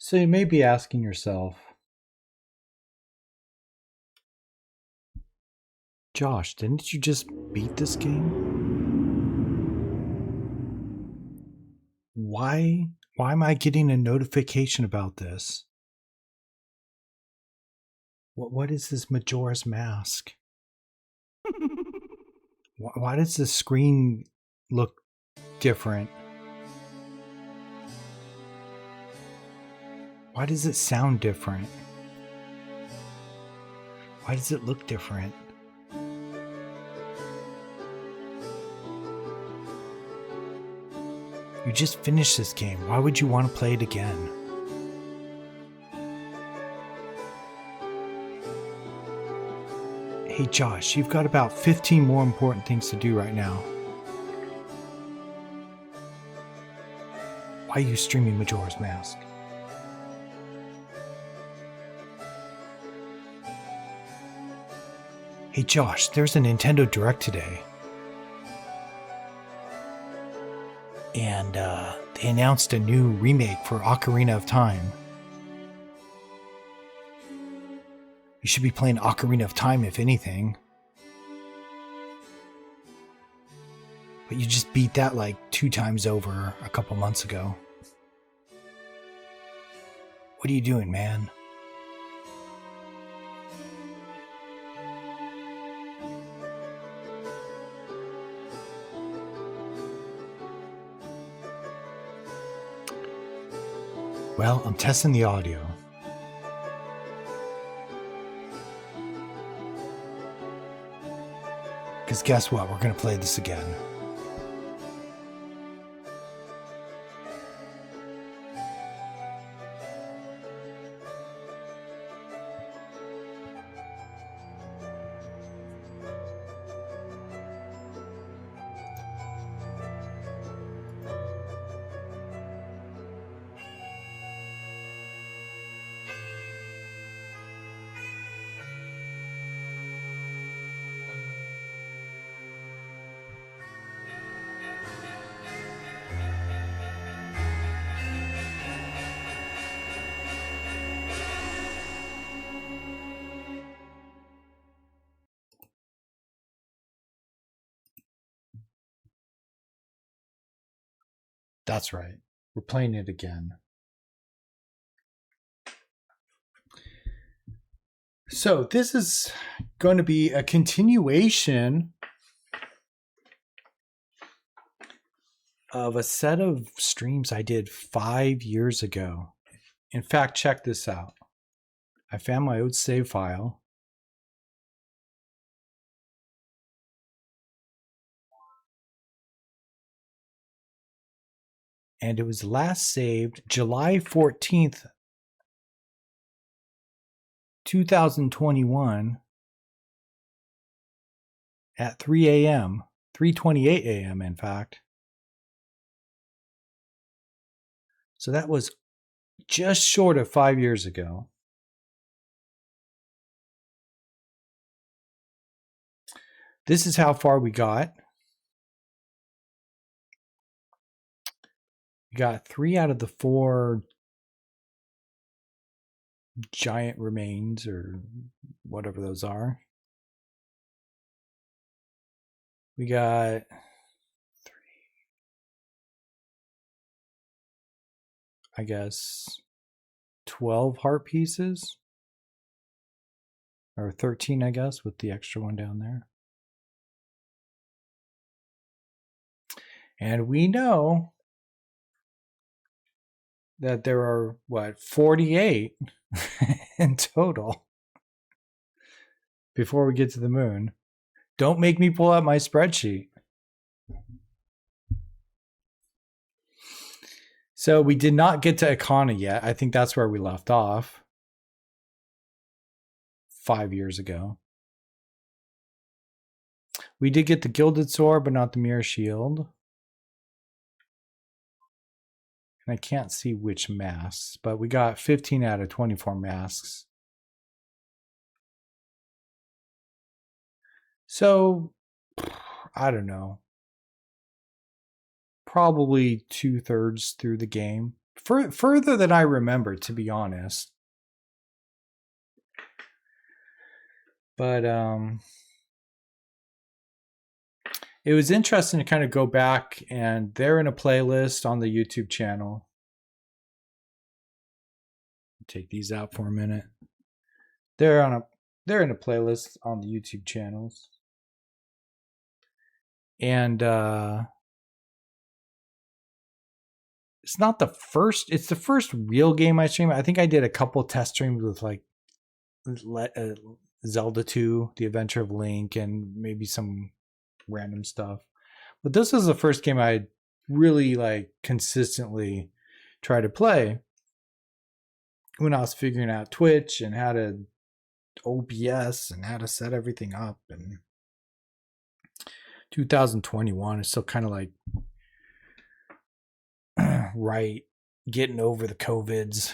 So you may be asking yourself, Josh, didn't you just beat this game? Why am I getting a notification about this? What is this Majora's Mask? Why does the screen look different? Why does it sound different? Why does it look different? You just finished this game. Why would you want to play it again? Hey Josh, you've got about 15 more important things to do right now. Why are you streaming Majora's Mask? Hey Josh, there's a Nintendo Direct today. And they announced a new remake for Ocarina of Time. You should be playing Ocarina of Time, if anything. But you just beat that like 2 times over a couple months ago. What are you doing, man? Well, I'm testing the audio. Because guess what? We're going to play this again. That's right. We're playing it again. So this is going to be a continuation of a set of streams I did 5 years ago. In fact, check this out. I found my old save file. And it was last saved July 14th, 2021 at 3 a.m., 3:28 a.m. in fact. So that was just short of 5 years ago. This is how far we got. We got 3 out of the 4 giant remains, or whatever those are. We got 3, I guess, 12 heart pieces. Or 13, I guess, with the extra one down there. And we know that there are, 48 in total before we get to the moon. Don't make me pull out my spreadsheet. So we did not get to Ikana yet. I think that's where we left off 5 years ago. We did get the Gilded Sword, but not the Mirror Shield. And I can't see which masks, but we got 15 out of 24 masks. So, I don't know. Probably 2/3 through the game. Further than I remember, to be honest. But it was interesting to kind of go back, and they're in a playlist on the YouTube channel. Take these out for a minute. They're in a playlist on the YouTube channels. And it's not the first, it's the first real game I stream. I think I did a couple test streams with like Zelda 2, The Adventure of Link, and maybe some random stuff. But this is the first game I really like consistently try to play when I was figuring out Twitch and how to OBS and how to set everything up. And 2021 is still kind of like right getting over the COVIDs.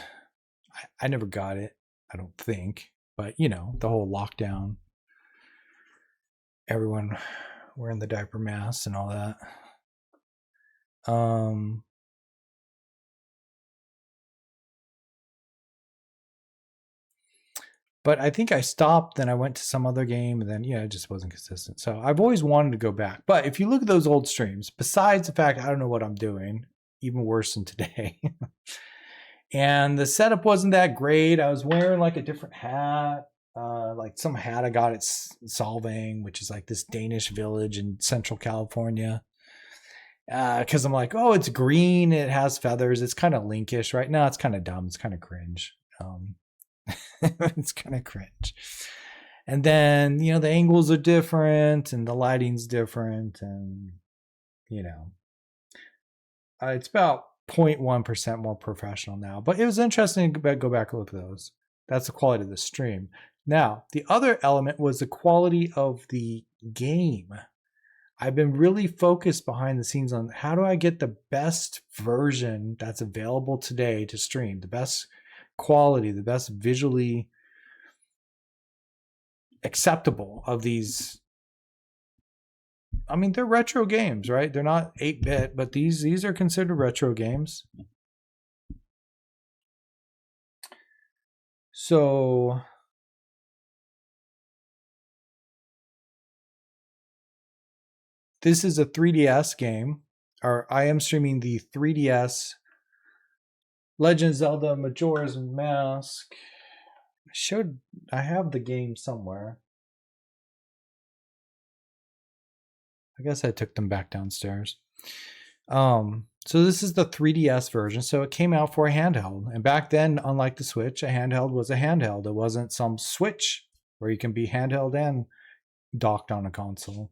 I never got it, I don't think, but you know, the whole lockdown, everyone wearing the diaper masks and all that. But I think I stopped, then I went to some other game, and then, yeah, it just wasn't consistent. So I've always wanted to go back. But if you look at those old streams, besides the fact I don't know what I'm doing, even worse than today, and the setup wasn't that great. I was wearing like a different hat, like some hat I got at Solvang, which is like this Danish village in Central California. Because I'm like, oh, it's green, it has feathers, it's kind of Linkish, right? No, it's kind of dumb, it's kind of cringe. It's kind of cringe. And then, you know, the angles are different and the lighting's different, and you know, it's about 0.1% more professional now. But it was interesting to go back and look at those. That's the quality of the stream. Now, the other element was the quality of the game. I've been really focused behind the scenes on how do I get the best version that's available today to stream, the best quality, the best visually acceptable of these. I mean, they're retro games, right? They're not 8-bit, but these are considered retro games. So this is a 3DS game, or I am streaming the 3DS Legend of Zelda Majora's Mask. I have the game somewhere. I guess I took them back downstairs. So this is the 3DS version. So it came out for a handheld. And back then, unlike the Switch, a handheld was a handheld. It wasn't some Switch where you can be handheld and docked on a console.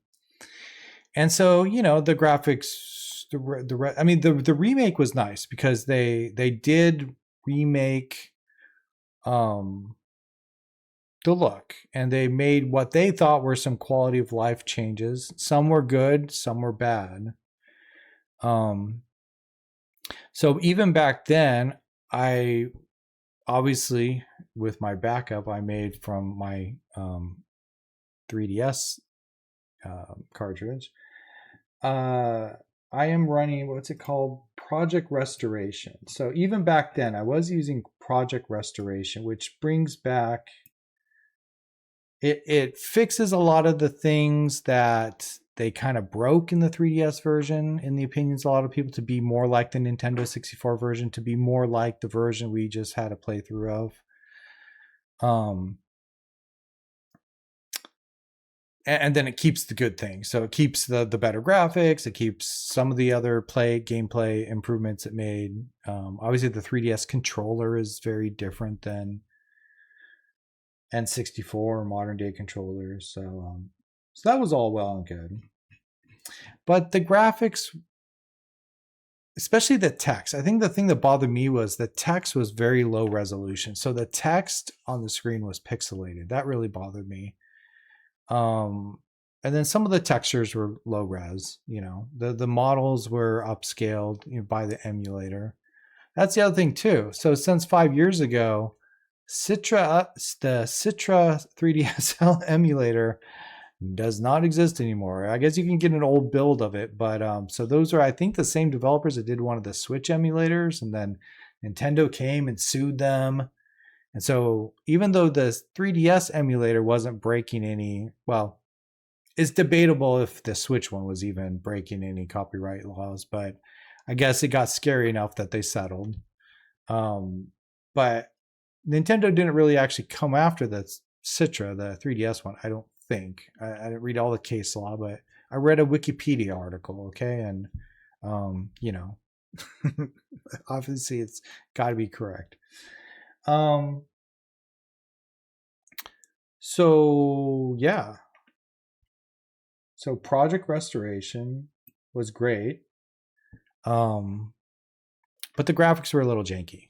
And so, the graphics, the remake was nice because they did remake the look, and they made what they thought were some quality of life changes. Some were good, some were bad. So even back then, I obviously, with my backup I made from my 3DS cartridge, I am running, what's it called? Project Restoration. So even back then, I was using Project Restoration, which brings back, it fixes a lot of the things that they kind of broke in the 3DS version, in the opinions of a lot of people, to be more like the Nintendo 64 version, to be more like the version we just had a playthrough of. And then it keeps the good things. So it keeps the better graphics. It keeps some of the other gameplay improvements it made. Obviously, the 3DS controller is very different than N64 or modern day controllers. So that was all well and good. But the graphics, especially the text, I think the thing that bothered me was the text was very low resolution. So the text on the screen was pixelated. That really bothered me. And then some of the textures were low res. The models were upscaled by the emulator. That's the other thing too. So since 5 years ago, the Citra 3DS emulator does not exist anymore. I guess you can get an old build of it, but so those are, I think, the same developers that did one of the Switch emulators, and then Nintendo came and sued them. And so even though the 3DS emulator wasn't breaking any, well, it's debatable if the Switch one was even breaking any copyright laws, but I guess it got scary enough that they settled. But Nintendo didn't really actually come after the Citra, the 3DS one, I don't think. I didn't read all the case law, but I read a Wikipedia article, okay? And, obviously it's got to be correct. So yeah. So Project Restoration was great. But the graphics were a little janky.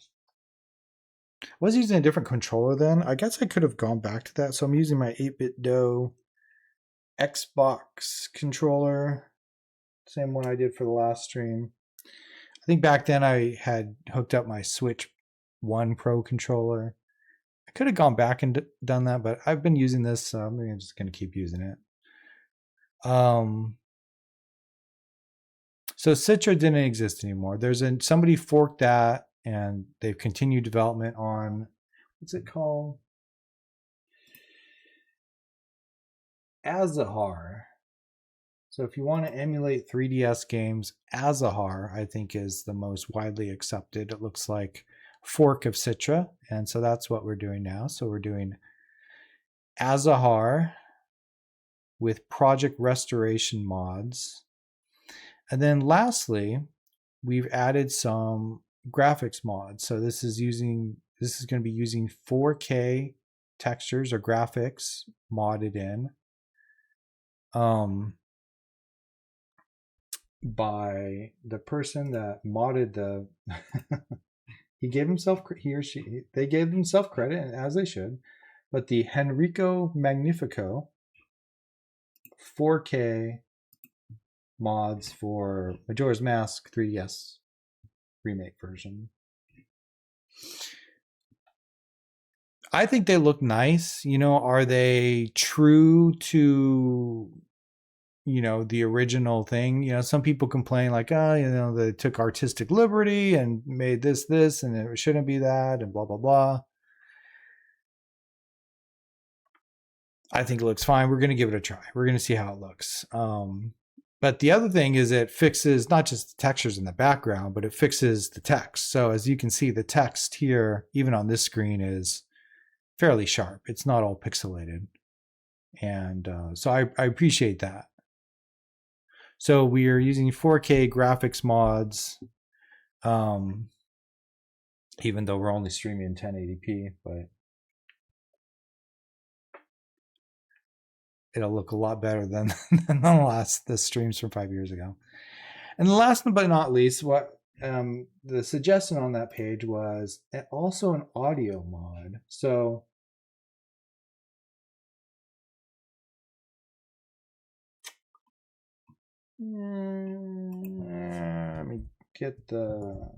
I was using a different controller then. I guess I could have gone back to that. So I'm using my 8-bit Do Xbox controller. Same one I did for the last stream. I think back then I had hooked up my Switch 1 Pro controller. I could have gone back and done that, but I've been using this, so I'm just going to keep using it. So Citra didn't exist anymore. Somebody forked that, and they've continued development on, what's it called? Azahar. So if you want to emulate 3DS games, Azahar, I think, is the most widely accepted. It looks like a fork of Citra, and so that's what we're doing now. So we're doing Azahar with Project Restoration mods. And then lastly, we've added some graphics mods. So this is going to be using 4K textures or graphics modded in by the person that modded the he or she, they gave himself credit, and as they should, but the Henrico Magnifico 4K mods for Majora's Mask 3DS remake version. I think they look nice. Are they true to the original thing? Some people complain like, they took artistic liberty and made this, and it shouldn't be that, and blah, blah, blah. I think it looks fine. We're going to give it a try. We're going to see how it looks. But the other thing is it fixes not just the textures in the background, but it fixes the text. So as you can see, the text here, even on this screen, is fairly sharp. It's not all pixelated. And so I appreciate that. So we are using 4K graphics mods, even though we're only streaming in 1080p, but it'll look a lot better than the streams from 5 years ago. And last but not least, what the suggestion on that page was also an audio mod. So let me get the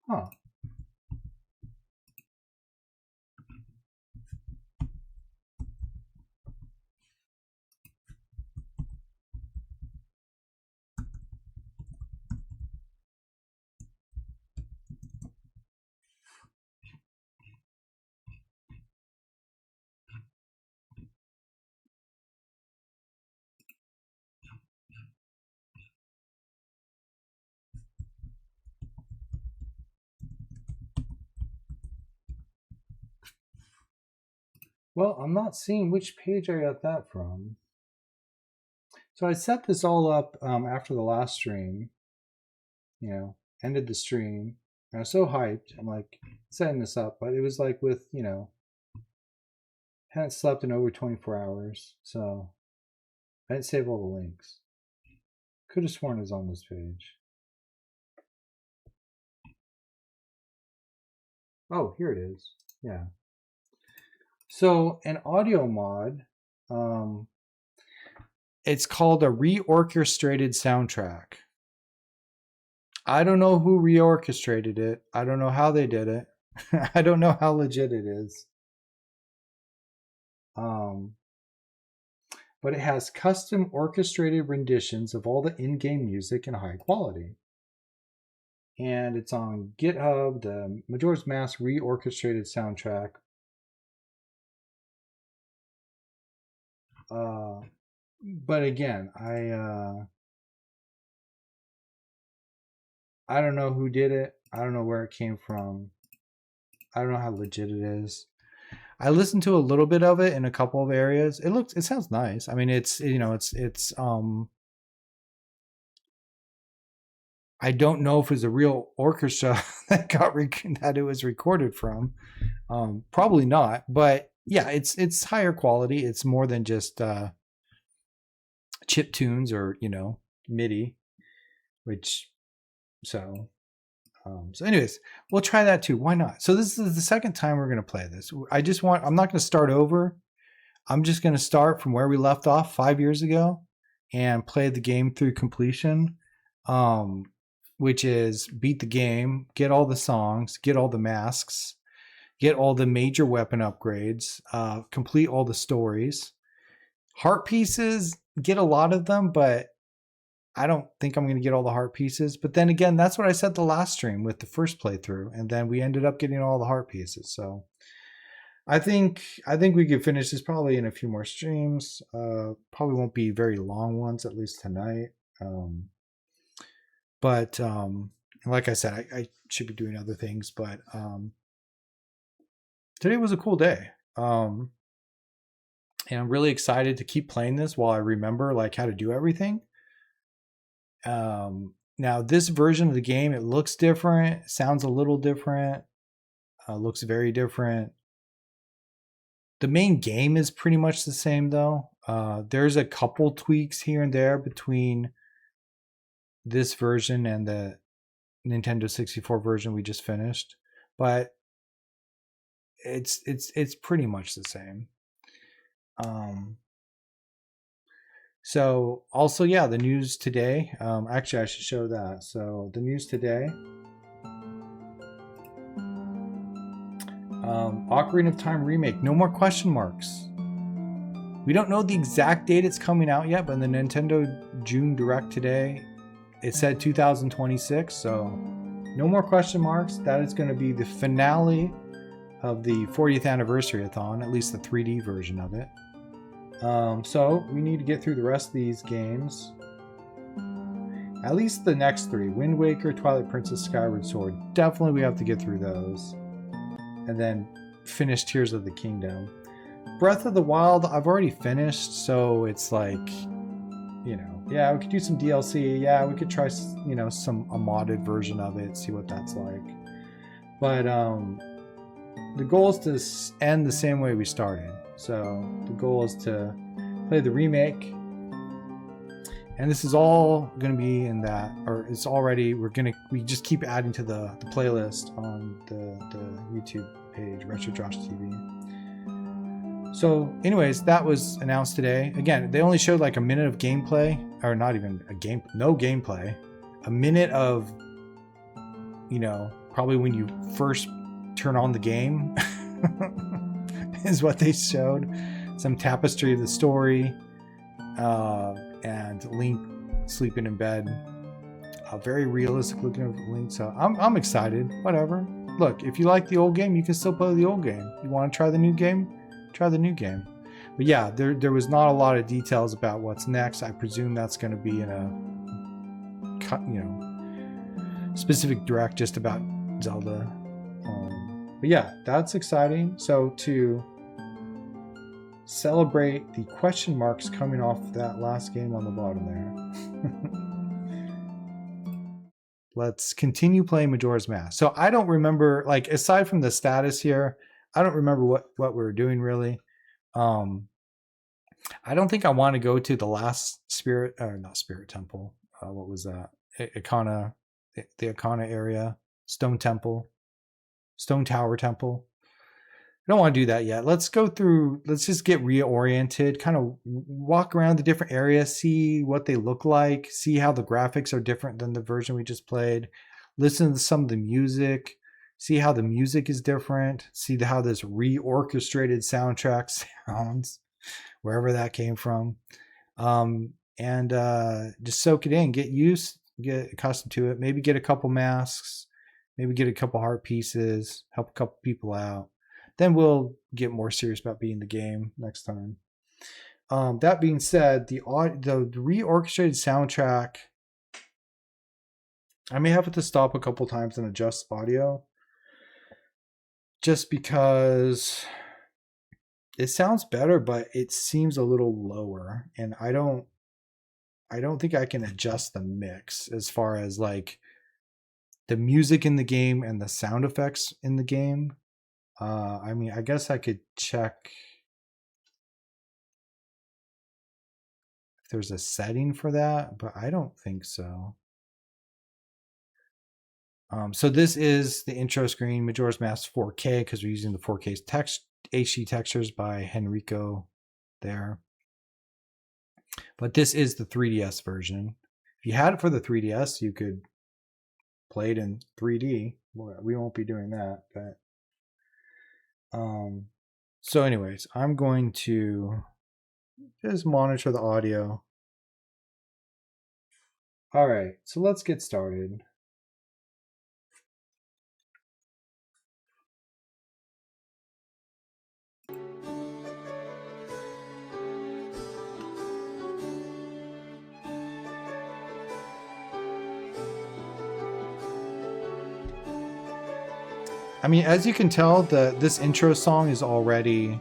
huh. Well, I'm not seeing which page I got that from. So I set this all up after the last stream, ended the stream. I was so hyped. I'm like setting this up, but it was like with, hadn't slept in over 24 hours. So I didn't save all the links. Could have sworn it was on this page. Oh, here it is. Yeah. So an audio mod, it's called a reorchestrated soundtrack. I don't know who reorchestrated it. I don't know how they did it. I don't know how legit it is. But it has custom orchestrated renditions of all the in-game music in high quality. And it's on GitHub, the Majora's Mask reorchestrated soundtrack. But again, I don't know who did it. I don't know where it came from. I don't know how legit it is. I listened to a little bit of it in a couple of areas. It sounds nice. I mean, it's I don't know if it was a real orchestra that it was recorded from. Probably not, but yeah, it's higher quality. It's more than just chip tunes or MIDI, which so anyways, we'll try that too. Why not? So this is the second time we're going to play this. I'm not going to start over. I'm just going to start from where we left off 5 years ago and play the game through completion, which is beat the game, get all the songs, get all the masks, get all the major weapon upgrades, complete all the stories. Heart pieces, get a lot of them, but I don't think I'm going to get all the heart pieces. But then again, that's what I said the last stream with the first playthrough. And then we ended up getting all the heart pieces. So I think we could finish this probably in a few more streams. Probably won't be very long ones, at least tonight. But like I said, I should be doing other things. But today was a cool day. And I'm really excited to keep playing this while I remember like how to do everything. Now this version of the game, it looks different, sounds a little different, looks very different. The main game is pretty much the same though. There's a couple tweaks here and there between this version and the Nintendo 64 version we just finished, but it's pretty much the same. So also, yeah, the news today. Actually, I should show that. So the news today. Ocarina of Time remake. No more question marks. We don't know the exact date it's coming out yet, but in the Nintendo June Direct today, it said 2026, so no more question marks. That is going to be the finale of the 40th anniversary-a-thon, at least the 3D version of it. So we need to get through the rest of these games. At least the next three, Wind Waker, Twilight Princess, Skyward Sword. Definitely we have to get through those. And then finish Tears of the Kingdom. Breath of the Wild, I've already finished, so it's like, you know, yeah, we could do some DLC. Yeah, we could try, you know, a modded version of it, see what that's like. But the goal is to end the same way we started. So the goal is to play the remake. And this is all going to be in that, or it's already, we just keep adding to the playlist on the YouTube page, Retro Josh TV. So anyways, that was announced today. Again, they only showed like a minute of gameplay, or not even no gameplay. A minute of, you know, probably when you first turn on the game is what they showed. Some tapestry of the story, and Link sleeping in bed. A very realistic looking of Link. So I'm excited. Whatever. Look, if you like the old game, you can still play the old game. You want to try the new game? Try the new game. But yeah, there was not a lot of details about what's next. I presume that's going to be in a, you know, specific direct just about Zelda. But yeah, that's exciting. So to celebrate the question marks coming off that last game on the bottom there, let's continue playing Majora's Mask. So I don't remember, like, aside from the status here, I don't remember what we were doing really. I don't think I want to go to the last not Spirit Temple. What was that? Ikana, the Ikana area, Stone Tower Temple. I don't want to do that yet. Let's go through, let's just get reoriented, kind of walk around the different areas, see what they look like, see how the graphics are different than the version we just played, listen to some of the music, see how the music is different, see how this reorchestrated soundtrack sounds, wherever that came from. And just soak it in, get accustomed to it, maybe get a couple masks, maybe get a couple heart pieces, help a couple people out. Then we'll get more serious about beating the game next time. That being said, the reorchestrated soundtrack, I may have to stop a couple times and adjust audio, just because it sounds better, but it seems a little lower, and I don't think I can adjust the mix as far as like the music in the game and the sound effects in the game. I mean, I guess I could check if there's a setting for that, but I don't think so. So this is the intro screen, Majora's Mask 4K, because we're using the 4K HD textures by Henrico there. But this is the 3DS version. If you had it for the 3DS, you could play it in 3D. We won't be doing that, but so anyways, I'm going to just monitor the audio. All right, so let's get started. I mean, as you can tell, this intro song is already,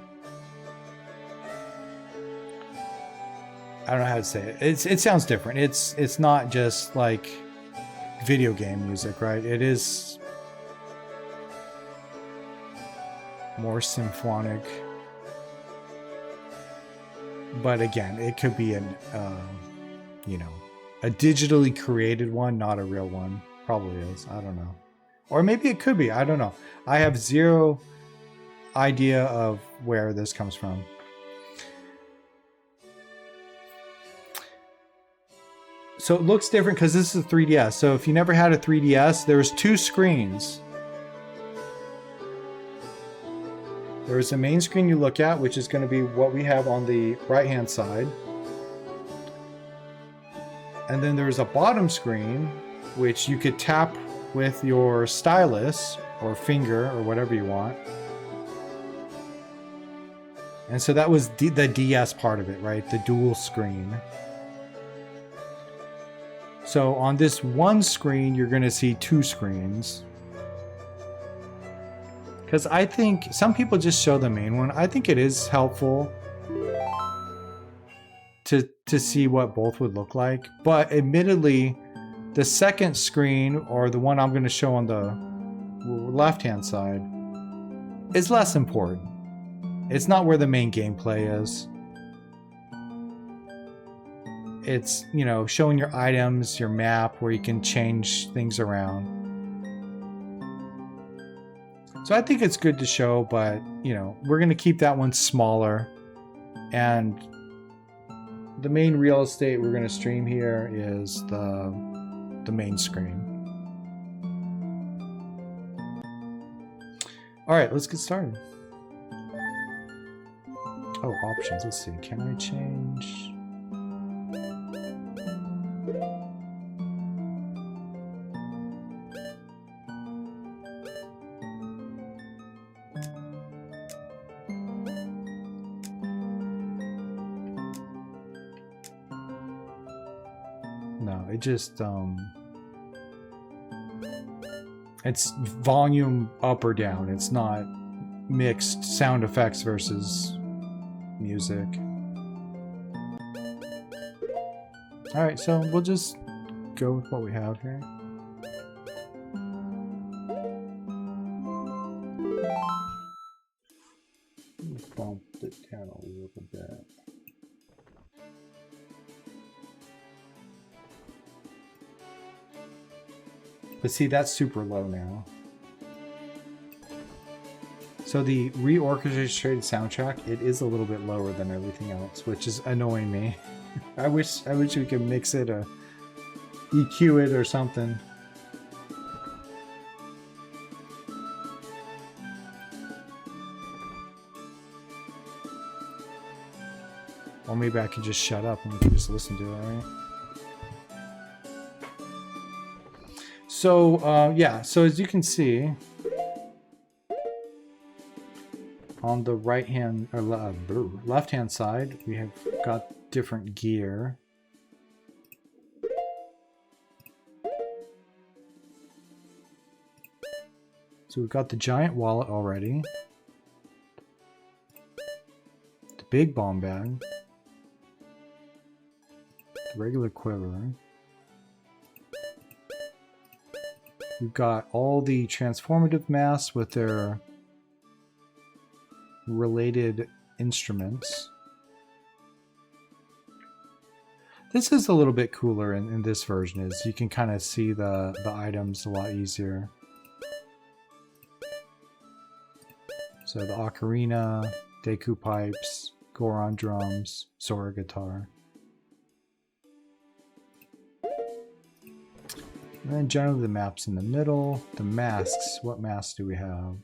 I don't know how to say it. It sounds different. It's not just like video game music, right? It is more symphonic. But again, it could be an you know, a digitally created one, not a real one. Probably is. I don't know. Or maybe it could be. I don't know. I have zero idea of where this comes from. So it looks different because this is a 3DS. So if you never had a 3DS, there's two screens. There's a main screen you look at, which is going to be what we have on the right-hand side. And then there's a bottom screen, which you could tap with your stylus or finger or whatever you want. And so that was the DS part of it, right? The dual screen. So on this one screen, you're going to see two screens. Because I think some people just show the main one. I think it is helpful to see what both would look like. But admittedly, the second screen, or the one I'm going to show on the left-hand side, is less important. It's not where the main gameplay is. It's, you know, showing your items, your map, where you can change things around. So I think it's good to show, but, you know, we're going to keep that one smaller. And the main real estate we're going to stream here is the main screen. All right, let's get started. Oh, options. Let's see. Can I change? No, it just it's volume up or down. It's not mixed sound effects versus music. All right, so we'll just go with what we have here. Bump it down a little bit. But see, that's super low now. So the reorchestrated soundtrack, it is a little bit lower than everything else, which is annoying me. I wish we could mix it or EQ it or something. Or maybe I could just shut up and we could just listen to it, right? So, yeah, so as you can see, on the right-hand or left-hand side, we have got different gear. So we've got the giant wallet already, the big bomb bag, the regular quiver. We've got all the transformative masks with their related instruments. This is a little bit cooler in this version, is you can kind of see the items a lot easier. So the ocarina, Deku pipes, Goron drums, Sora guitar. And then generally the maps in the middle. The masks, what masks do we have?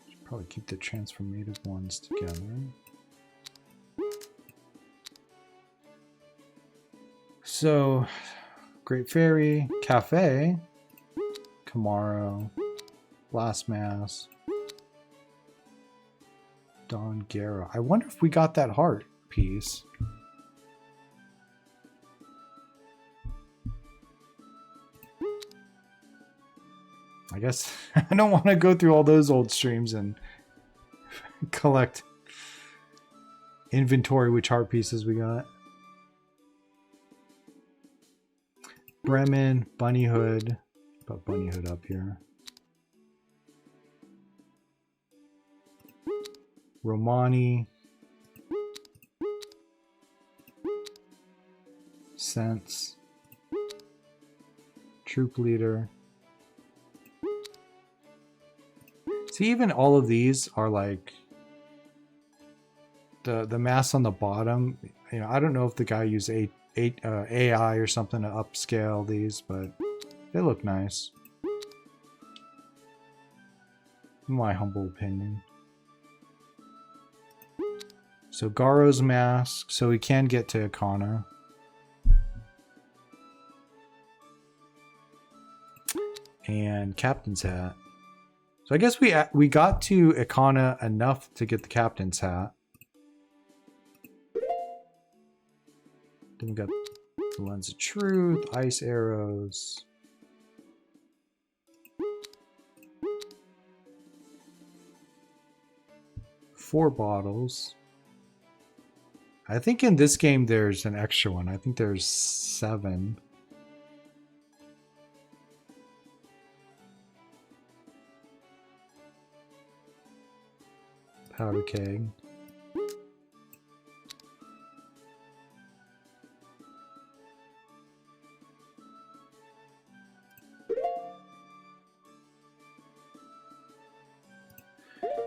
Should probably keep the transformative ones together. So, Great Fairy, Cafe, Kamaro, Blast Mask, Don Guerra. I wonder if we got that heart piece. I guess I don't want to go through all those old streams and collect inventory which heart pieces we got. Bremen, Bunny Hood. Put Bunny Hood up here. Romani. Sense. Troop Leader. See, even all of these are like the mass on the bottom. You know, I don't know if the guy used AI or something to upscale these, but they look nice. My humble opinion. So Garo's mask, so we can get to Ikana. And Captain's hat. So I guess we got to Ikana enough to get the Captain's hat. Then we got the Lens of Truth, ice arrows. Four bottles. I think in this game there's an extra one. I think there's 7. Powder keg.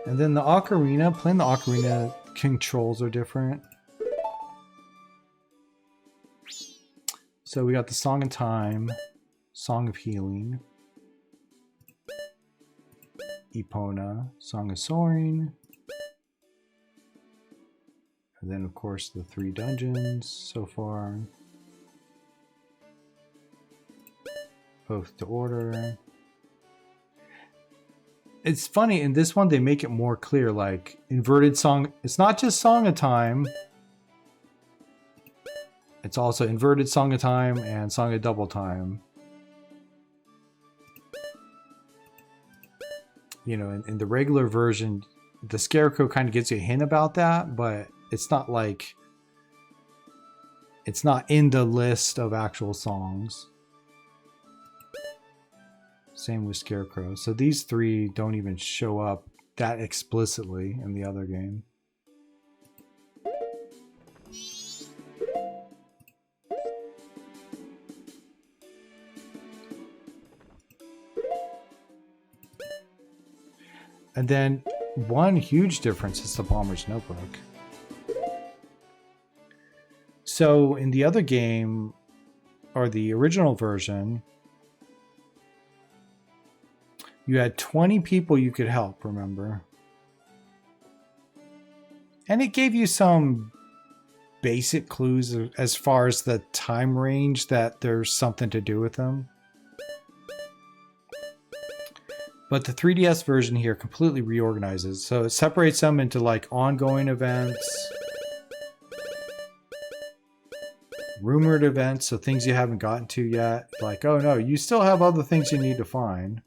And then the ocarina, playing the ocarina controls are different. So we got the Song of Time, Song of Healing, Epona, Song of Soaring, and then of course the 3 dungeons so far. Oath to Order. It's funny, in this one they make it more clear, like inverted song. It's not just Song of Time. It's also inverted Song of Time and Song of Double Time. You know, in the regular version, the Scarecrow kind of gives you a hint about that, but it's not like, it's not in the list of actual songs. Same with Scarecrow. So these 3 don't even show up that explicitly in the other game. And then one huge difference is the Bomber's Notebook. So in the other game, or the original version, you had 20 people you could help, remember? And it gave you some basic clues as far as the time range that there's something to do with them. But the 3DS version here completely reorganizes. So it separates them into like ongoing events, rumored events, so things you haven't gotten to yet. Like, oh no, you still have other things you need to find.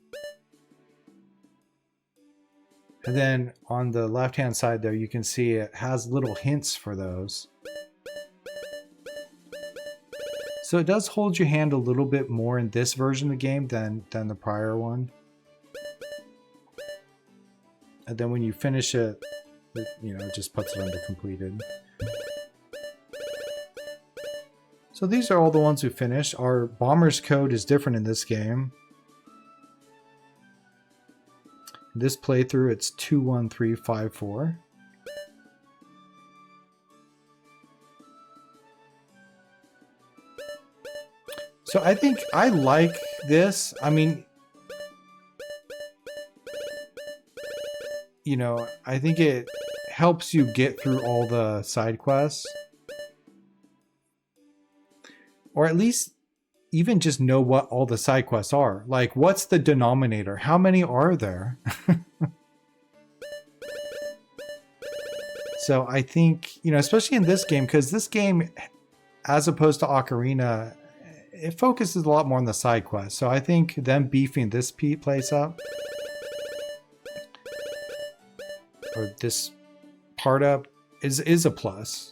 And then on the left-hand side there, you can see it has little hints for those. So it does hold your hand a little bit more in this version of the game than the prior one. And then when you finish it, you know, it just puts it under completed. So these are all the ones we finished. Our Bomber's code is different in this game. This playthrough, it's 21354. So I think I like this. I mean, you know, I think it helps you get through all the side quests. Or at least even just know what all the side quests are. Like, what's the denominator? How many are there? So I think, you know, especially in this game, because this game, as opposed to Ocarina, it focuses a lot more on the side quests. So I think them beefing this place up, or this part up, is a plus.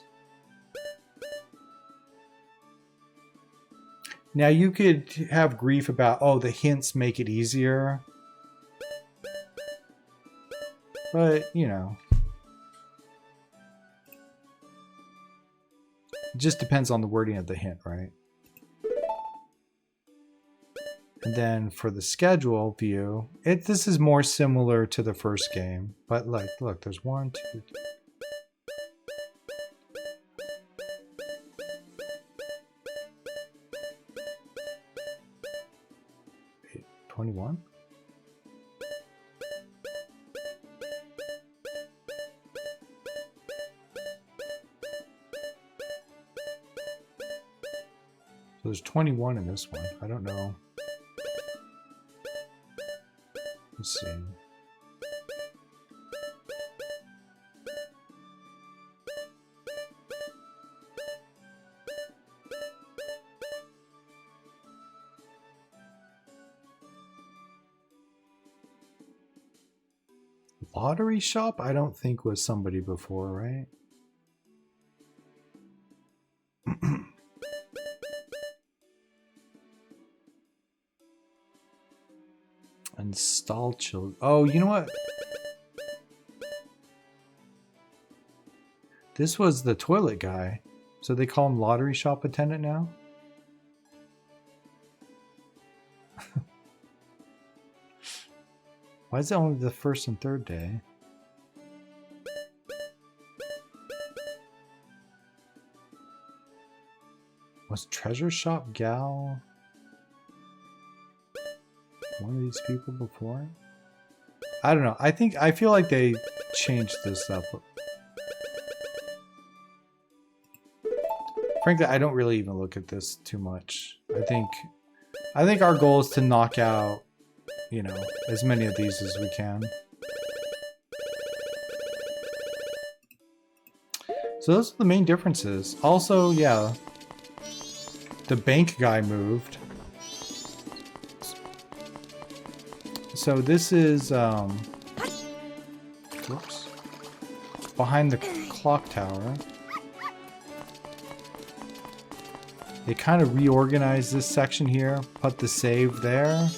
Now you could have grief about, oh, the hints make it easier. But, you know. It just depends on the wording of the hint, right? And then for the schedule view, this is more similar to the first game. But like, look, there's 1, 2, 3. 21? So there's 21 in this one. I don't know. Let's see. Lottery shop? I don't think was somebody before, right? Install children. Oh, you know what? This was the toilet guy. So they call him lottery shop attendant now? Why is it only the first and third day? Was treasure shop gal one of these people before? I don't know. I feel like they changed this up. Frankly, I don't really even look at this too much. I think our goal is to knock out, you know, as many of these as we can. So those are the main differences. Also, yeah, the bank guy moved. So this is, whoops, behind the clock tower. They kind of reorganized this section here, put the save there.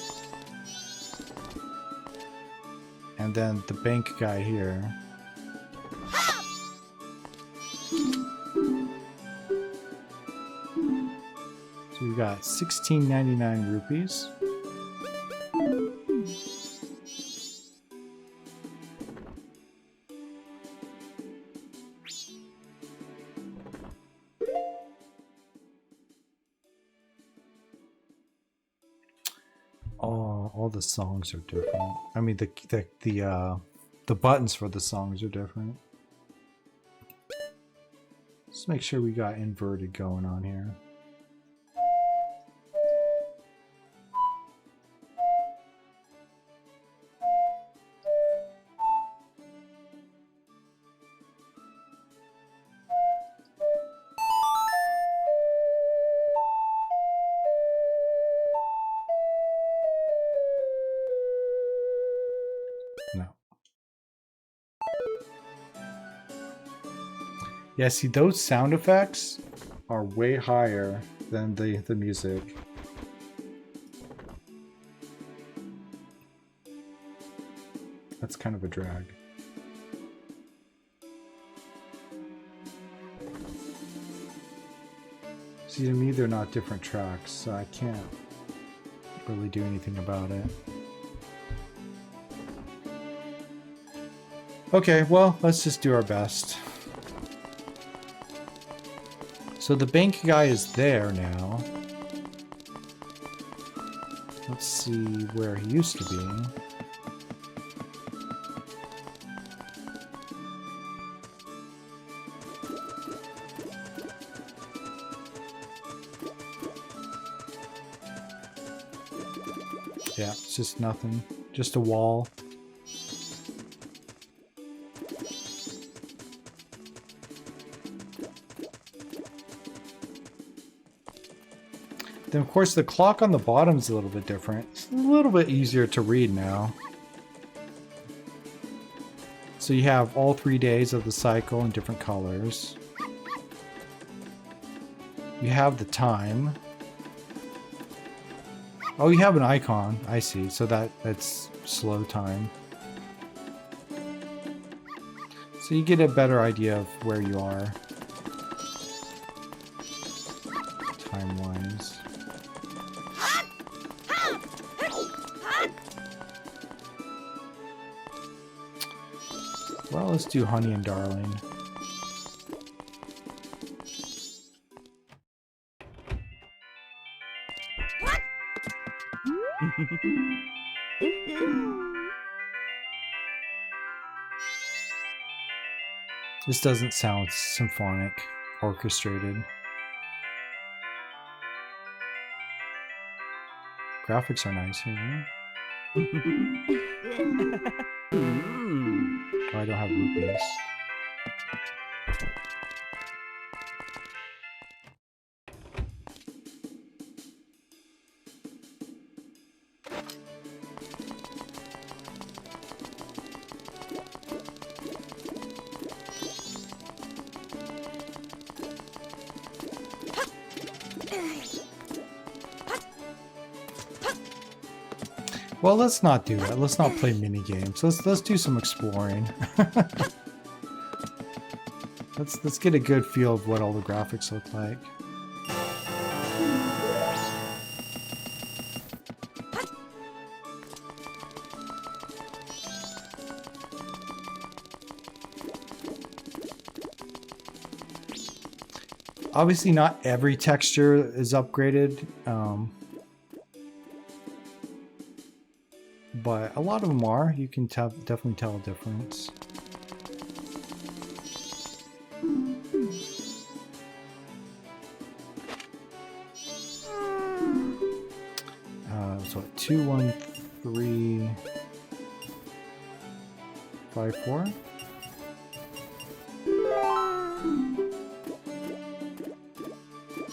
And then the bank guy here. So we got 16.99 rupees. All the songs are different. I mean, the buttons for the songs are different. Let's make sure we got inverted going on here. Yeah, see, those sound effects are way higher than the music. That's kind of a drag. See, to me, they're not different tracks, so I can't really do anything about it. Okay, well, let's just do our best. So the bank guy is there now. Let's see where he used to be. Yeah, it's just nothing. Just a wall. Then, of course, the clock on the bottom is a little bit different. It's a little bit easier to read now. So you have all 3 days of the cycle in different colors. You have the time. Oh, you have an icon. I see. So that's slow time. So you get a better idea of where you are. Time-wise. Well, let's do Honey and Darling. This doesn't sound symphonic, orchestrated. Graphics are nice. Oh, I don't have rupees. Well, let's not do that. Let's not play mini games. Let's do some exploring. let's get a good feel of what all the graphics look like. Obviously, not every texture is upgraded. But a lot of them are. You can definitely tell a difference. So 21354.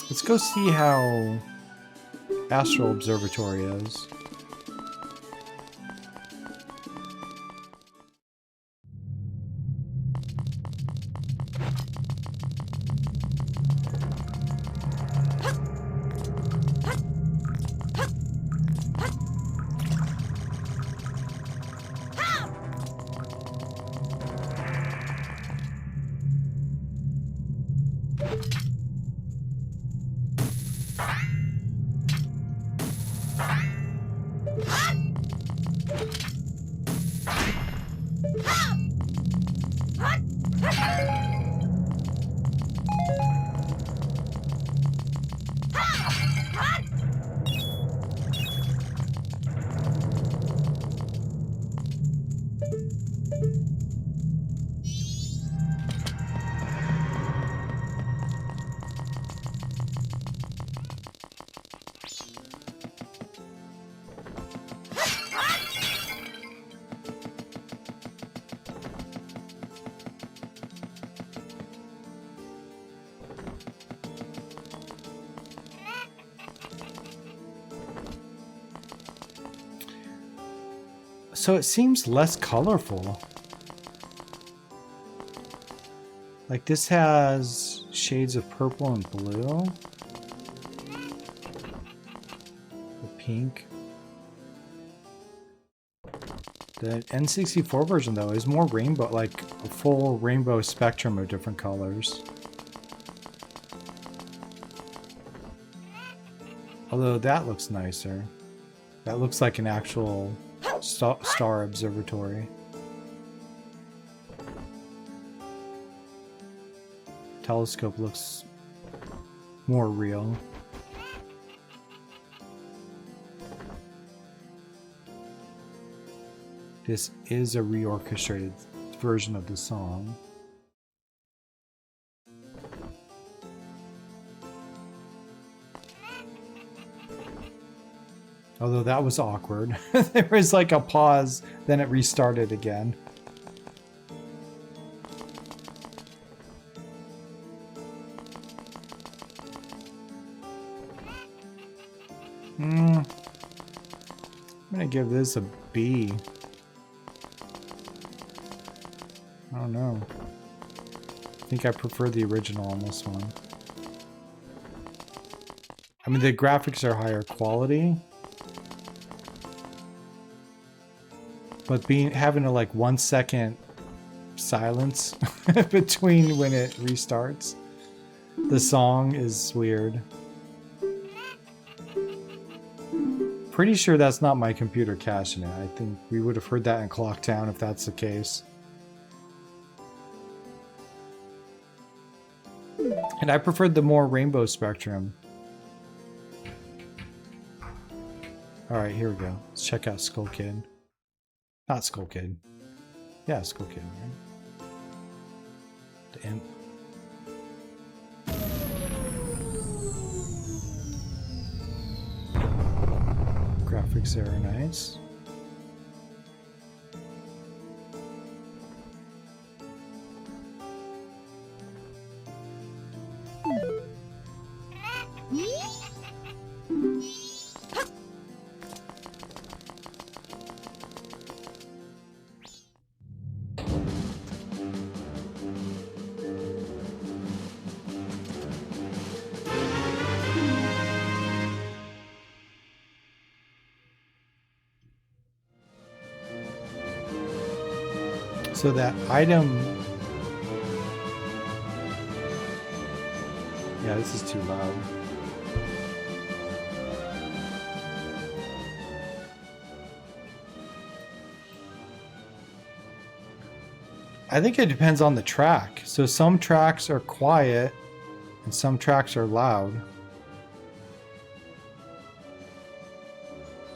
Let's go see how Astral Observatory is. So it seems less colorful. Like this has shades of purple and blue. The pink. The N64 version though is more rainbow, like a full rainbow spectrum of different colors. Although that looks nicer. That looks like an actual star observatory. Telescope looks more real. This is a reorchestrated version of the song. Although that was awkward. There was like a pause, then it restarted again. I'm gonna give this a B. I don't know. I think I prefer the original on this one. I mean, the graphics are higher quality. But having a like 1 second silence between when it restarts the song is weird. Pretty sure that's not my computer caching it. I think we would have heard that in Clock Town if that's the case. And I preferred the more rainbow spectrum. Alright, here we go. Let's check out Skull Kid. Not Skull Kid. Yeah, Skull Kid, right? The imp. graphics there are nice. So that item... Yeah, this is too loud. I think it depends on the track. So some tracks are quiet and some tracks are loud.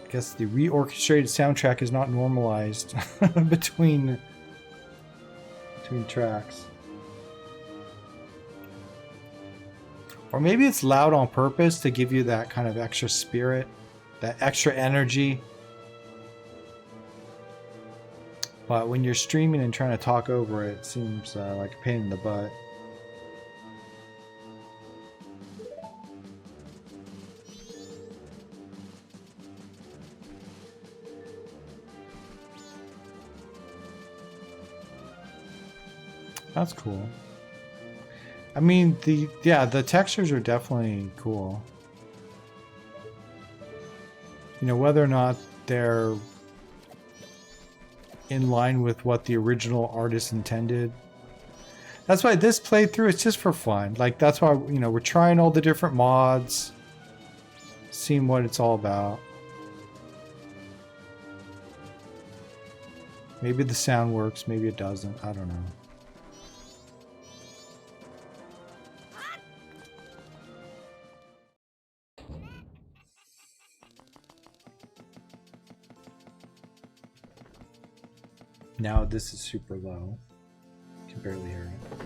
I guess the reorchestrated soundtrack is not normalized between tracks. Or maybe it's loud on purpose to give you that kind of extra spirit, that extra energy. But when you're streaming and trying to talk over it, it seems like a pain in the butt. That's cool. I mean, the textures are definitely cool. You know, whether or not they're in line with what the original artist intended. That's why this playthrough is just for fun. Like, that's why, you know, we're trying all the different mods, seeing what it's all about. Maybe the sound works, maybe it doesn't. I don't know. Now this is super low. You can barely hear it.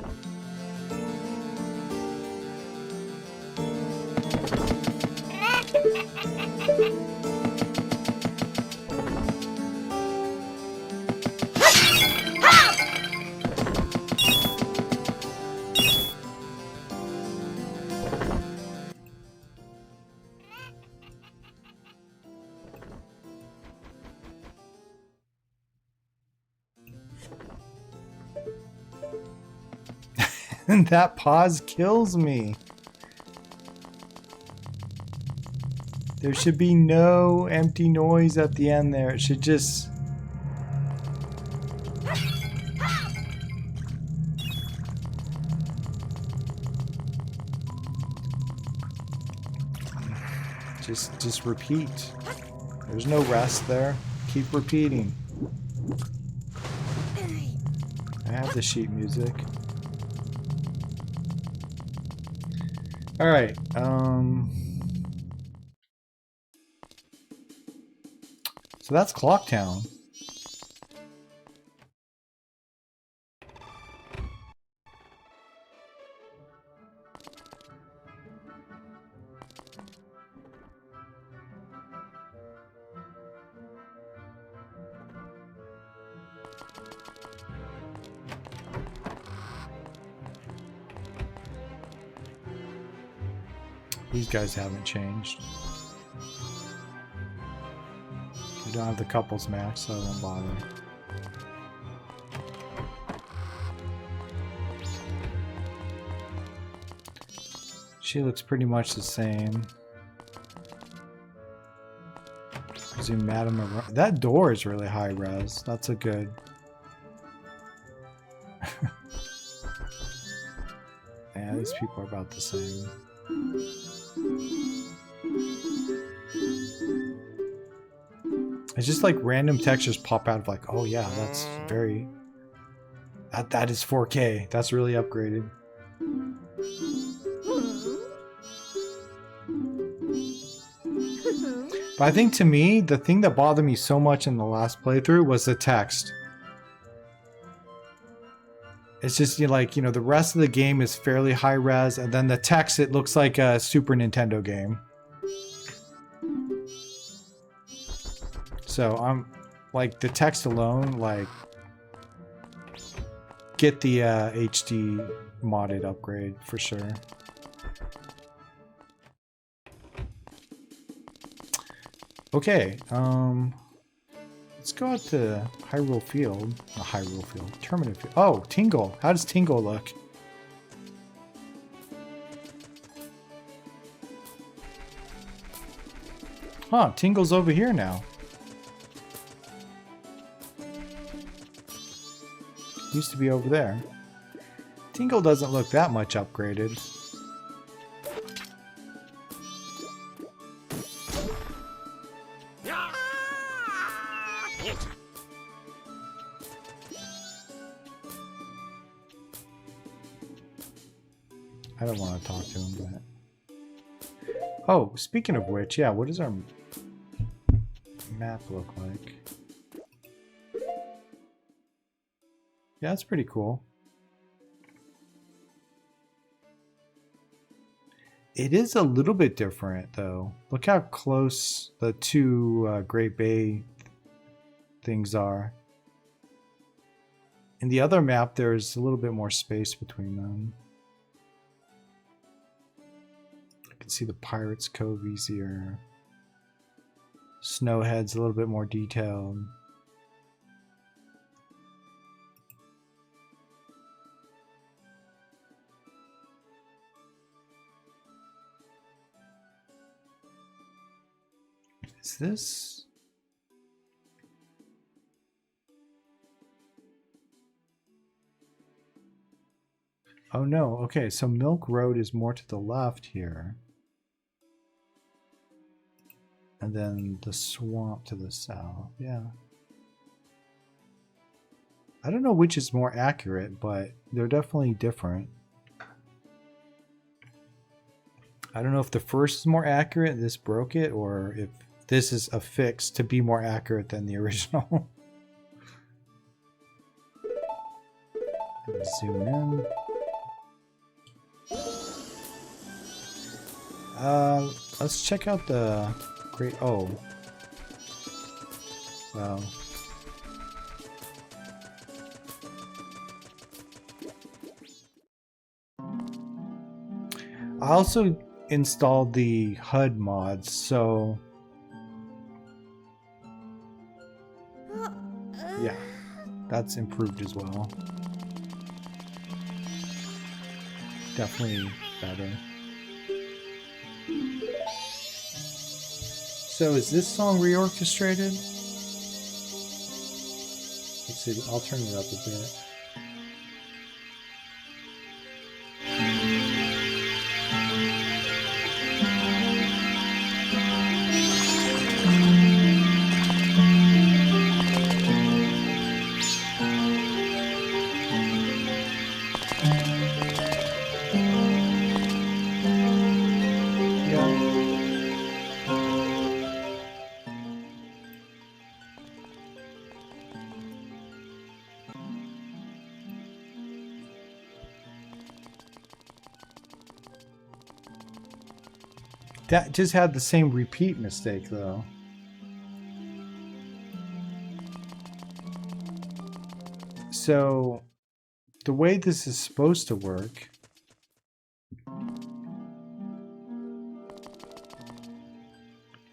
And that pause kills me. There should be no empty noise at the end there. It should just... Just repeat. There's no rest there. Keep repeating. I have the sheet music. All right. So that's Clocktown. These guys haven't changed. We don't have the couples match, so I won't bother. She looks pretty much the same. Presume Madame Aurora. That door is really high res. That's a good. Yeah, these people are about the same. It's just like random textures pop out of like, oh yeah, that's very... That is 4K. That's really upgraded. But I think to me, the thing that bothered me so much in the last playthrough was the text. It's just, you know, like, you know, the rest of the game is fairly high res, and then the text, it looks like a Super Nintendo game. So I'm like the text alone, like get the HD modded upgrade for sure. Okay, let's go out to Hyrule Field. Not Hyrule Field, Terminal Field. Oh, Tingle. How does Tingle look? Huh, Tingle's over here now. Used to be over there. Tingle doesn't look that much upgraded. I don't want to talk to him, but... Oh, speaking of which, yeah, what does our map look like? Yeah, that's pretty cool. It is a little bit different, though. Look how close the two Great Bay things are. In the other map, there's a little bit more space between them. I can see the Pirates Cove easier. Snowhead's a little bit more detailed. Is this? Oh no, okay, so Milk Road is more to the left here. And then the swamp to the south, yeah. I don't know which is more accurate, but they're definitely different. I don't know if the first is more accurate, this broke it, or if this is affixed to be more accurate than the original. Zoom in. Let's check out the great. Oh, wow. I also installed the HUD mods, so yeah, that's improved as well. Definitely better. So is this song reorchestrated? Let's see, I'll turn it up a bit. That just had the same repeat mistake, though. So, the way this is supposed to work...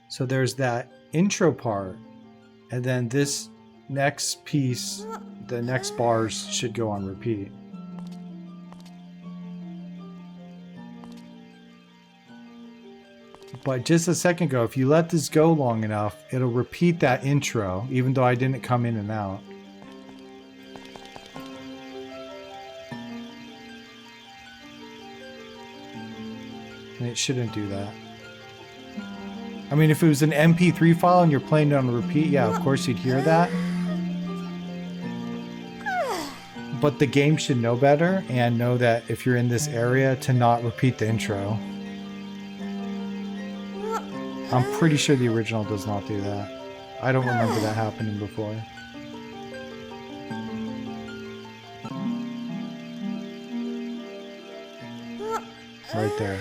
So there's that intro part, and then this next piece, the next bars should go on repeat. But just a second ago, if you let this go long enough, it'll repeat that intro, even though I didn't come in and out. And it shouldn't do that. I mean, if it was an MP3 file and you're playing it on repeat, yeah, of course you'd hear that. But the game should know better and know that if you're in this area to not repeat the intro. I'm pretty sure the original does not do that. I don't remember that happening before. Right there.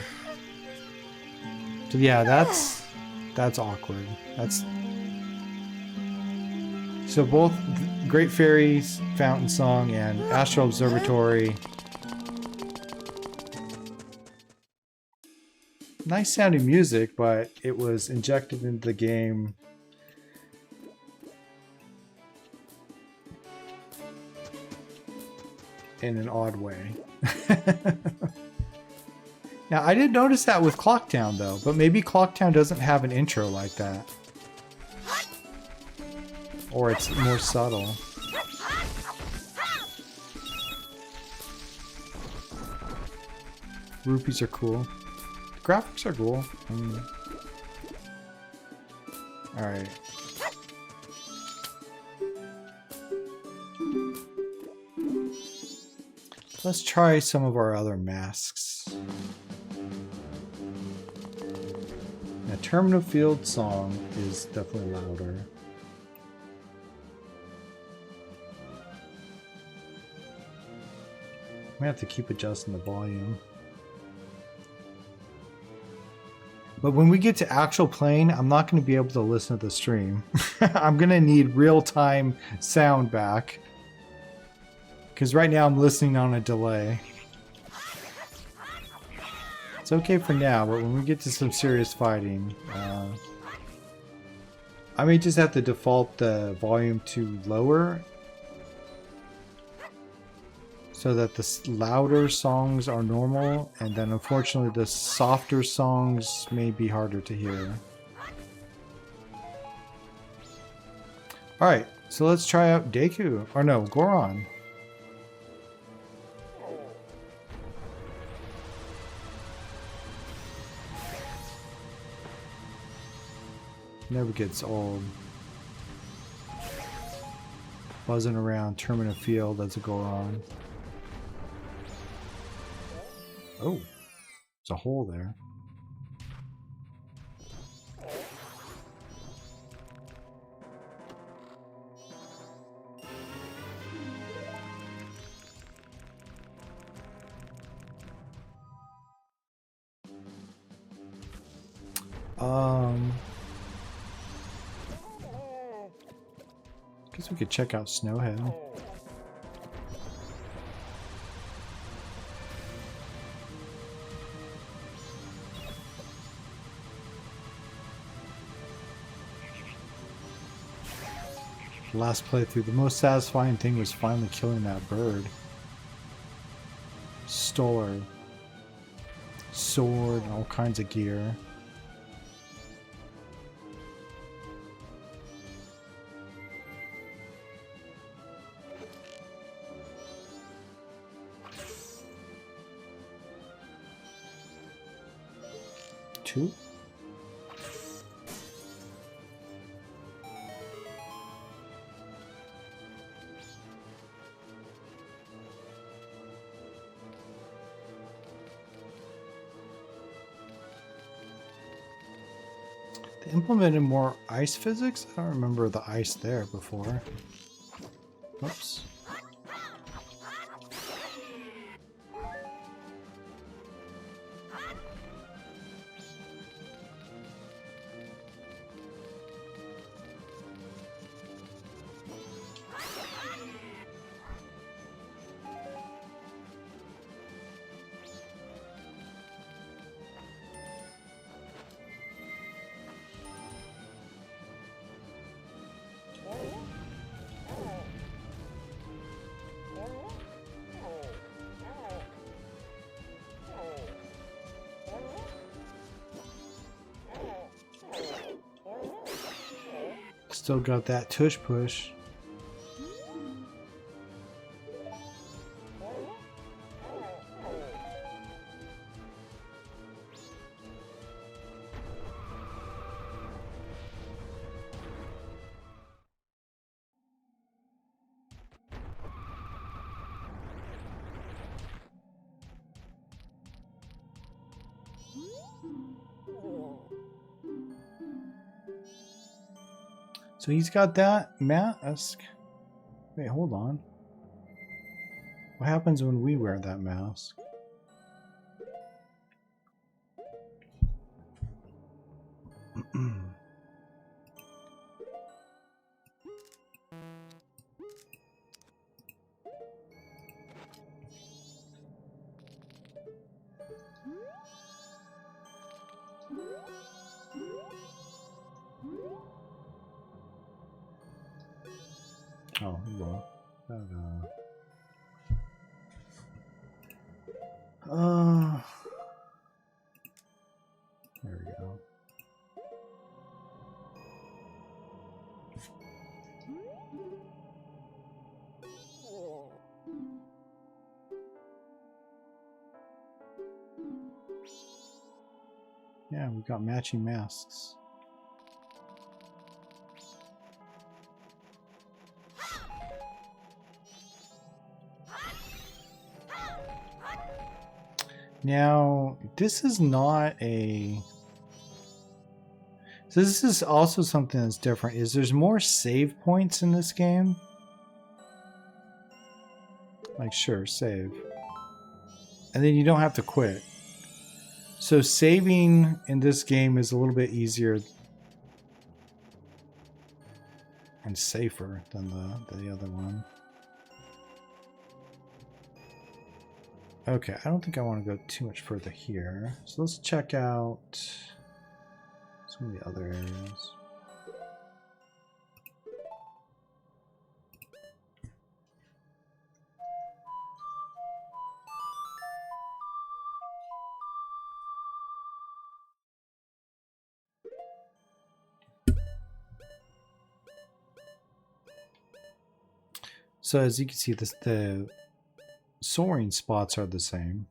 So yeah, that's awkward. So both Great Fairies Fountain Song and Astral Observatory. Nice sounding music, but it was injected into the game in an odd way. Now, I did notice that with Clocktown, though, but maybe Clocktown doesn't have an intro like that. Or it's more subtle. Rupees are cool. The graphics are cool. Alright. Let's try some of our other masks. Now, Terminal Field song is definitely louder. I'm gonna have to keep adjusting the volume. But when we get to actual playing, I'm not going to be able to listen to the stream. I'm going to need real-time sound back. Because right now I'm listening on a delay. It's okay for now, but when we get to some serious fighting, I may just have to default the volume to lower so that the louder songs are normal, and then unfortunately the softer songs may be harder to hear. Alright, so let's try out Deku, or no, Goron. Never gets old. Buzzing around Terminal Field as a Goron. Oh, there's a hole there. Guess we could check out Snowhead. Last playthrough, the most satisfying thing was finally killing that bird. Stole her sword and all kinds of gear. Two? They implemented more ice physics? I don't remember the ice there before. Oops. Still got that tush push. So he's got that mask. Wait, hold on. What happens when we wear that mask? Oh, well. There we go. Yeah, we got matching masks. Now, this is not a... So this is also something that's different, is there's more save points in this game. Like, sure, save. And then you don't have to quit. So saving in this game is a little bit easier and safer than the other one. Okay, I don't think I want to go too much further here. So let's check out some of the other areas. So as you can see, the soaring spots are the same.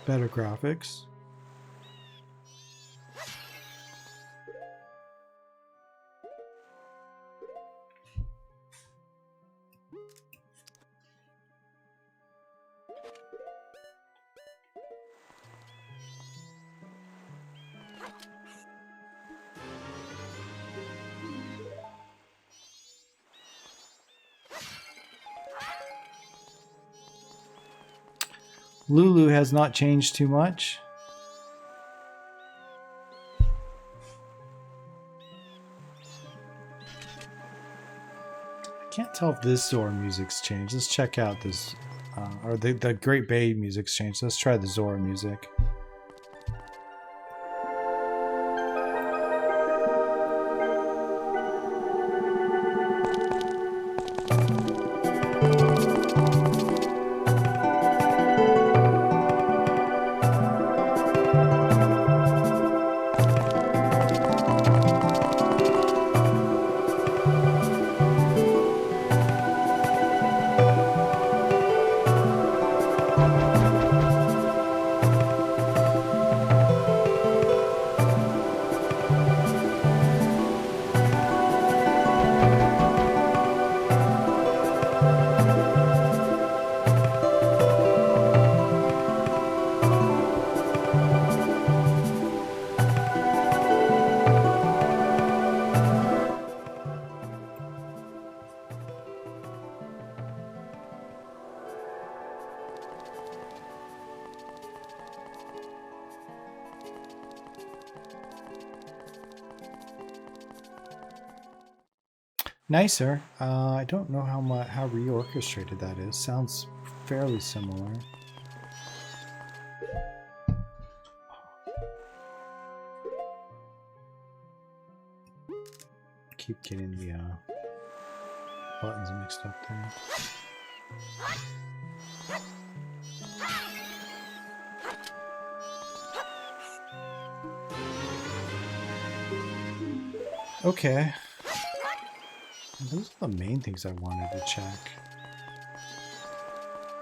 Better graphics. Lulu has not changed too much. I can't tell if this Zora music's changed. Let's check out this, or the Great Bay music's changed. Let's try the Zora music. Nicer. I don't know how reorchestrated that is. Sounds fairly similar. Keep getting the buttons mixed up there. Okay. Those are the main things I wanted to check.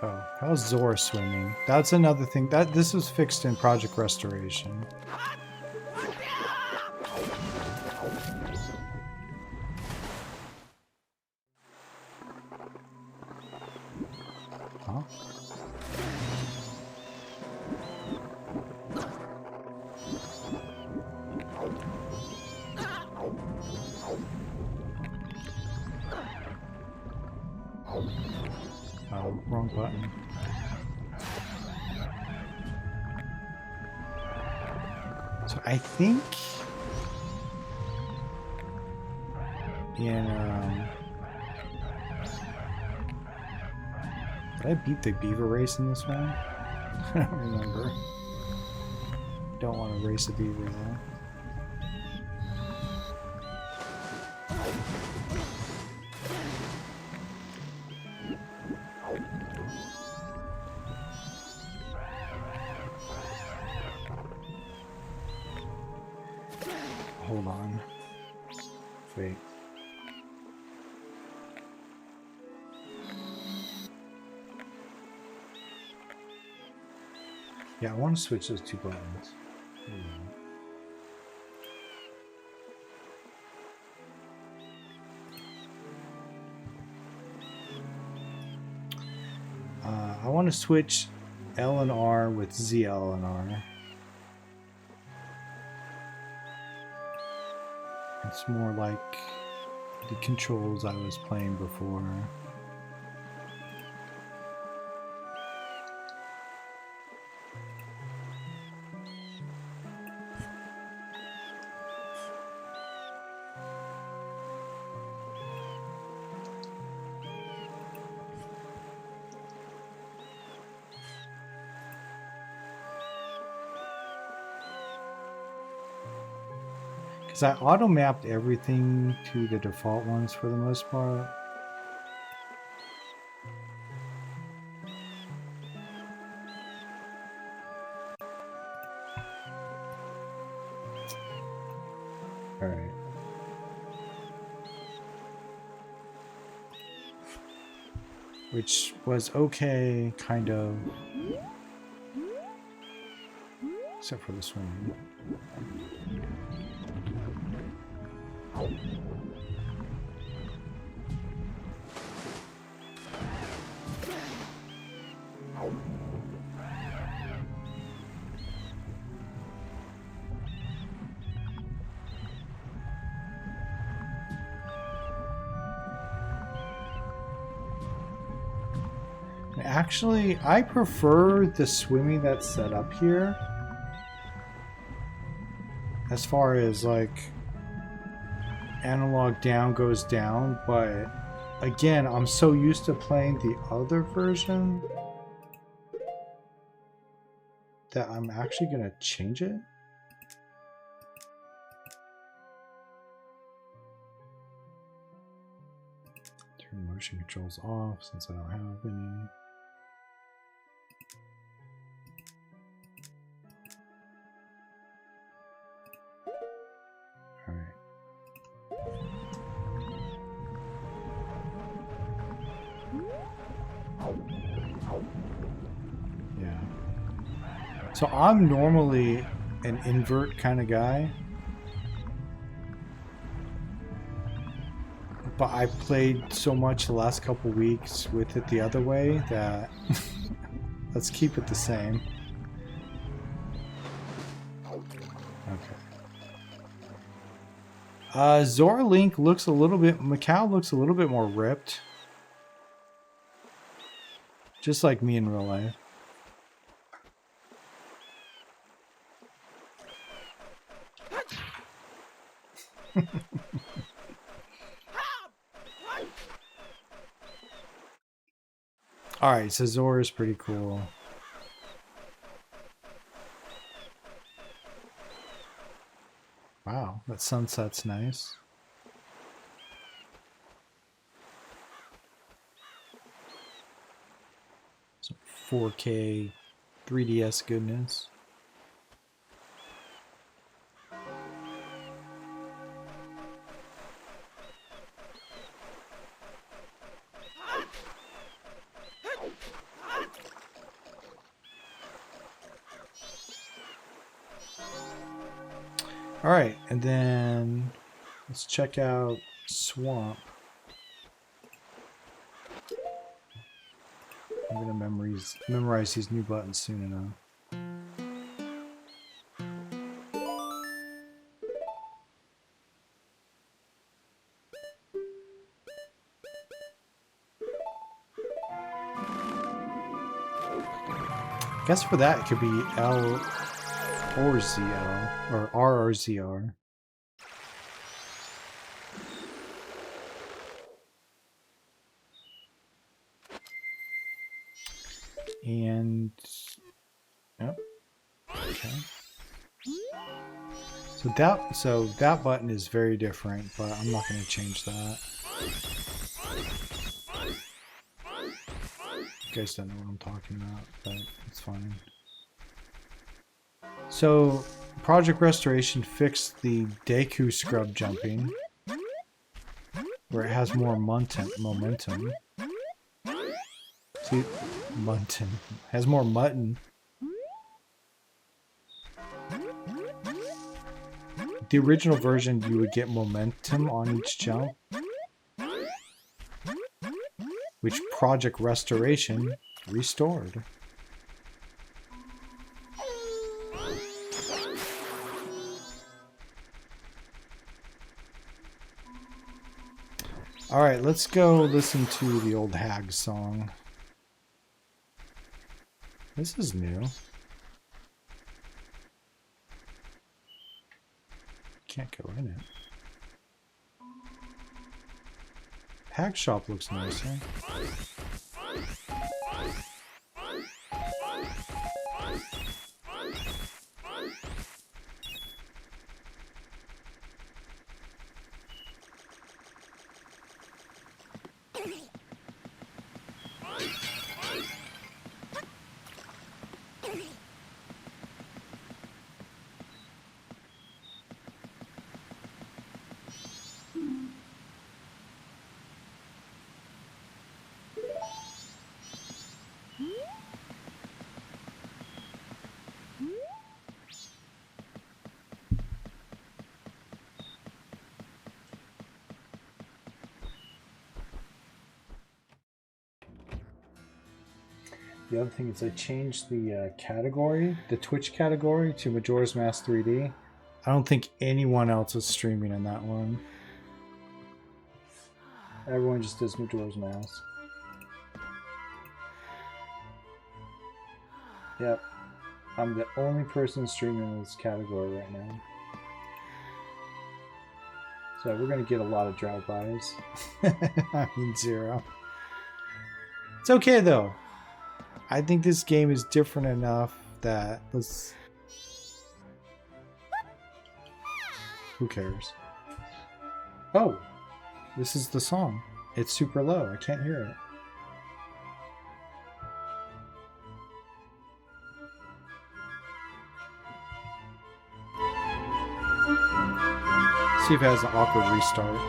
Oh, how's Zora swimming? That's another thing. This was fixed in Project Restoration. Huh? Oh, wrong button. So I think in did I beat the beaver race in this one? I don't remember. Don't want to race a beaver though. Hold on. Wait. Yeah, I want to switch those two buttons. I want to switch L and R with ZL and R. It's more like the controls I was playing before. Because I auto-mapped everything to the default ones for the most part. Alright. Which was okay, kind of. Except for the swimming. Actually, I prefer the swimming that's set up here. As far as like analog down goes down, but again, I'm so used to playing the other version that I'm actually gonna change it. Turn motion controls off since I don't have any. So I'm normally an invert kind of guy, but I played so much the last couple weeks with it the other way that let's keep it the same. Okay. Zora Link looks a little bit, Macau looks a little bit more ripped. Just like me in real life. Alright, so Zora's pretty cool. Wow, that sunset's nice. Some 4K 3DS goodness. All right, and then let's check out Swamp. I'm gonna memorize these new buttons soon enough. I guess for that it could be L or ZL, or RRZR. And, yep, okay. So that button is very different, but I'm not going to change that. You guys don't know what I'm talking about, but it's fine. So Project Restoration fixed the Deku scrub jumping, where it has more momentum. See, mutton has more mutton. The original version, you would get momentum on each jump, which Project Restoration restored. All right, let's go listen to the old Hag song. This is new. Can't go in it. Hag shop looks nice, huh? The other thing is I changed the category, the Twitch category, to Majora's Mask 3D. I don't think anyone else is streaming in that one. Everyone just does Majora's Mask. Yep. I'm the only person streaming in this category right now. So we're going to get a lot of drive-bys. I mean, 0. It's okay, though. I think this game is different enough that let's... Who cares? Oh! This is the song. It's super low. I can't hear it. See if it has an awkward restart.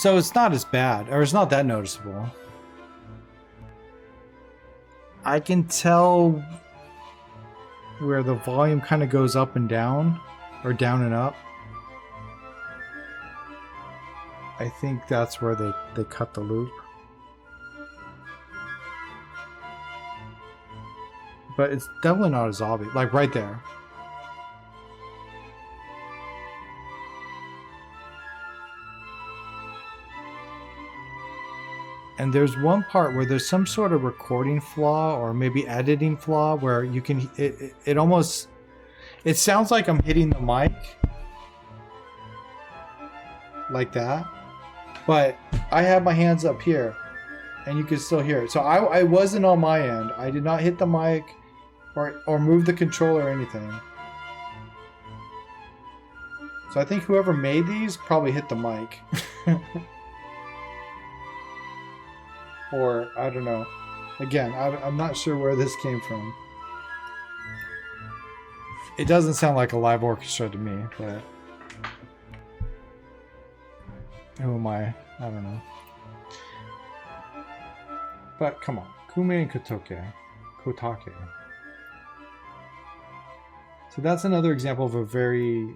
So it's not as bad, or it's not that noticeable. I can tell where the volume kind of goes up and down, or down and up. I think that's where they cut the loop. But it's definitely not as obvious. Like right there. And there's one part where there's some sort of recording flaw or maybe editing flaw where you can it almost it sounds like I'm hitting the mic like that, but I have my hands up here and you can still hear it. So I wasn't on my end. I did not hit the mic or move the controller or anything. So I think whoever made these probably hit the mic. Or, I don't know. Again, I'm not sure where this came from. It doesn't sound like a live orchestra to me, but... Who am I? I don't know. But, come on. Kume and Kotake. So that's another example of a very...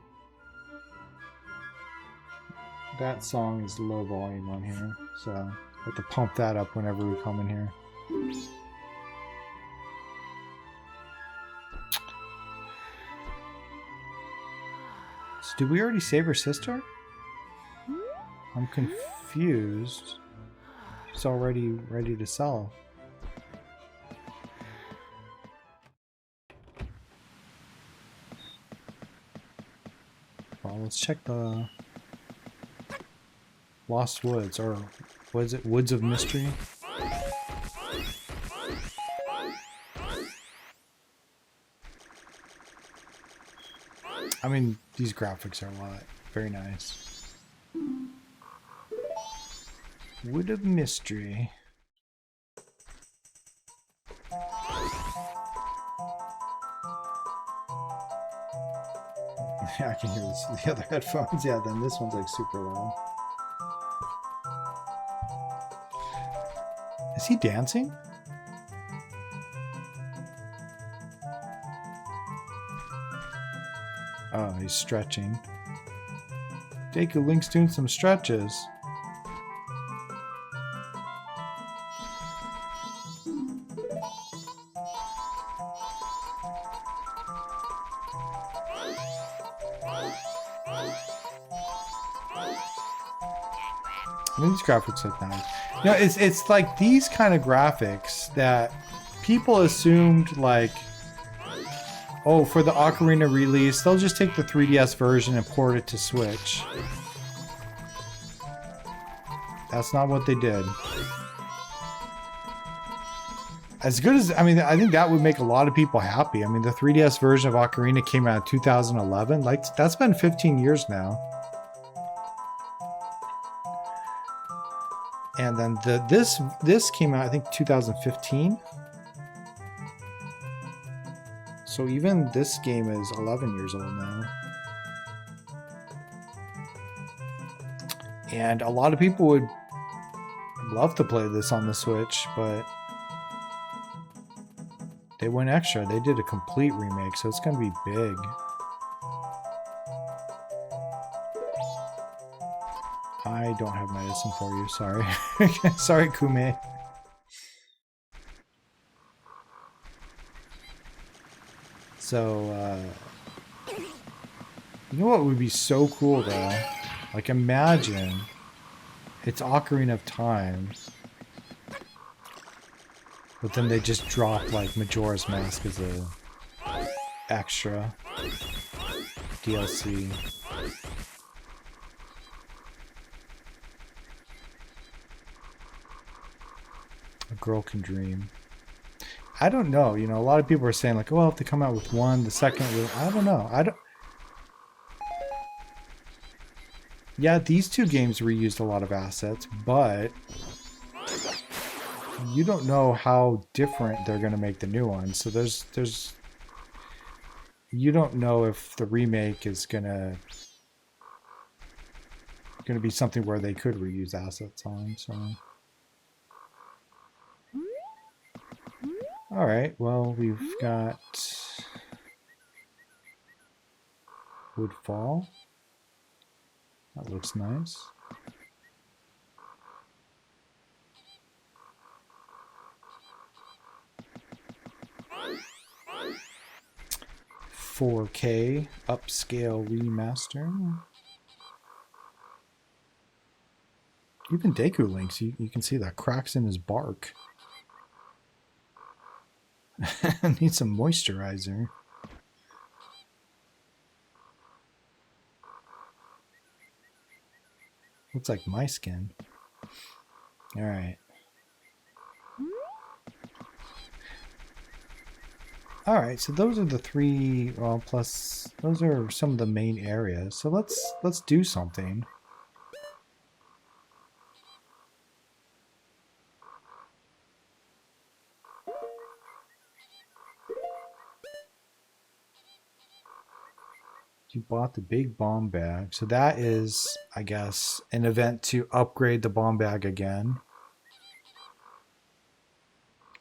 That song is low volume on here, so... I have to pump that up whenever we come in here. So did we already save her sister? I'm confused. She's already ready to sell. Well, let's check the Lost Woods, or was it Woods of Mystery? I mean, these graphics are a lot. Very nice. Wood of Mystery. Yeah, I can hear this. The other headphones. Yeah, then this one's like super loud. Is he dancing? Oh, he's stretching. Deku Link's doing some stretches. I mean, these graphics look nice. You know, it's like these kind of graphics that people assumed, like, oh, for the Ocarina release, they'll just take the 3DS version and port it to Switch. That's not what they did. As good as, I mean, I think that would make a lot of people happy. I mean, the 3DS version of Ocarina came out in 2011. Like, that's been 15 years now. And then this came out, I think, 2015. So even this game is 11 years old now. And a lot of people would love to play this on the Switch, but they went extra. They did a complete remake, so it's going to be big. I don't have medicine for you, sorry. Sorry, Kume. So, you know what would be so cool, though? Like, imagine it's Ocarina of Time, but then they just drop, like, Majora's Mask as a extra DLC. A girl can dream. I don't know. You know, a lot of people are saying, like, well, if they come out with one, the second will... I don't know. Yeah, these two games reused a lot of assets, but you don't know how different they're going to make the new one. So there's... You don't know if the remake is going to going to be something where they could reuse assets on. So, all right. Well, we've got Woodfall. That looks nice. $4K upscale remaster. Even Deku Links, you can see the cracks in his bark. Needs some moisturizer. Looks like my skin. All right. All right, so those are the three, well, plus those are some of the main areas. So let's do something. You bought the big bomb bag. So that is, I guess, an event to upgrade the bomb bag again.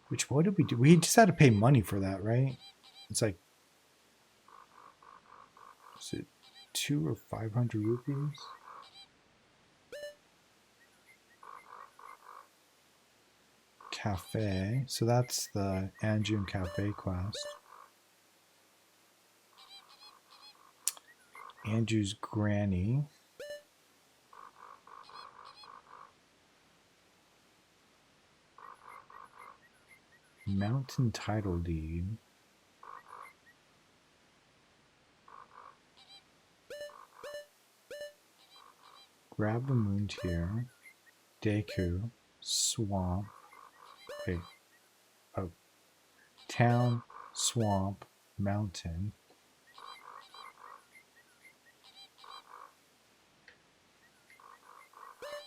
Which, what did we do? We just had to pay money for that, right? It's like, is it 200 or 500 rupees? Cafe. So that's the Anjun Cafe quest. Andrew's granny. Mountain title deed. Grab the moon tier. Deku. Swamp. Wait. Oh. Town. Swamp. Mountain.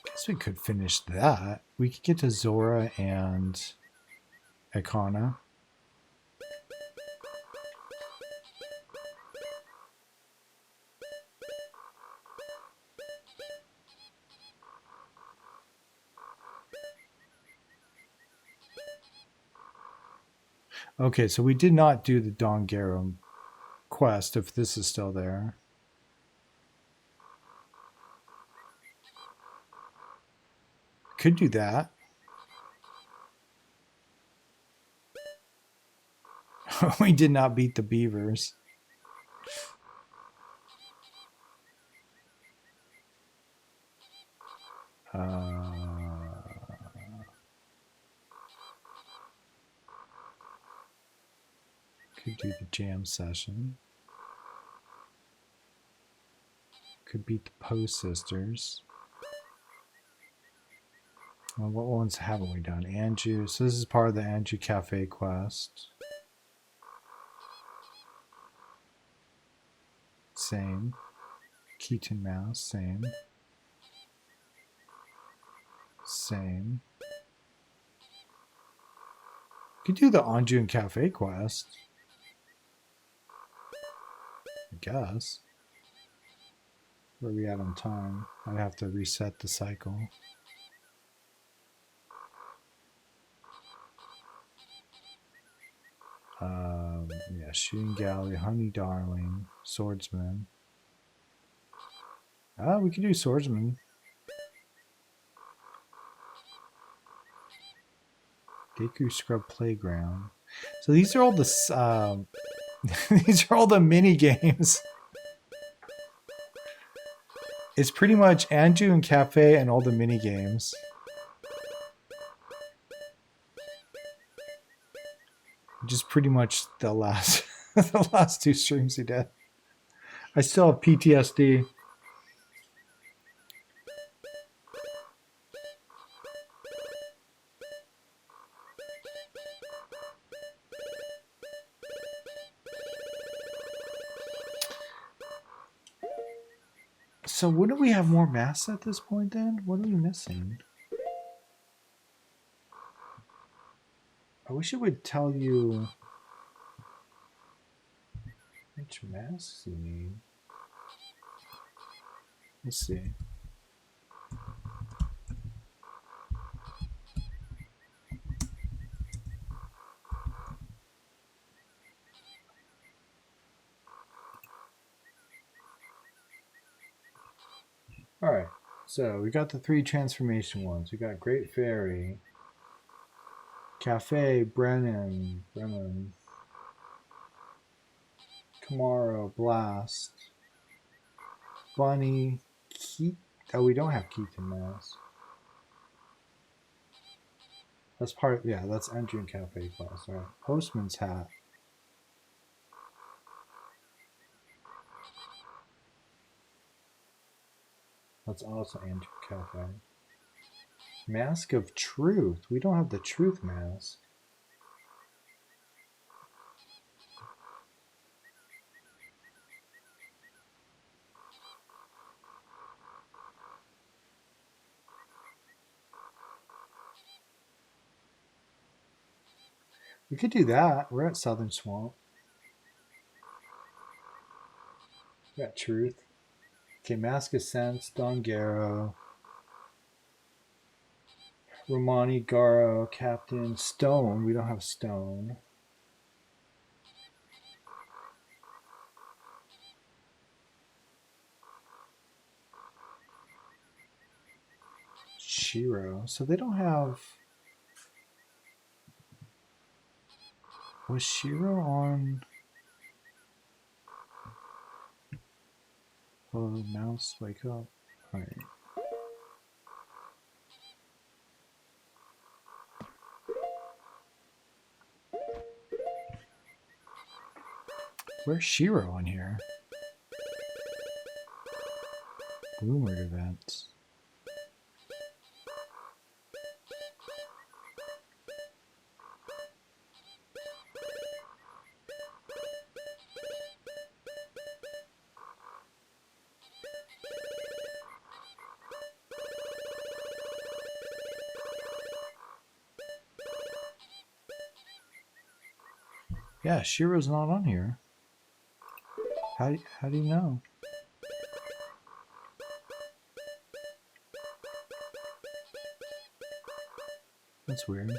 Guess we could finish that. We could get to Zora and Ikana. Okay, so we did not do the Dongarum quest, if this is still there. Could do that. We did not beat the beavers. Could do the jam session. Could beat the Poe sisters. Well, what ones haven't we done? Anju. So this is part of the Anju Cafe quest. Same. Keaton Mouse. Same. Same. Could do the Anjun Cafe quest. I guess. Where are we at on time? I'd have to reset the cycle. Yeah, Shooting Gallery, Honey Darling, Swordsman. Ah, we could do Swordsman. Deku Scrub Playground. So these are all the these are all the mini games. It's pretty much Anju and Cafe and all the mini games. Just pretty much the last the last two streams he did. I still have PTSD. So wouldn't we have more masks at this point then? What are we missing? I wish it would tell you which masks you need. Let's see. All right, so we got the 3 transformation ones. We got Great Fairy, Cafe, Brennan, Kamaro, Blast, Bunny, Keith. Oh, we don't have Keith and Mouse. That's part. Yeah, that's entering Cafe class. All right, Postman's Hat. That's also enter Cafe. Mask of Truth. We don't have the Truth Mask. We could do that. We're at Southern Swamp. We got Truth. Okay, Mask of Sense, Dongaro, Romani, Garo, Captain, Stone. We don't have Stone. Shiro. So they don't have... Was Shiro on... Oh, Mouse, wake up. Alright. Where's Shiro on here? Rumored events. Yeah, Shiro's not on here. How do you know? That's weird.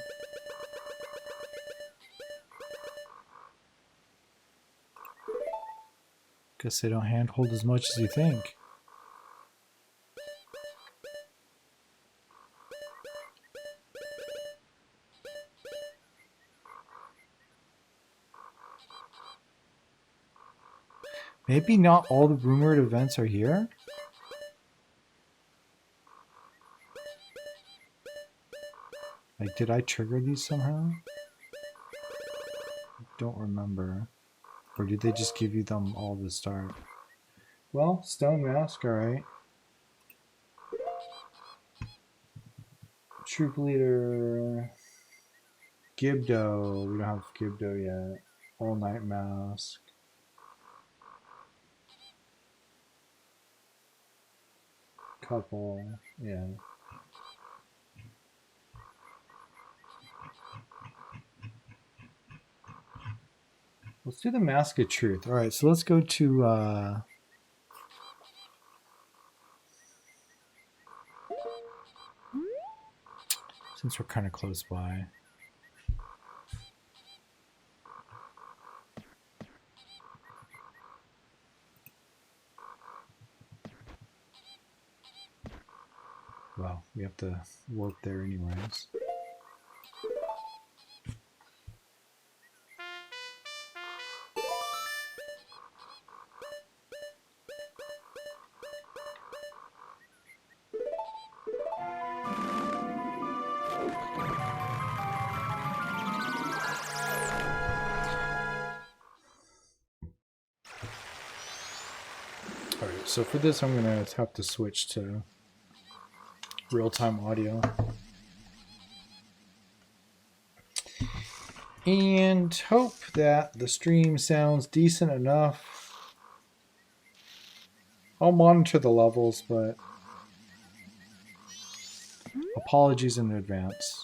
Guess they don't handhold as much as you think. Maybe not all the rumored events are here? Like, did I trigger these somehow? Don't remember. Or did they just give you them all to start? Well, Stone Mask, alright. Troop Leader... Gibdo. We don't have Gibdo yet. All Night Mask. Couple. Yeah. Let's do the Mask of Truth. All right, so let's go to since we're kind of close by. Well, we have to warp there anyways. Alright, so for this I'm going to have to switch to real-time audio. And hope that the stream sounds decent enough. I'll monitor the levels, but apologies in advance.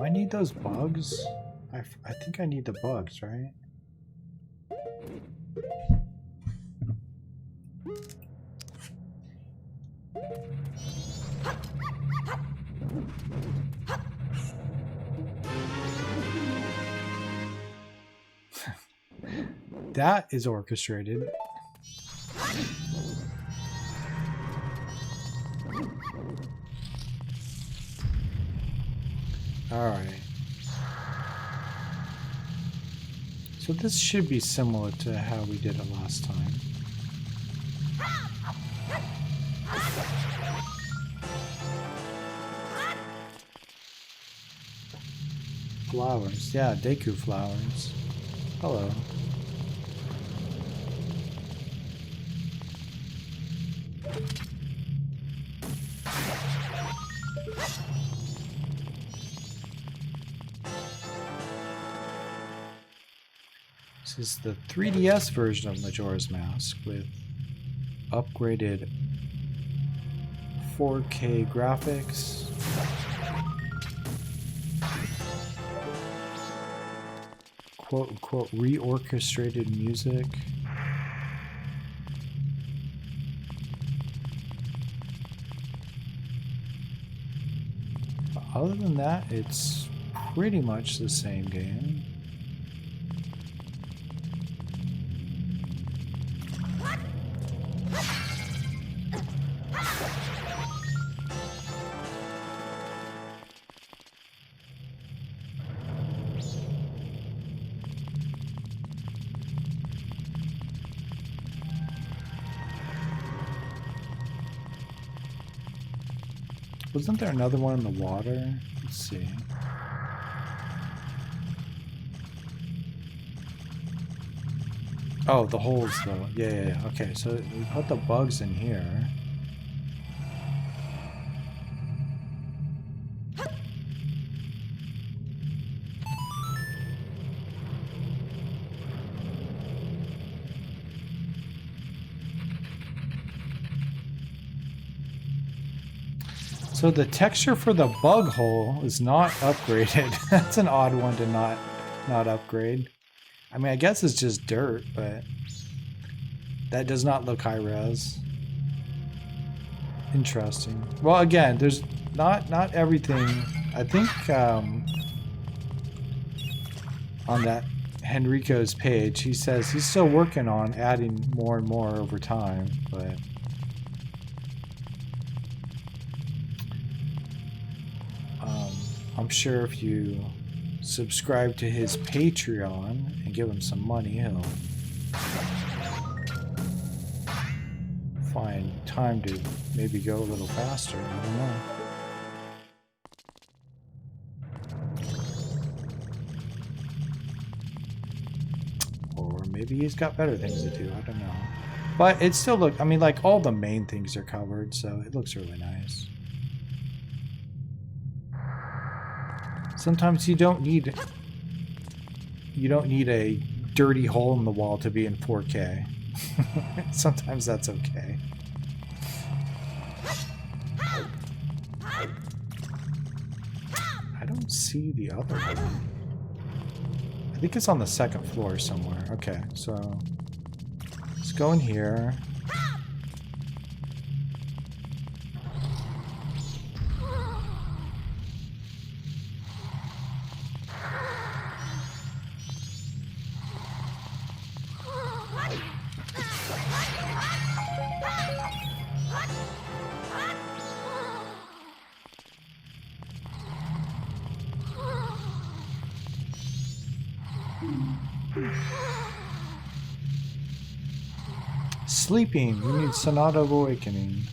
Do I need those bugs? I think I need the bugs, right? That is orchestrated. Alright. So this should be similar to how we did it last time. Flowers. Yeah, Deku flowers. Hello. This is the 3DS version of Majora's Mask with upgraded 4K graphics. Quote unquote reorchestrated music. But other than that, it's pretty much the same game. Wasn't there another one in the water? Let's see. Oh, the holes though. Yeah. Okay, so we put the bugs in here. So the texture for the bug hole is not upgraded. That's an odd one to not upgrade. I mean, I guess it's just dirt, but that does not look high res. Interesting. Well, again, there's not everything. I think on that Henrico's page, he says he's still working on adding more and more over time, but I'm sure if you subscribe to his Patreon and give him some money, he'll find time to maybe go a little faster. I don't know. Or maybe he's got better things to do. I don't know. But it still looks, I mean, like all the main things are covered, so it looks really nice. Sometimes you don't need a dirty hole in the wall to be in 4K. Sometimes that's okay. I don't see the other one. I think it's on the second floor somewhere. Okay, so let's go in here. Sleeping. We need Sonata of Awakening.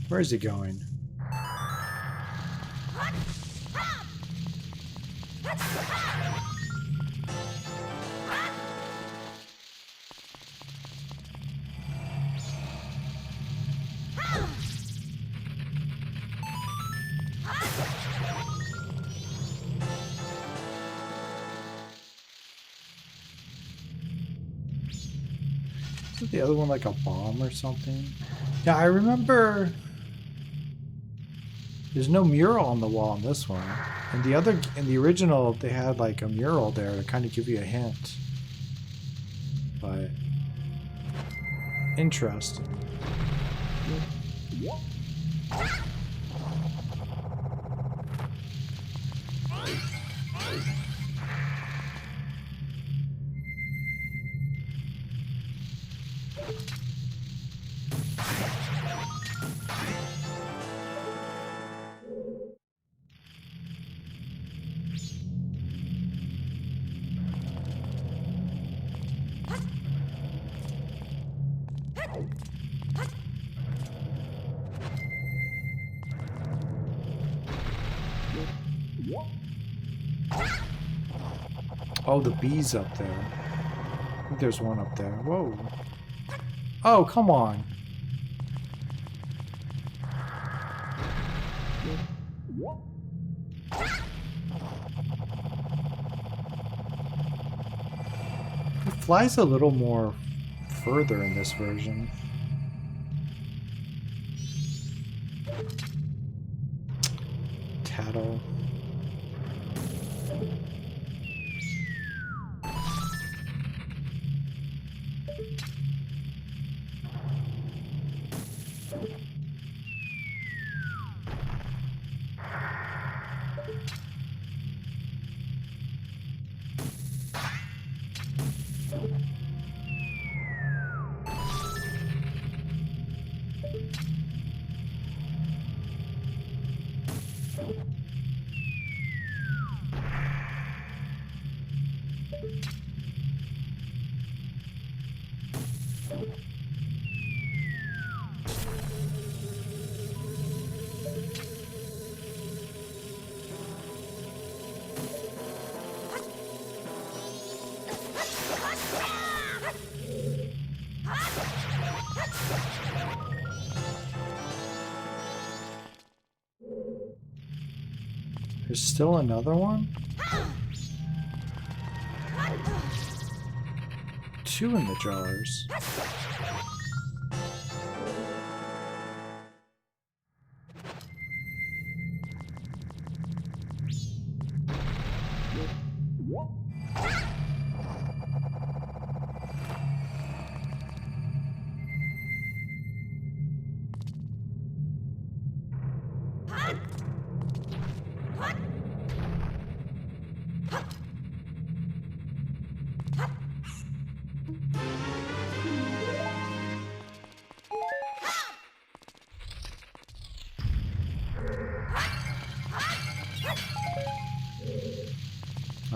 Where is he going? Isn't the other one like a bomb or something? Yeah, I remember there's no mural on the wall in this one. And the other, in the original, they had like a mural there to kind of give you a hint. But interesting. Oh, the bee's up there. I think there's one up there. Whoa. Oh, come on. It flies a little more further in this version. Tattle. There's still another one? Two in the jars.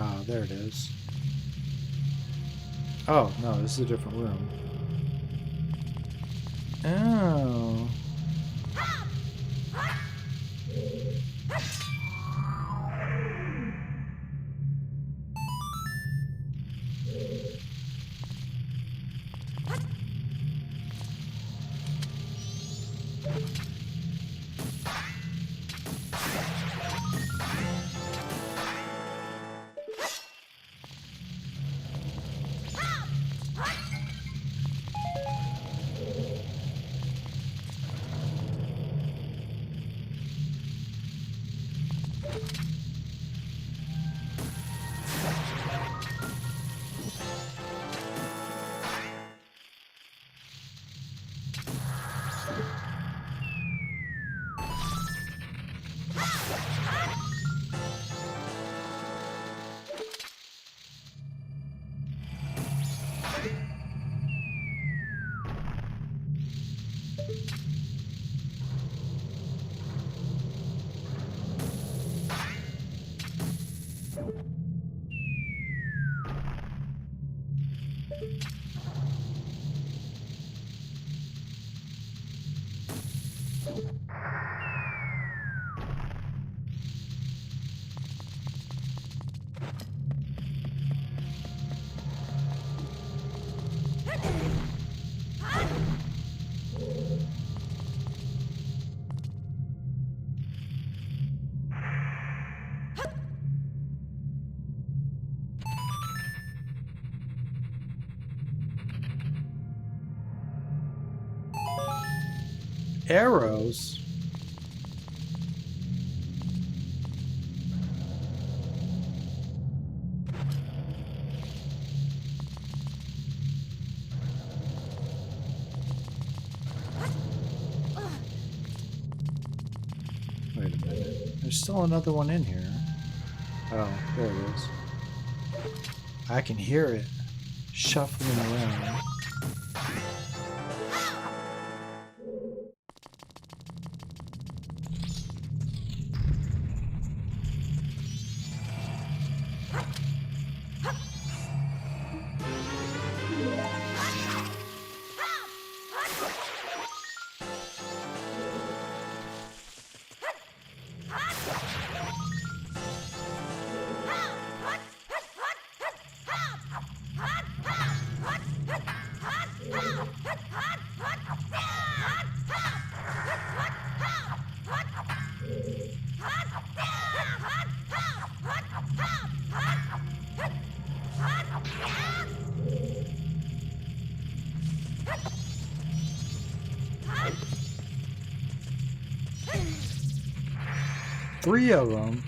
Ah, there it is. Oh, no, this is a different room. Oh. Arrows? Wait a minute. There's still another one in here. Oh, there it is. I can hear it shuffling around. Three of them.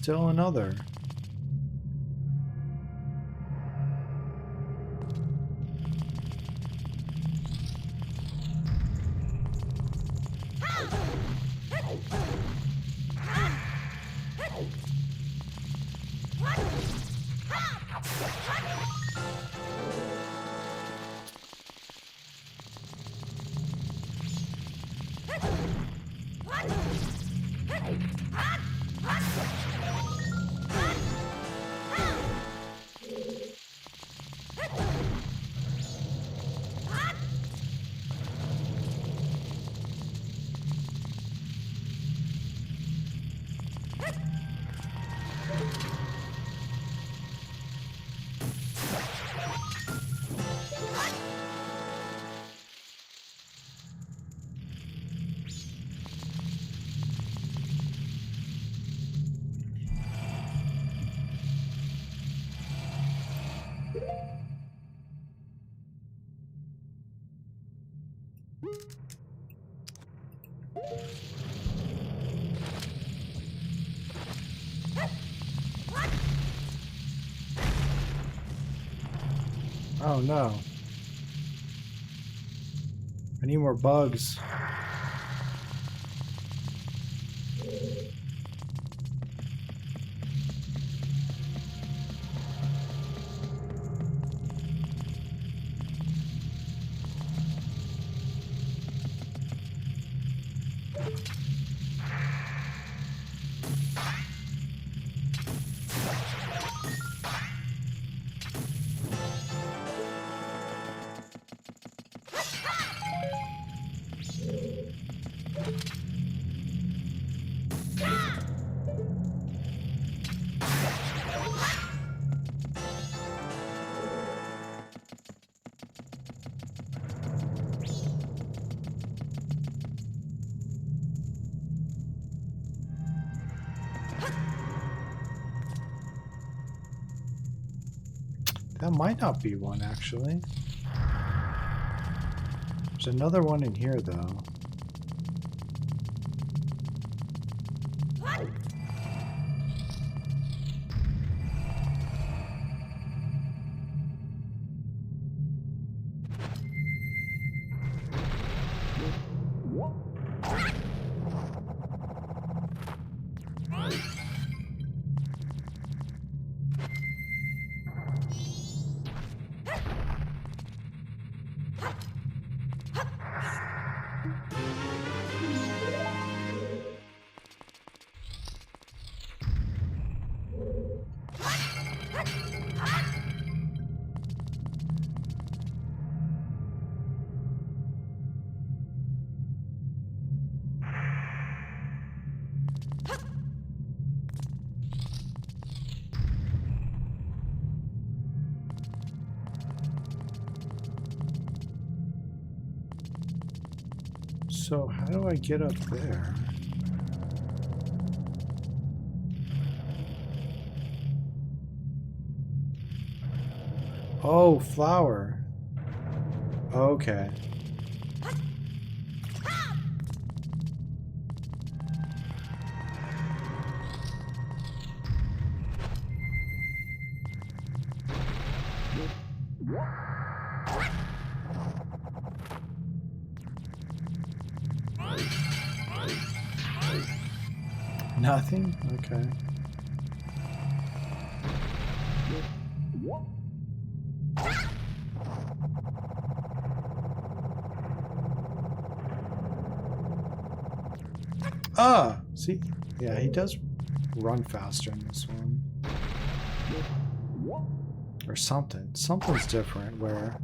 still another. Oh no. I need more bugs. That might not be one, actually. There's another one in here, though. So how do I get up there? Oh, flower. Okay. Nothing? Okay. Ah! See? Yeah, he does run faster in this one. Or something. Something's different where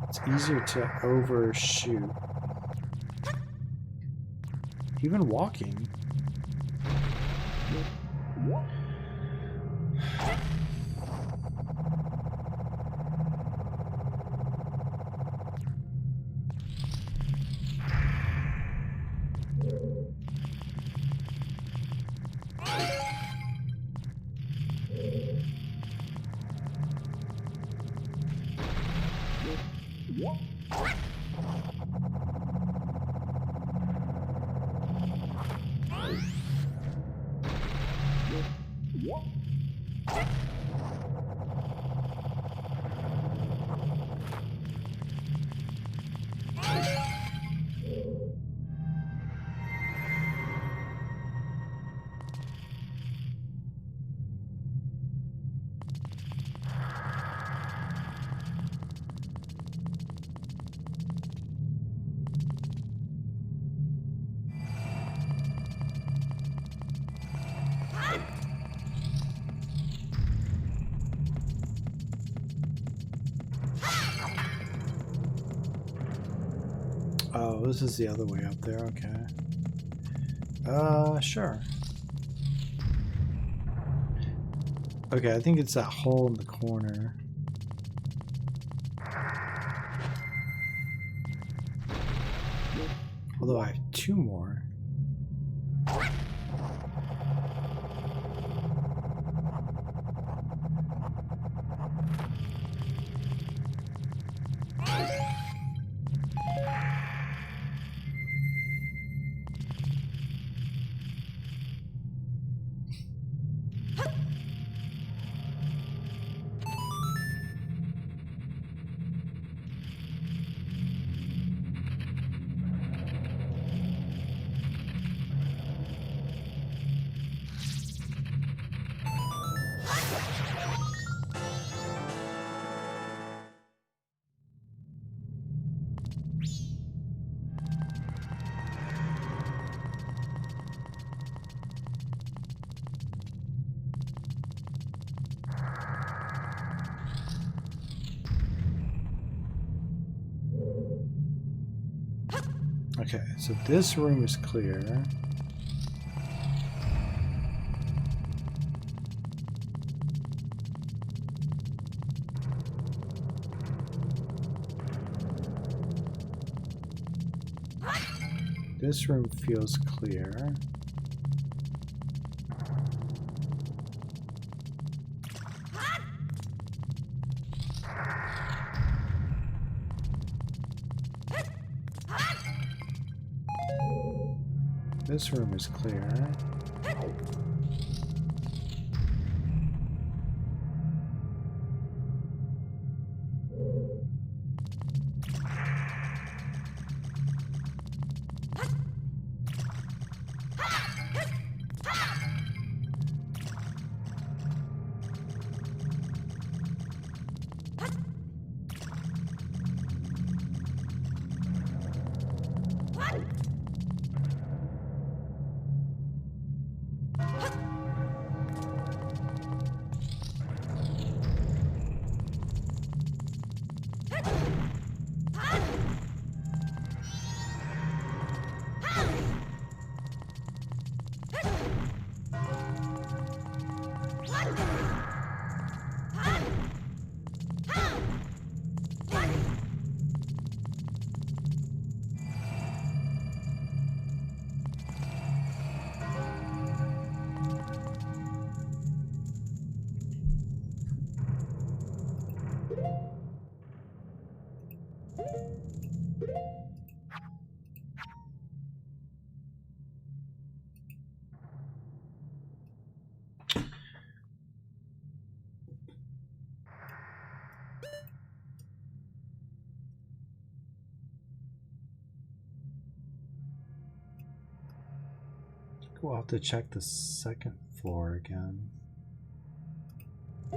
it's easier to overshoot. Even walking. Oh, this is the other way up there, okay. Sure. Okay, I think it's that hole in the corner. Although I have 2 more. Okay, so this room is clear. This room feels clear. This room is clear. We'll have to check the second floor again. I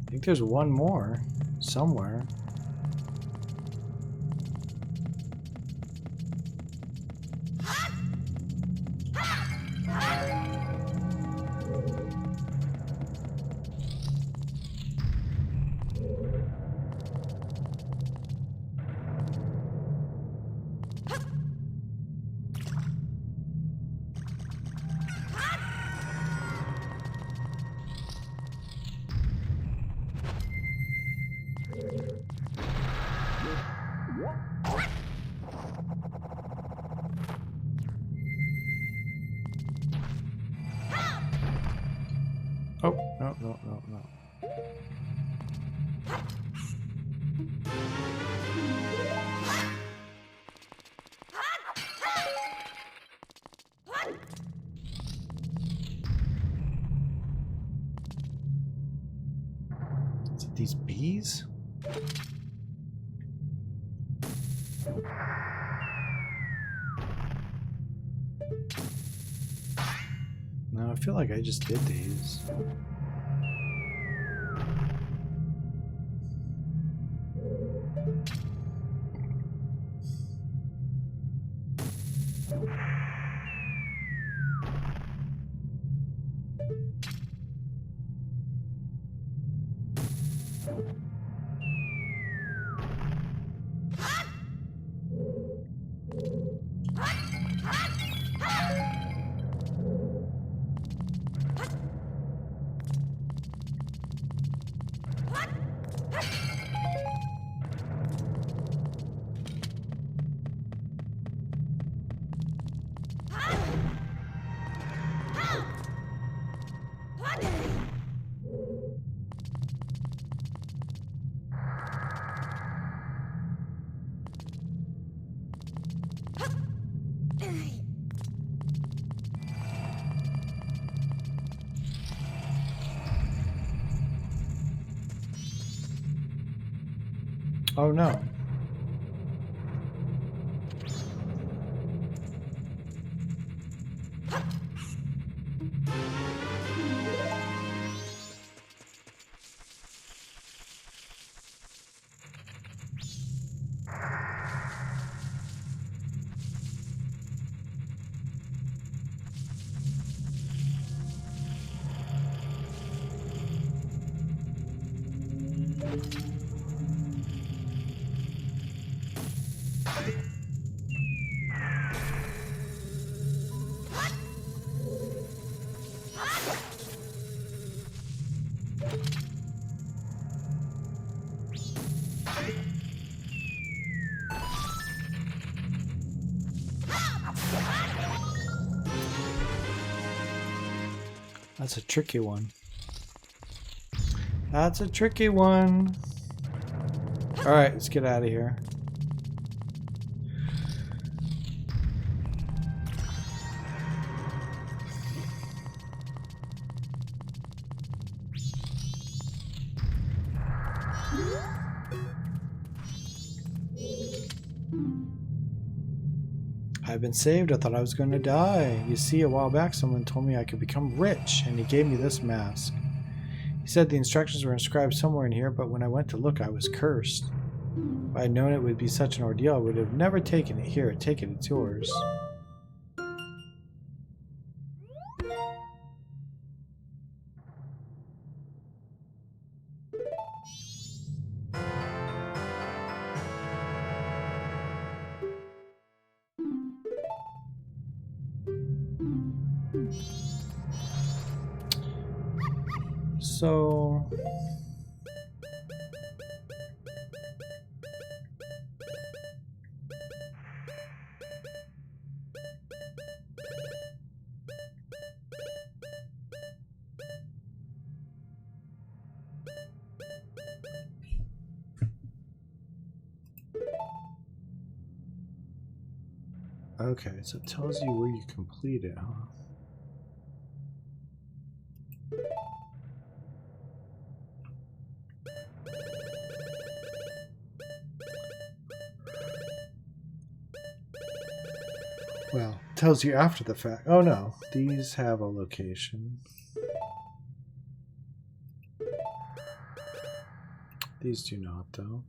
think there's one more somewhere. Oh, no, no, no, no. Is it these bees? No, I feel like I just did these. Oh no. That's a tricky one. That's a tricky one. All right, let's get out of here. I've been saved. I thought I was going to die. You see, a while back someone told me I could become rich, and he gave me this mask. He said the instructions were inscribed somewhere in here, but when I went to look, I was cursed. If I had known it would be such an ordeal, I would have never taken it. Here, take it. It's yours. So... Okay, so it tells you where you complete it, huh? Well, it tells you after the fact. Oh no, these have a location. These do not, though.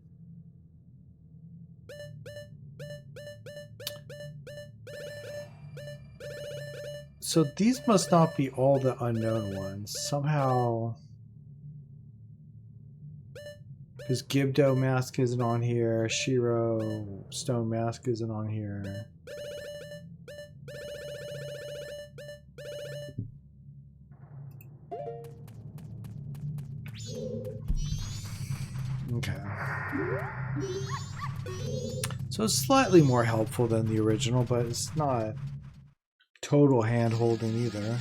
So these must not be all the unknown ones. Somehow... Because Gibdo mask isn't on here. Shiro stone mask isn't on here. Okay. So it's slightly more helpful than the original, but it's not total hand-holding either.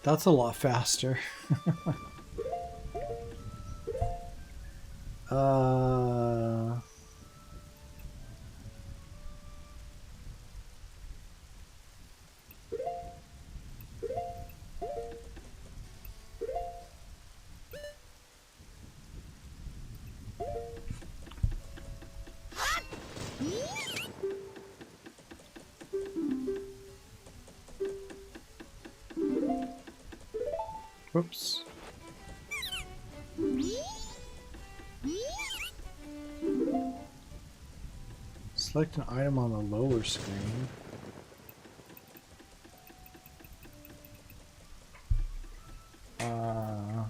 That's a lot faster. Whoops. Select an item on the lower screen. Oh.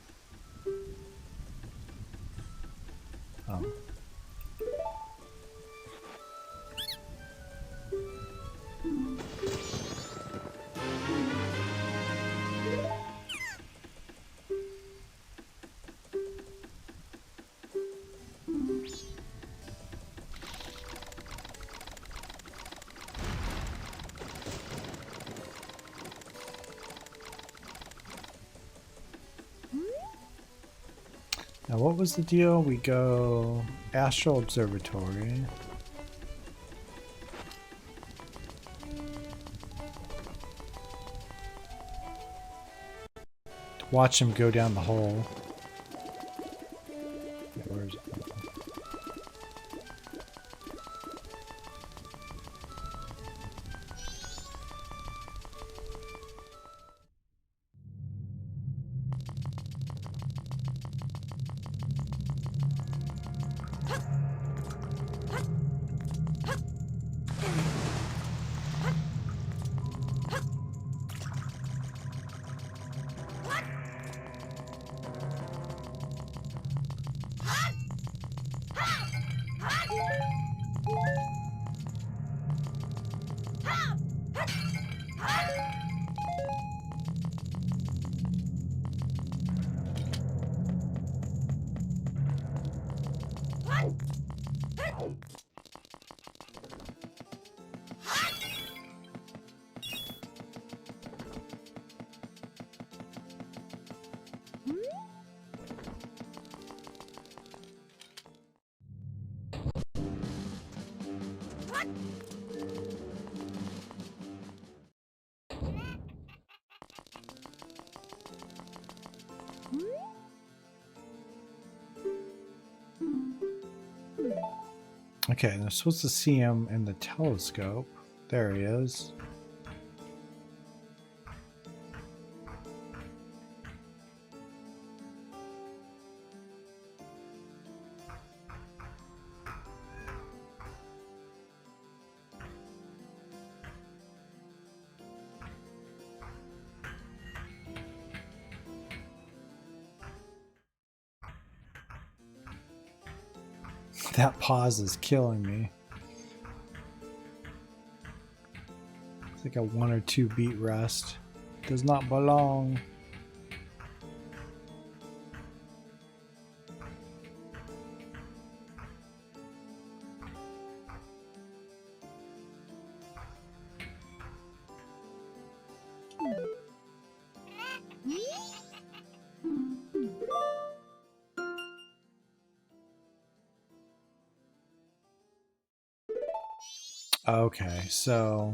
Now what was the deal? We go Astral Observatory. Watch him go down the hole. Where is it? Okay, I'm supposed to see him in the telescope. There he is. That pause is killing me. It's like a 1 or 2 beat rest. Does not belong. Okay, so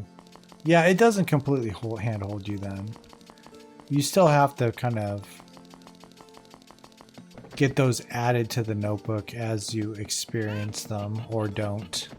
yeah, it doesn't completely handhold you then. You still have to kind of get those added to the notebook as you experience them or don't.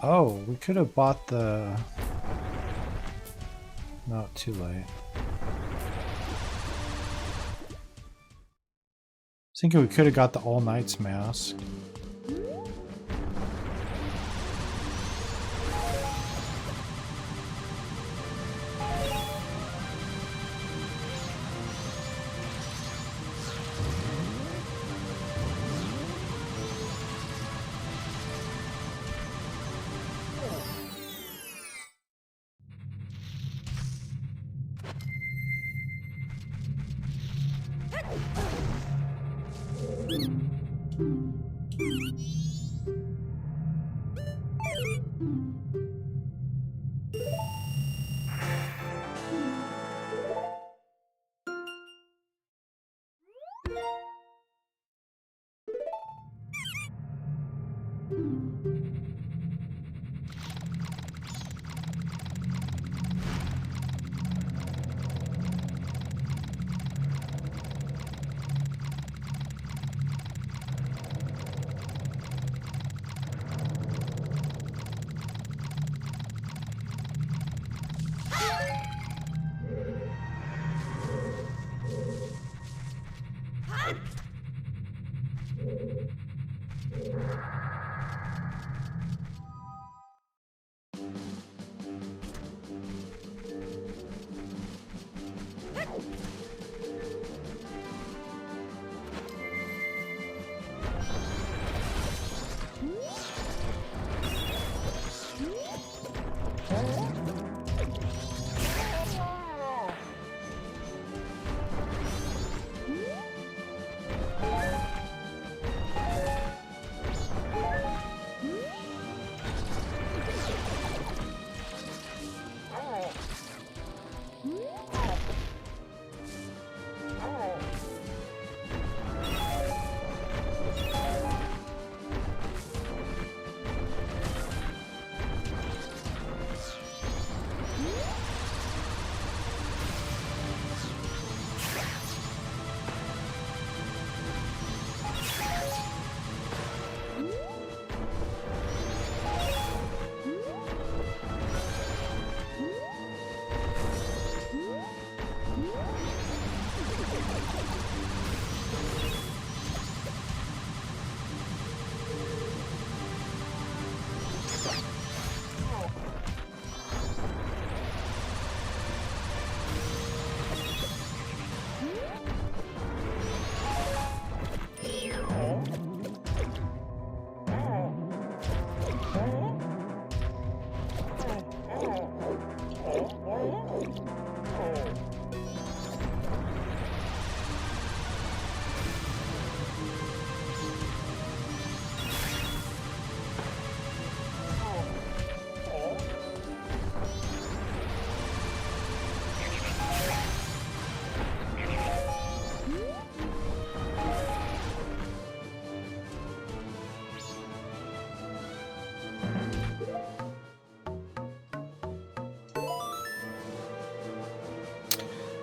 Oh, we could have bought the... No, too late. Thinking we could have got the All Knights mask.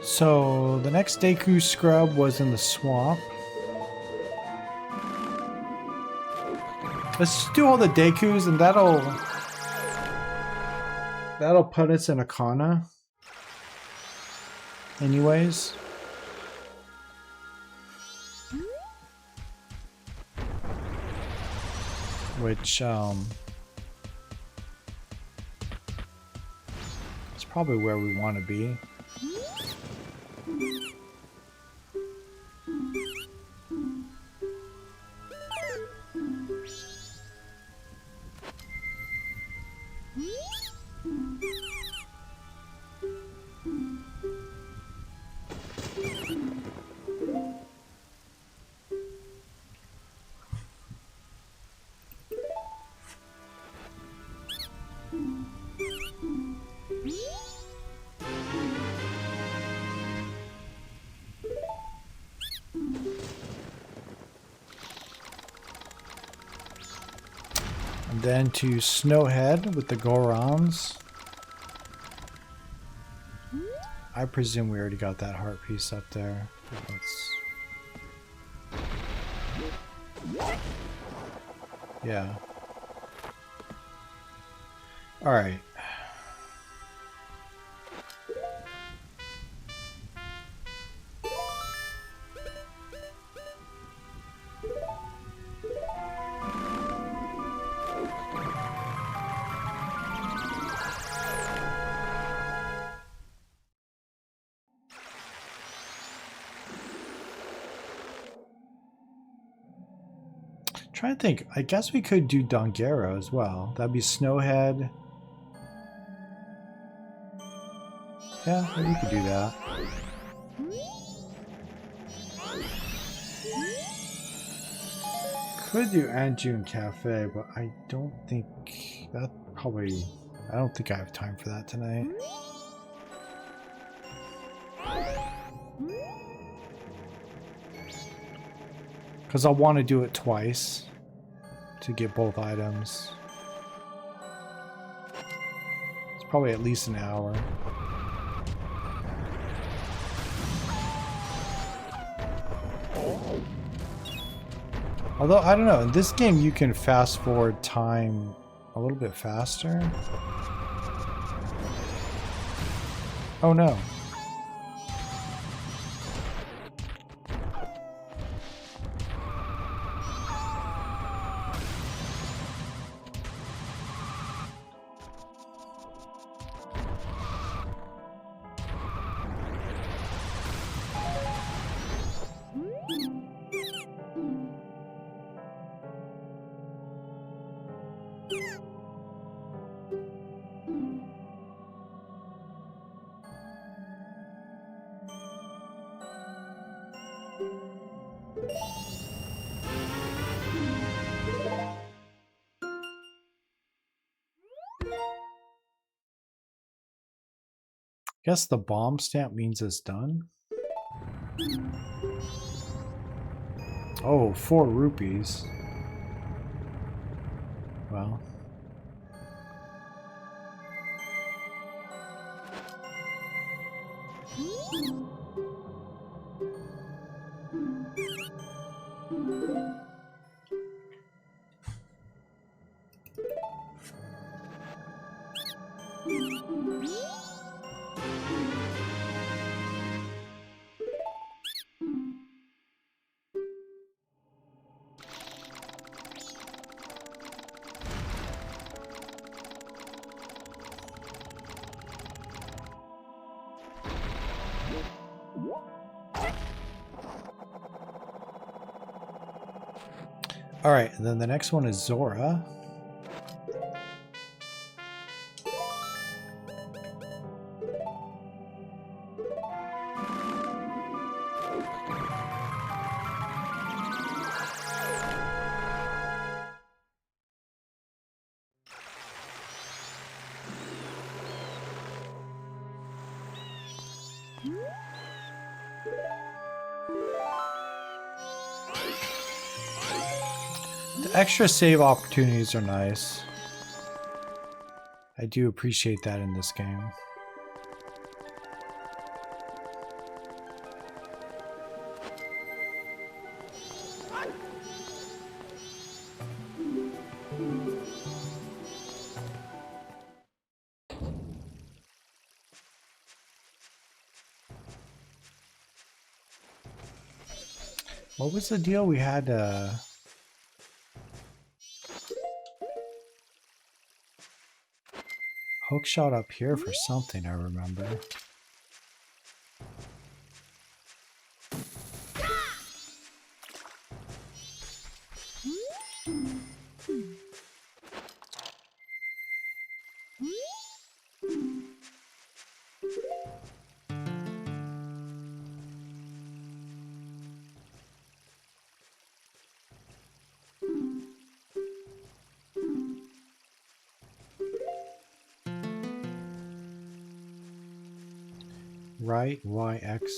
So the next Deku scrub was in the swamp. Let's do all the Dekus and that'll put us in Akana. Anyways. Which it's probably where we want to be. Then to Snowhead with the Gorons. I presume we already got that heart piece up there. Yeah. All right. Trying to think. I guess we could do Dongero as well. That'd be Snowhead. Yeah, maybe we could do that. Could do Anjun Cafe, but I don't think that probably. I don't think I have time for that tonight. Because I'll want to do it twice to get both items. It's probably at least an hour. Although, I don't know, in this game you can fast forward time a little bit faster. Oh no. Guess the bomb stamp means it's done. Oh, 4 rupees. Well. Alright, and then the next one is Zora. Extra save opportunities are nice. I do appreciate that in this game. What was the deal? We had hook shot up here for something, I remember. Right, Y, X.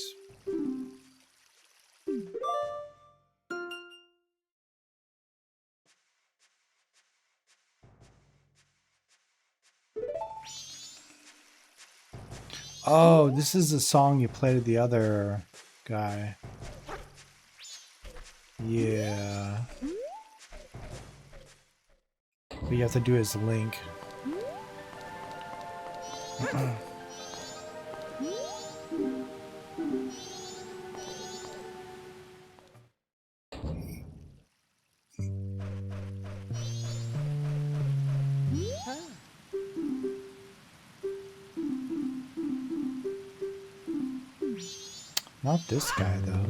Oh, this is the song you played with the other guy. Yeah. But you have to do his link. Not this guy, though.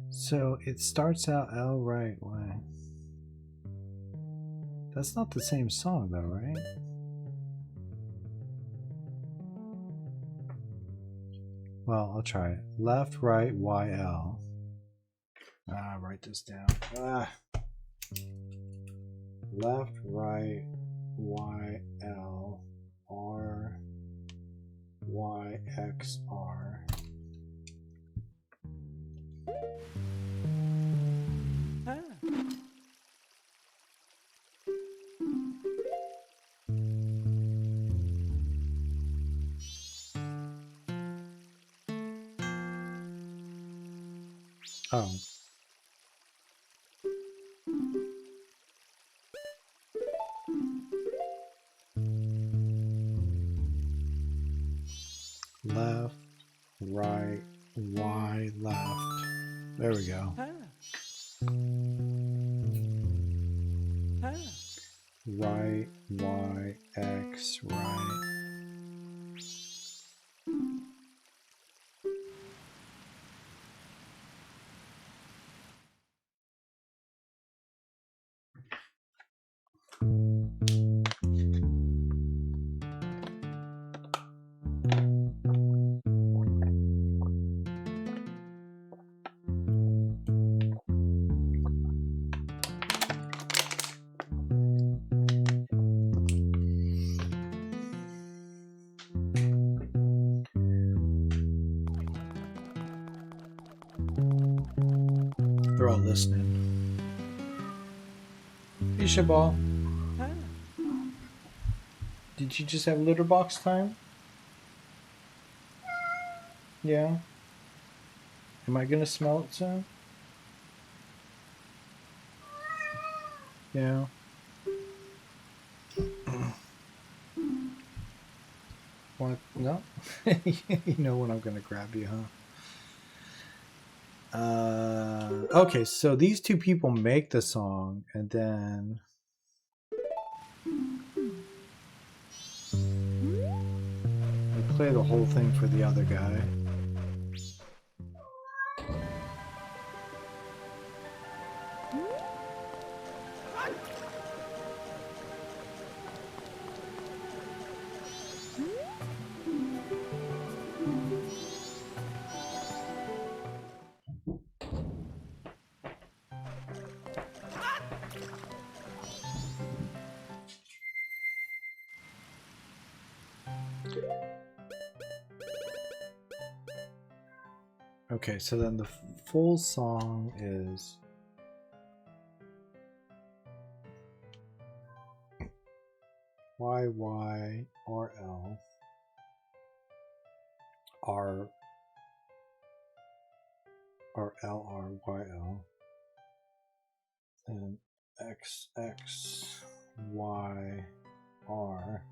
So it starts out L right way. That's not the same song though, right? Well, I'll try it. Left, right, Y, L. Write this down. Left, right, Y, L, R, Y, X, R. Oh. Left, right, Y, left. There we go. Right, Y, X, right. They're all listening. Hey, Shabal. Did you just have litter box time? Yeah. Am I gonna smell it soon? Yeah. What? No? You know when I'm gonna grab you, huh? Okay, so these two people make the song and then I play the whole thing for the other guy. Okay, so then the full song is Y Y R L R R L R Y L and X X Y R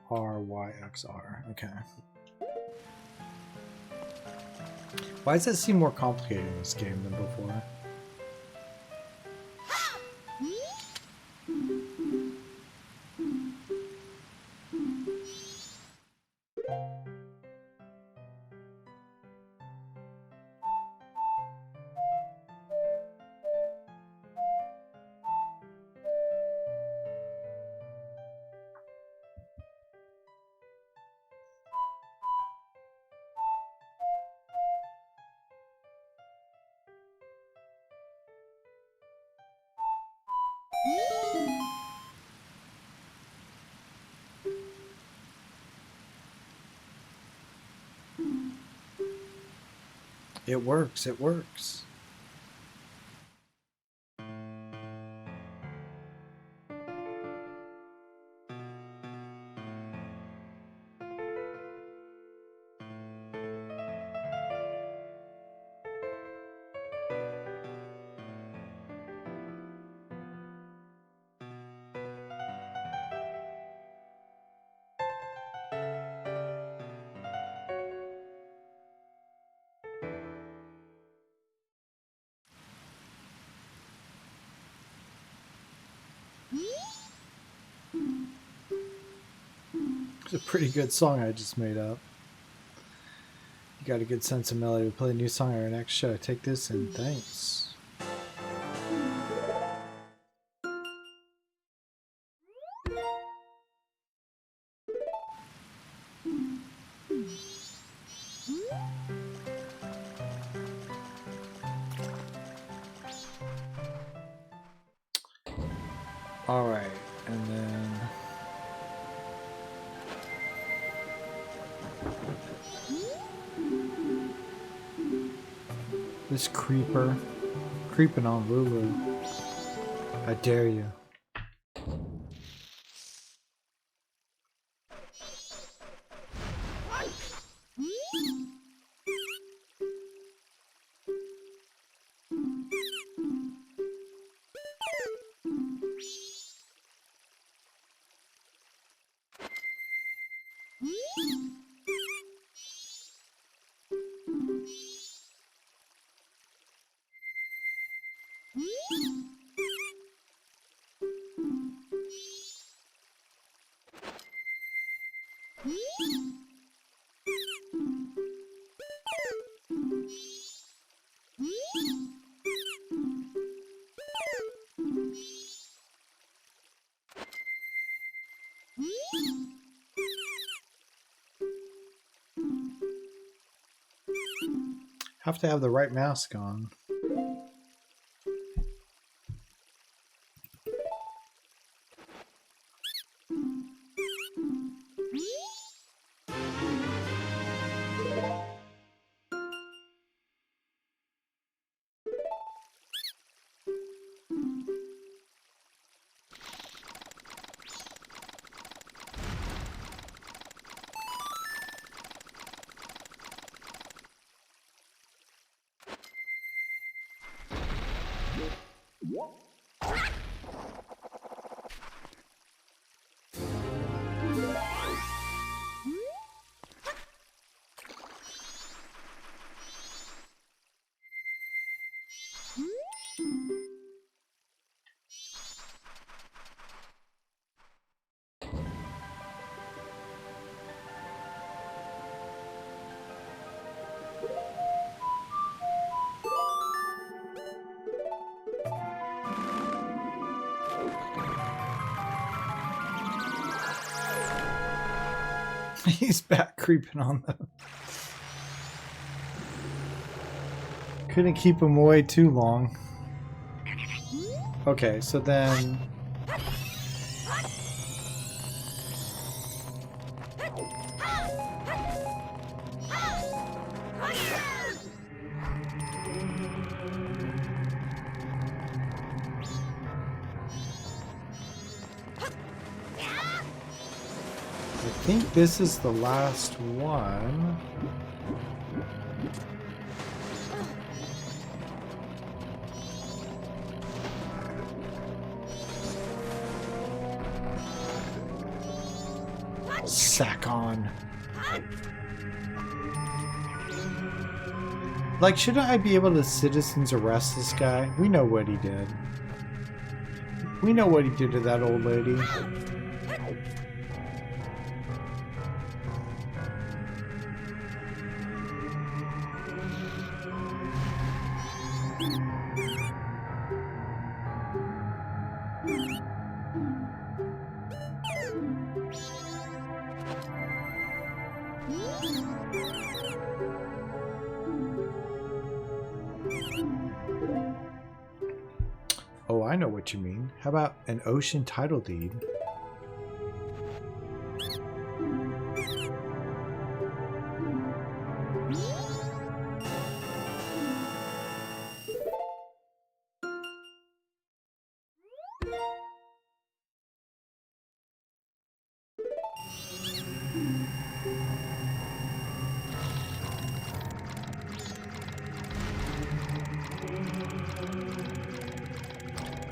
R Y X R. Okay. Why does it seem more complicated in this game than before? It works, it works. It's a pretty good song I just made up. You got a good sense of melody. We'll play a new song on our next show. Take this and thanks. All right, and then this creeper creeping on Lulu. I dare you. Have to have the right mask on. He's back creeping on them. Couldn't keep him away too long. Okay, so then... I think this is the last one. Sack on. Like, shouldn't I be able to citizens arrest this guy? We know what he did. We know what he did to that old lady. Oh, I know what you mean. How about an ocean title deed?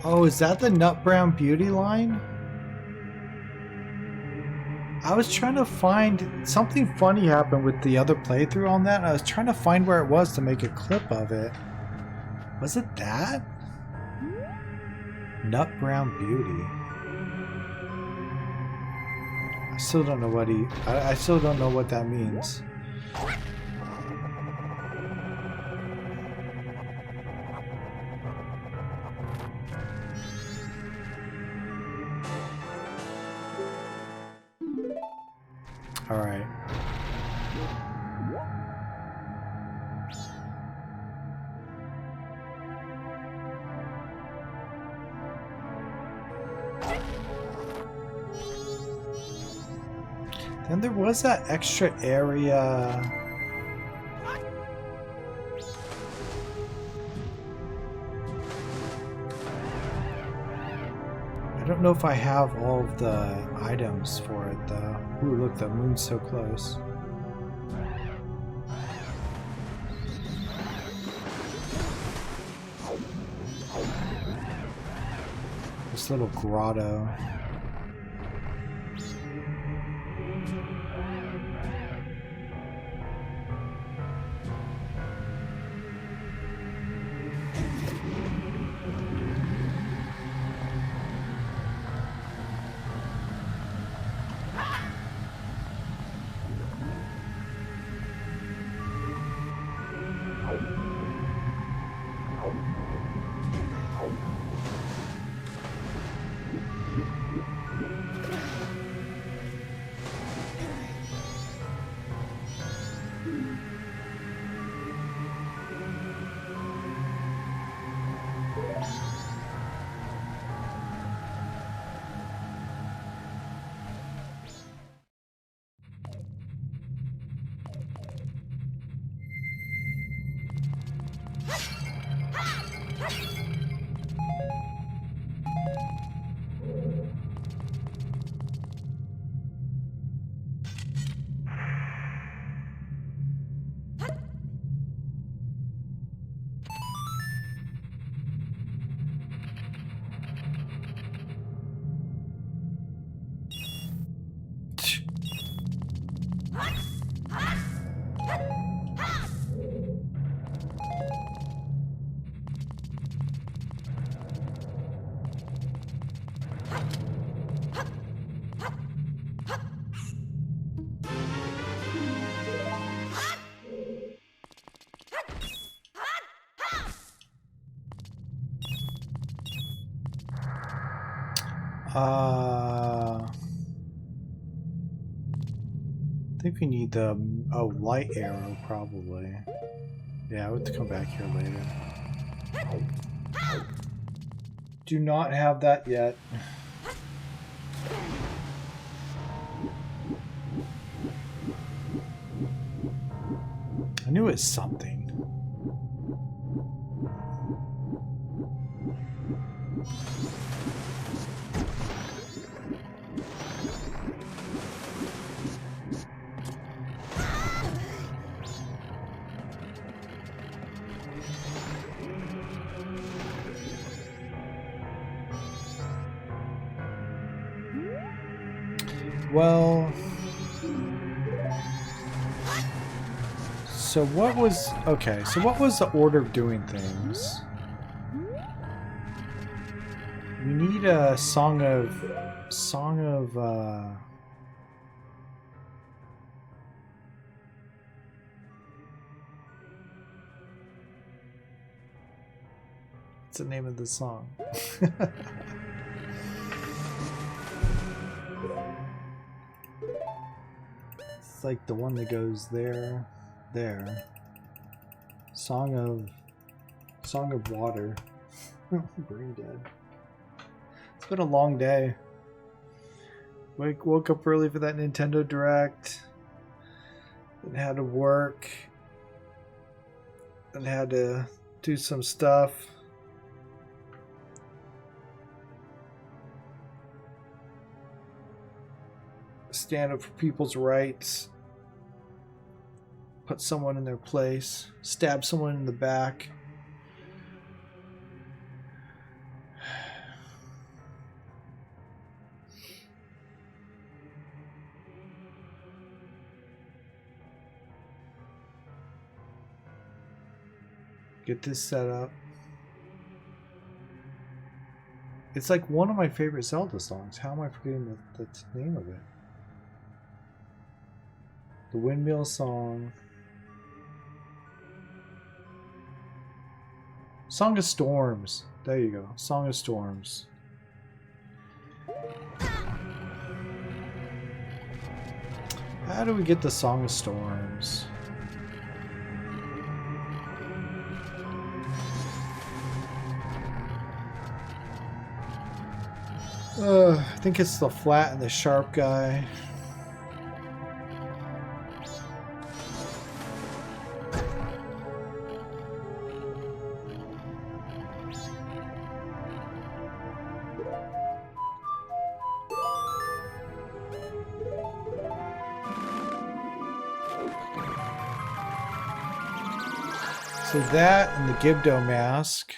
Oh, is that the Nut Brown Beauty line? I was trying to find something funny happened with the other playthrough on that. And I was trying to find where it was to make a clip of it. Was it that? Nut Brown Beauty. I still don't know what I still don't know what that means. All right. Then there was that extra area. I don't know if I have all of the items for it though. Ooh, look, the moon's so close. This little grotto. I think we need the light arrow probably. Yeah, we'll have to come back here later. Do not have that yet. I knew it was something. Well, so what was the order of doing things? We need a song of what's the name of the song? It's like the one that goes there. Song of Water. Brain dead. It's been a long day. Woke up early for that Nintendo Direct. Then had to work. Then had to do some stuff. Stand up for people's rights. Put someone in their place. Stab someone in the back. Get this set up. It's like one of my favorite Zelda songs. How am I forgetting the name of it? The windmill song. Song of Storms. There you go. Song of Storms. How do we get the Song of Storms? I think it's the flat and the sharp guy. So that and the Gibdo mask.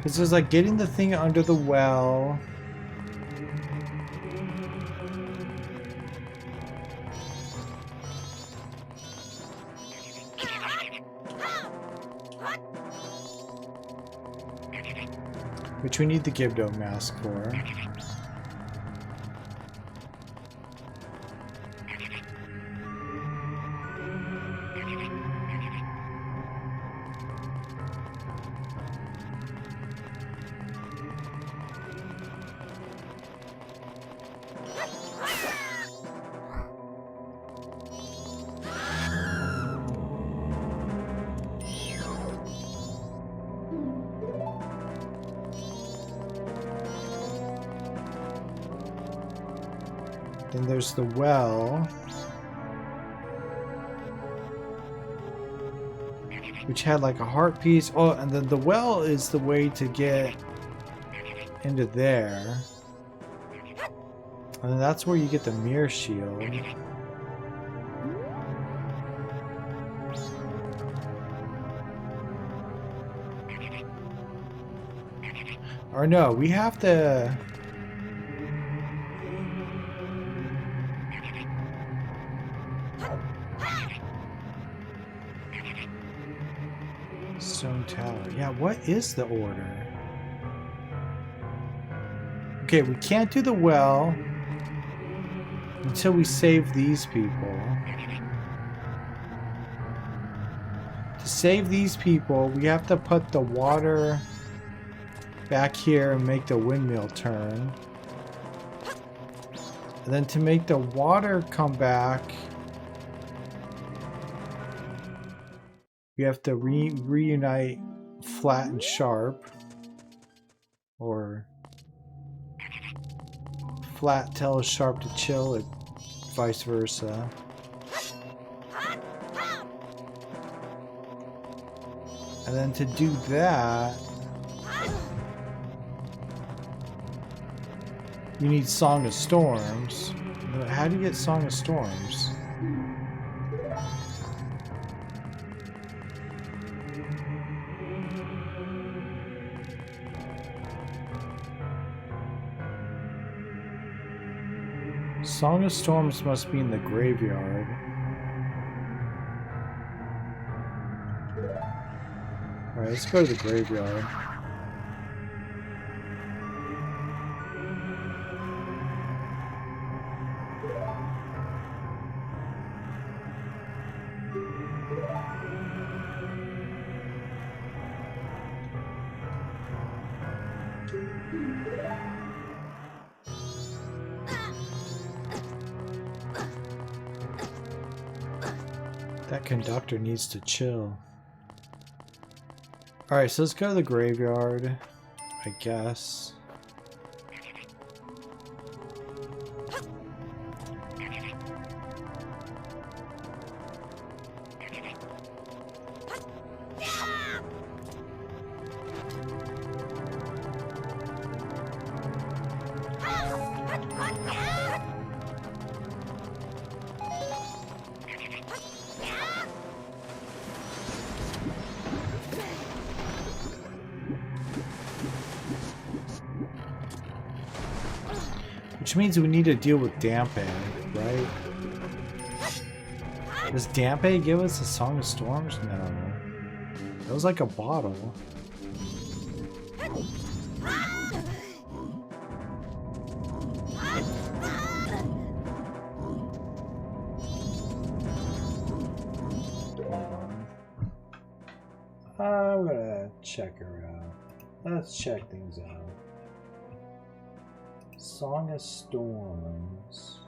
This is like getting the thing under the well. Which we need the Gibdo mask for. Then there's the well, which had like a heart piece. Oh, and then the well is the way to get into there. And then that's where you get the mirror shield. Or no, we have to... Stone Tower. Yeah, what is the order? Okay, we can't do the well until we save these people. To save these people, we have to put the water back here and make the windmill turn. And then to make the water come back, we have to reunite flat and sharp, or flat tells sharp to chill, or vice versa. And then to do that, you need Song of Storms. How do you get Song of Storms? Song of Storms must be in the graveyard. Alright, let's go to the graveyard. That conductor needs to chill. Alright, so let's go to the graveyard, I guess. Which means we need to deal with Dampe, right? Does Dampe give us a Song of Storms? No. It was like a bottle. I'm gonna check her out. Let's check things out. Song of Storms.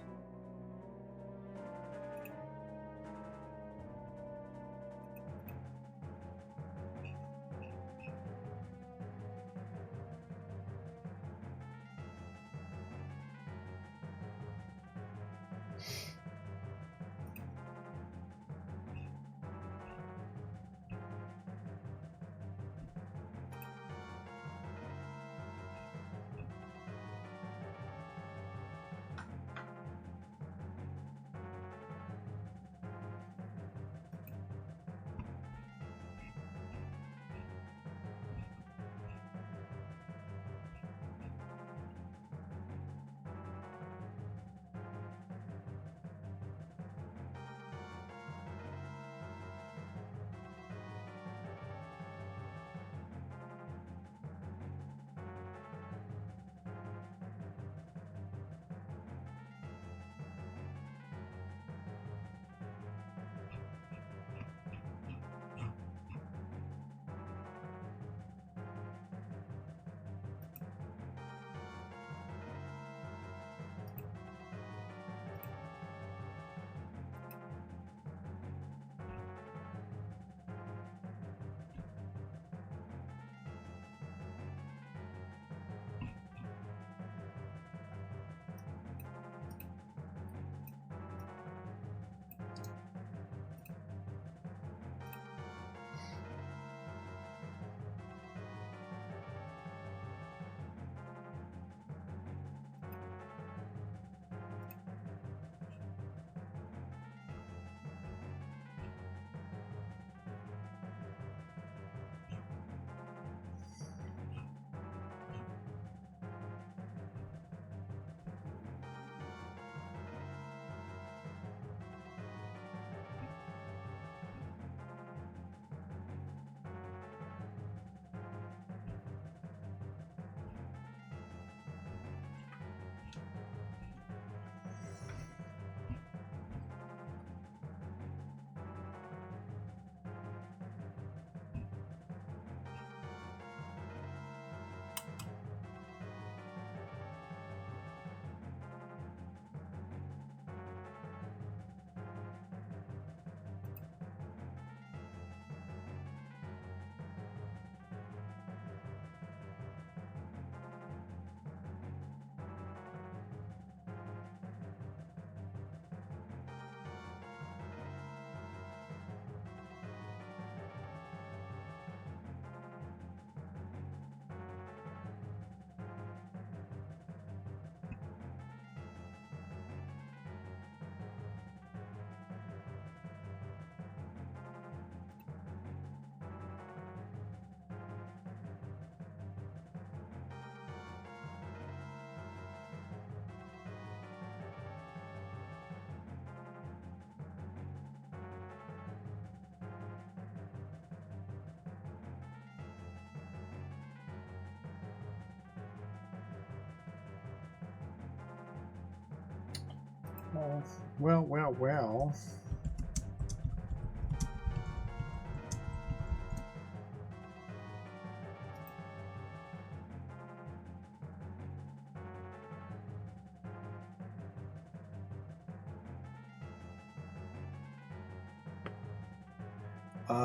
Well.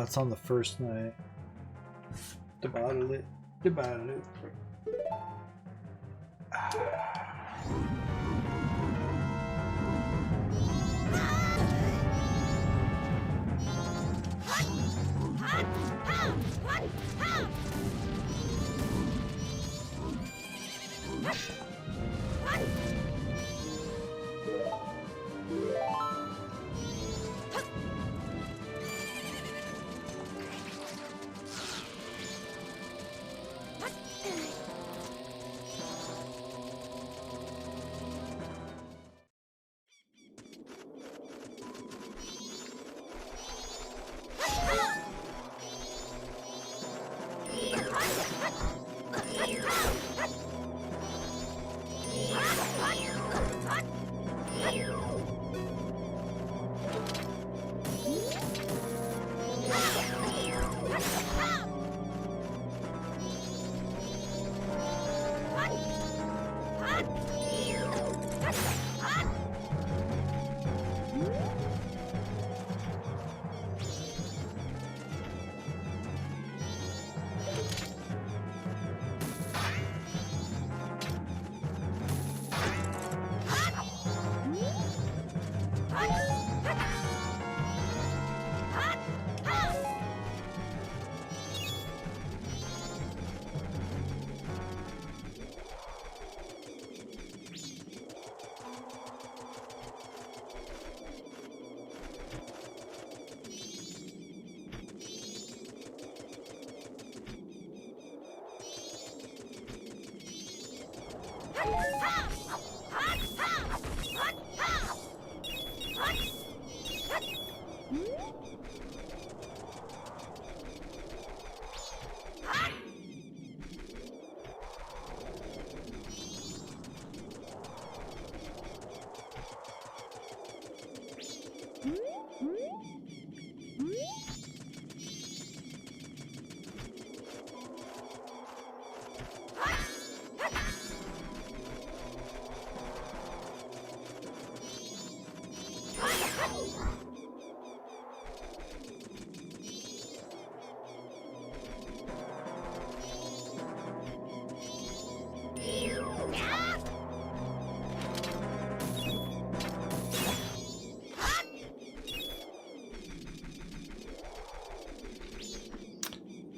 It's on the first night. Debated it.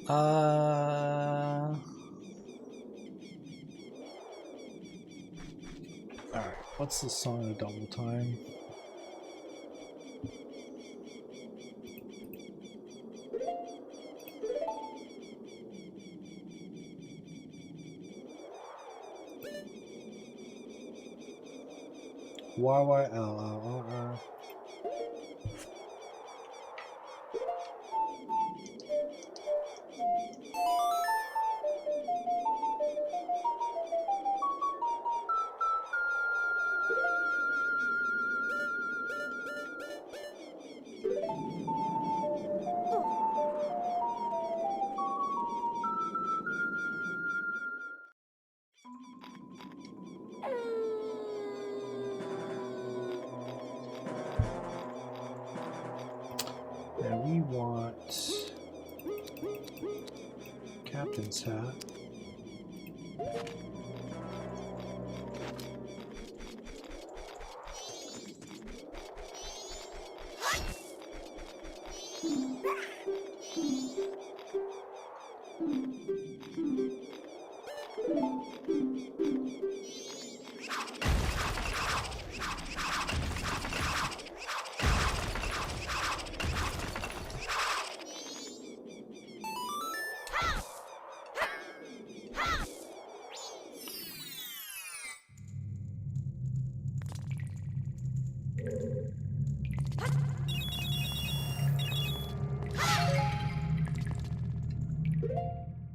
Alright, what's the song of double time? YYLLR. Now we want captain's hat.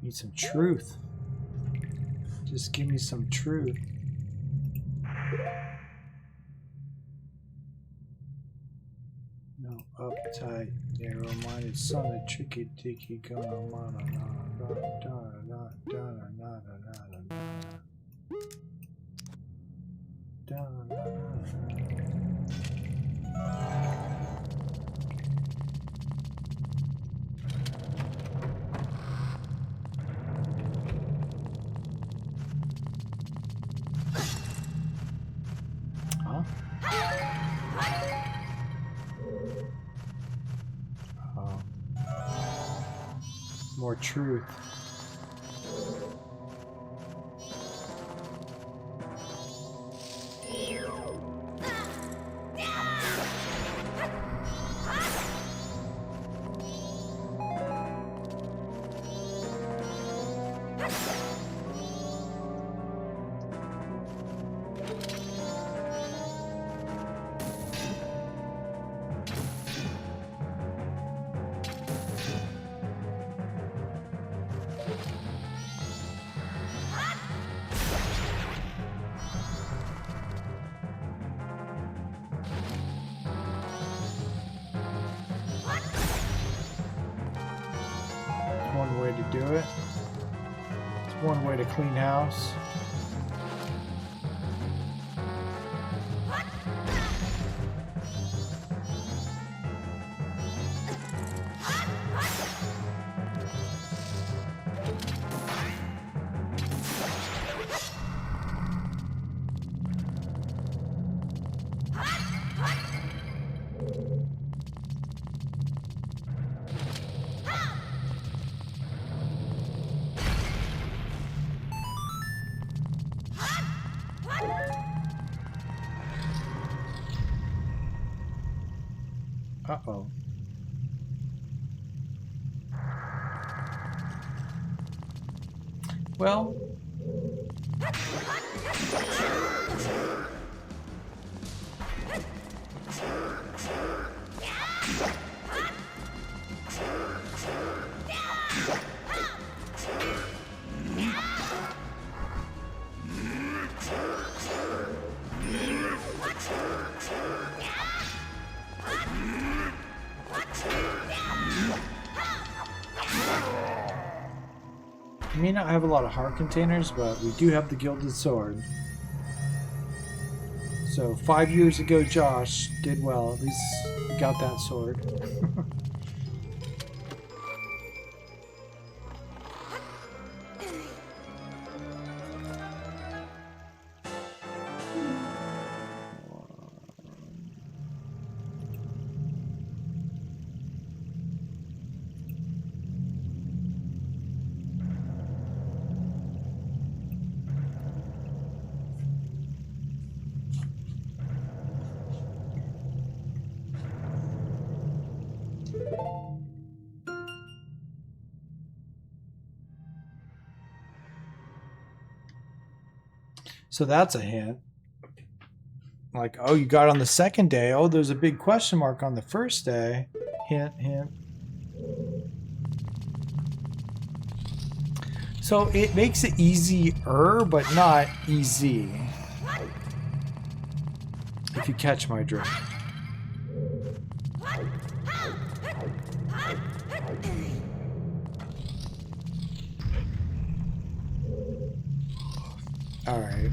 Need some truth. Just give me some truth. No uptight, narrow-minded son of tricky dicky gonna mana na na Huh? More truth. One way to do it. It's one way to clean house. Uh-oh. Well, we may not have a lot of heart containers, but we do have the gilded sword. So 5 years ago, Josh did well. At least we got that sword. So that's a hint. Like, oh, you got on the second day. Oh, there's a big question mark on the first day. Hint, hint. So it makes it easier, but not easy. If you catch my drift. All right.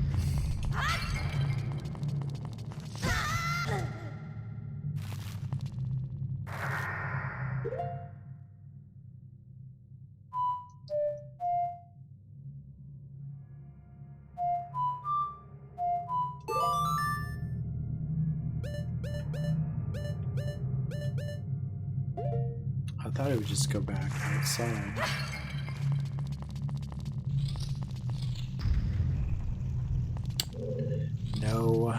I thought it would just go back outside. No.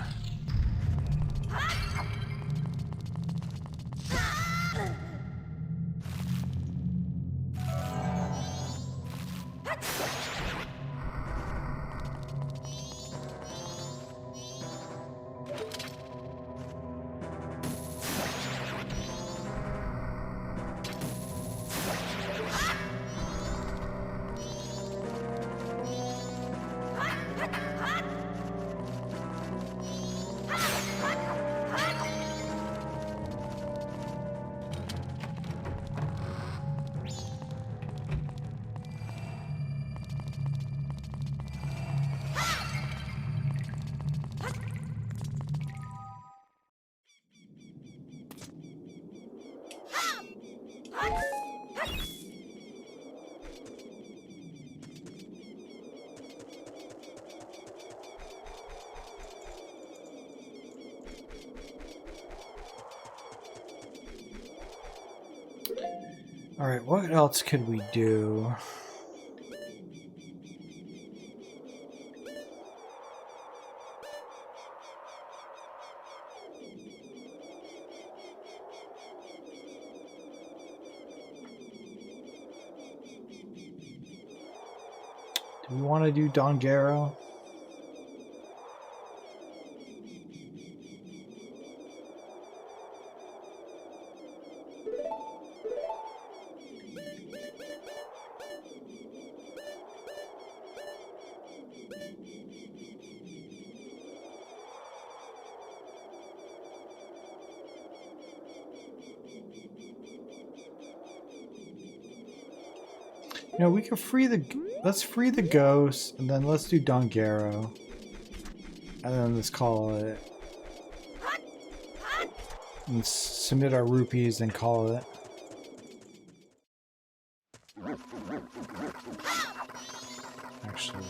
All right, what else could we do? Do we want to do Dongero? You know, we could free the... Let's free the ghost, and then let's do Dongero. And then let's call it. And submit our rupees and call it. Actually...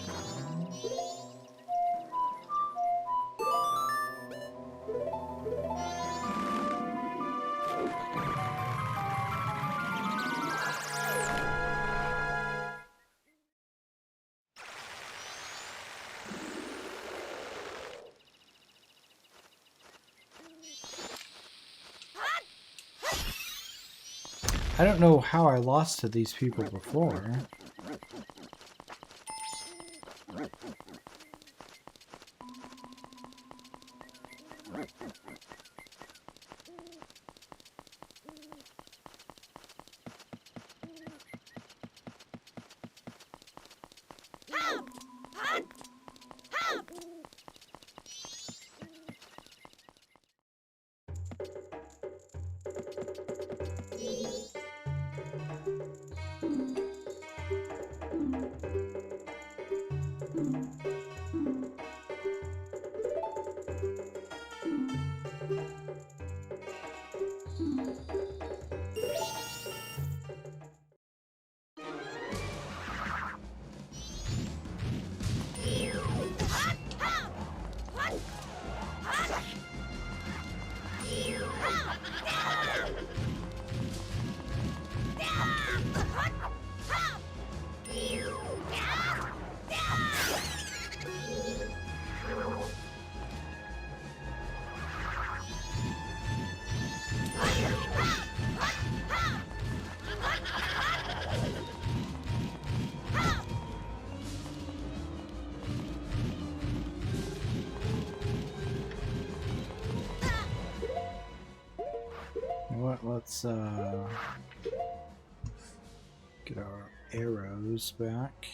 I don't know how I lost to these people before. let's get our arrows back.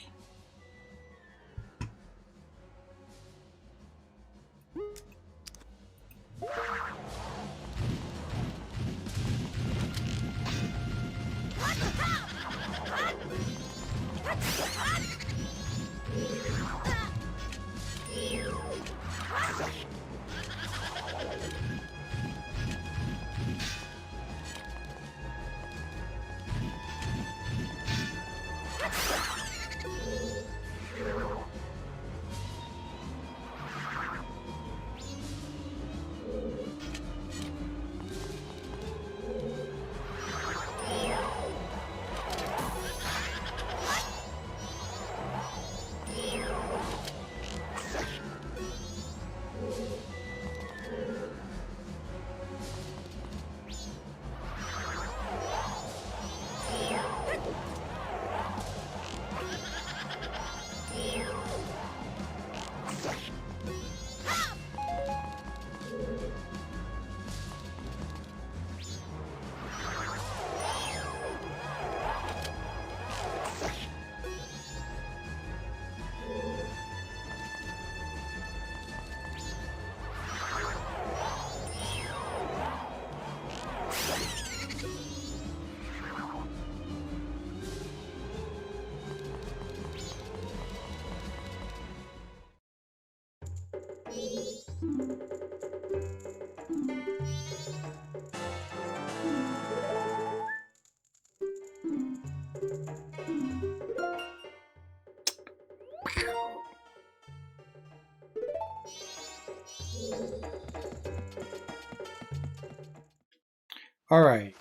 All right.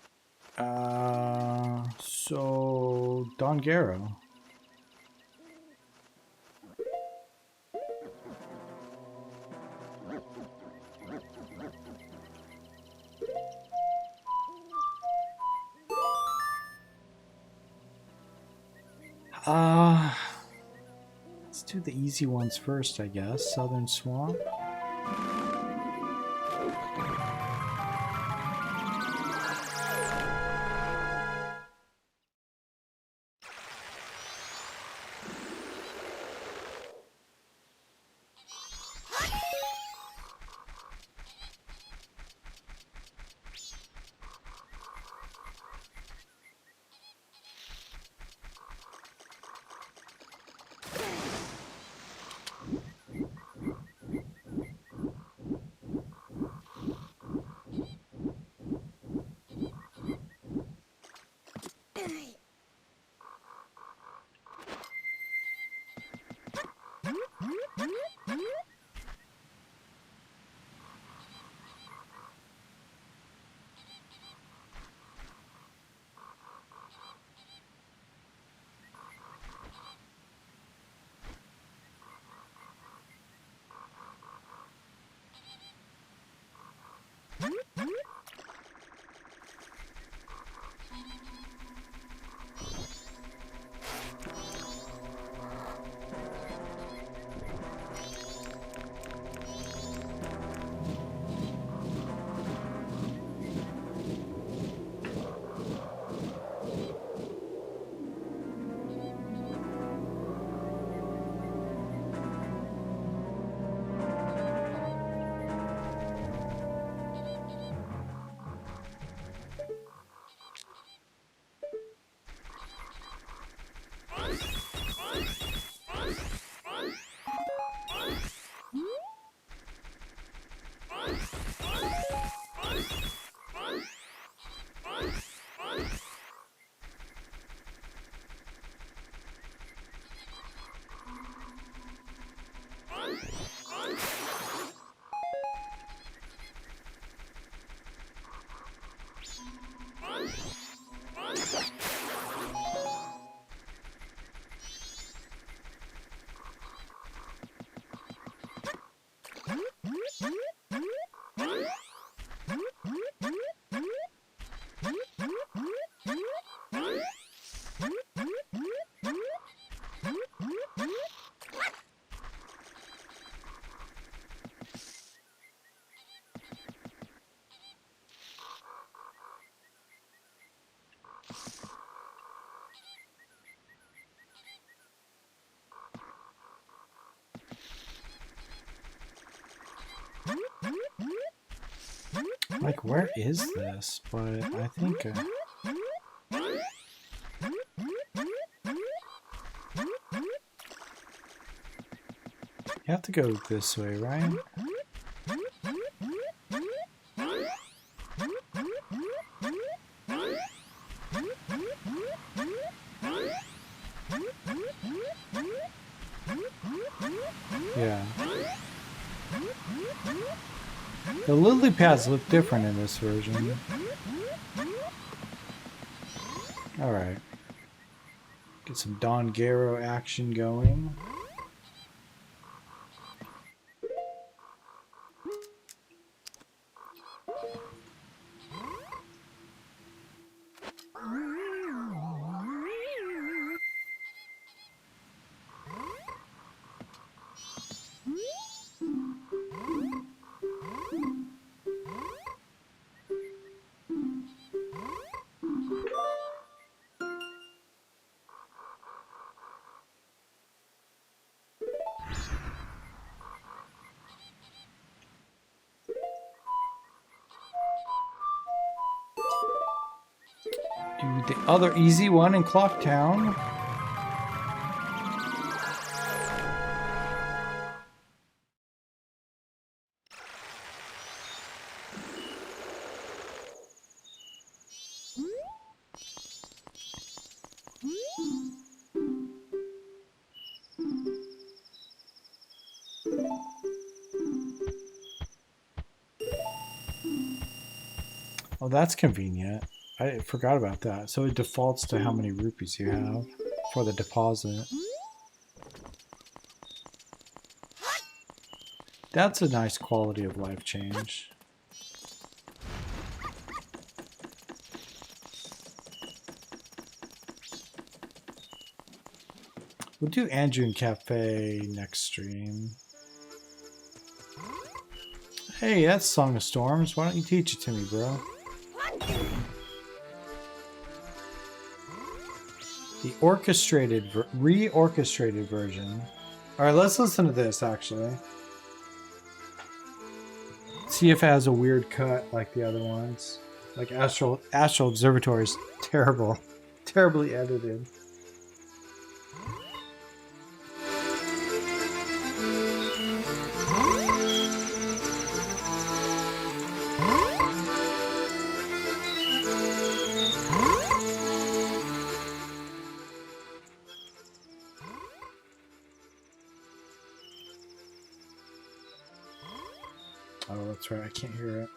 So Dongero. Let's do the easy ones first, I guess. Southern Swamp. Like, where is this? But I think... you have to go this way, right? Yeah. The lily pads look different in this version. Alright. Get some Don Garo action going. Do the other easy one in Clocktown. Oh, that's convenient. I forgot about that. So it defaults to how many rupees you have for the deposit. That's a nice quality of life change. We'll do Andrew Cafe next stream. Hey, that's Song of Storms. Why don't you teach it to me, bro? The orchestrated, re-orchestrated version. Alright, let's listen to this, actually. See if it has a weird cut like the other ones. Like Astral Observatory is terrible. Terribly edited. Oh, that's right. I can't hear it.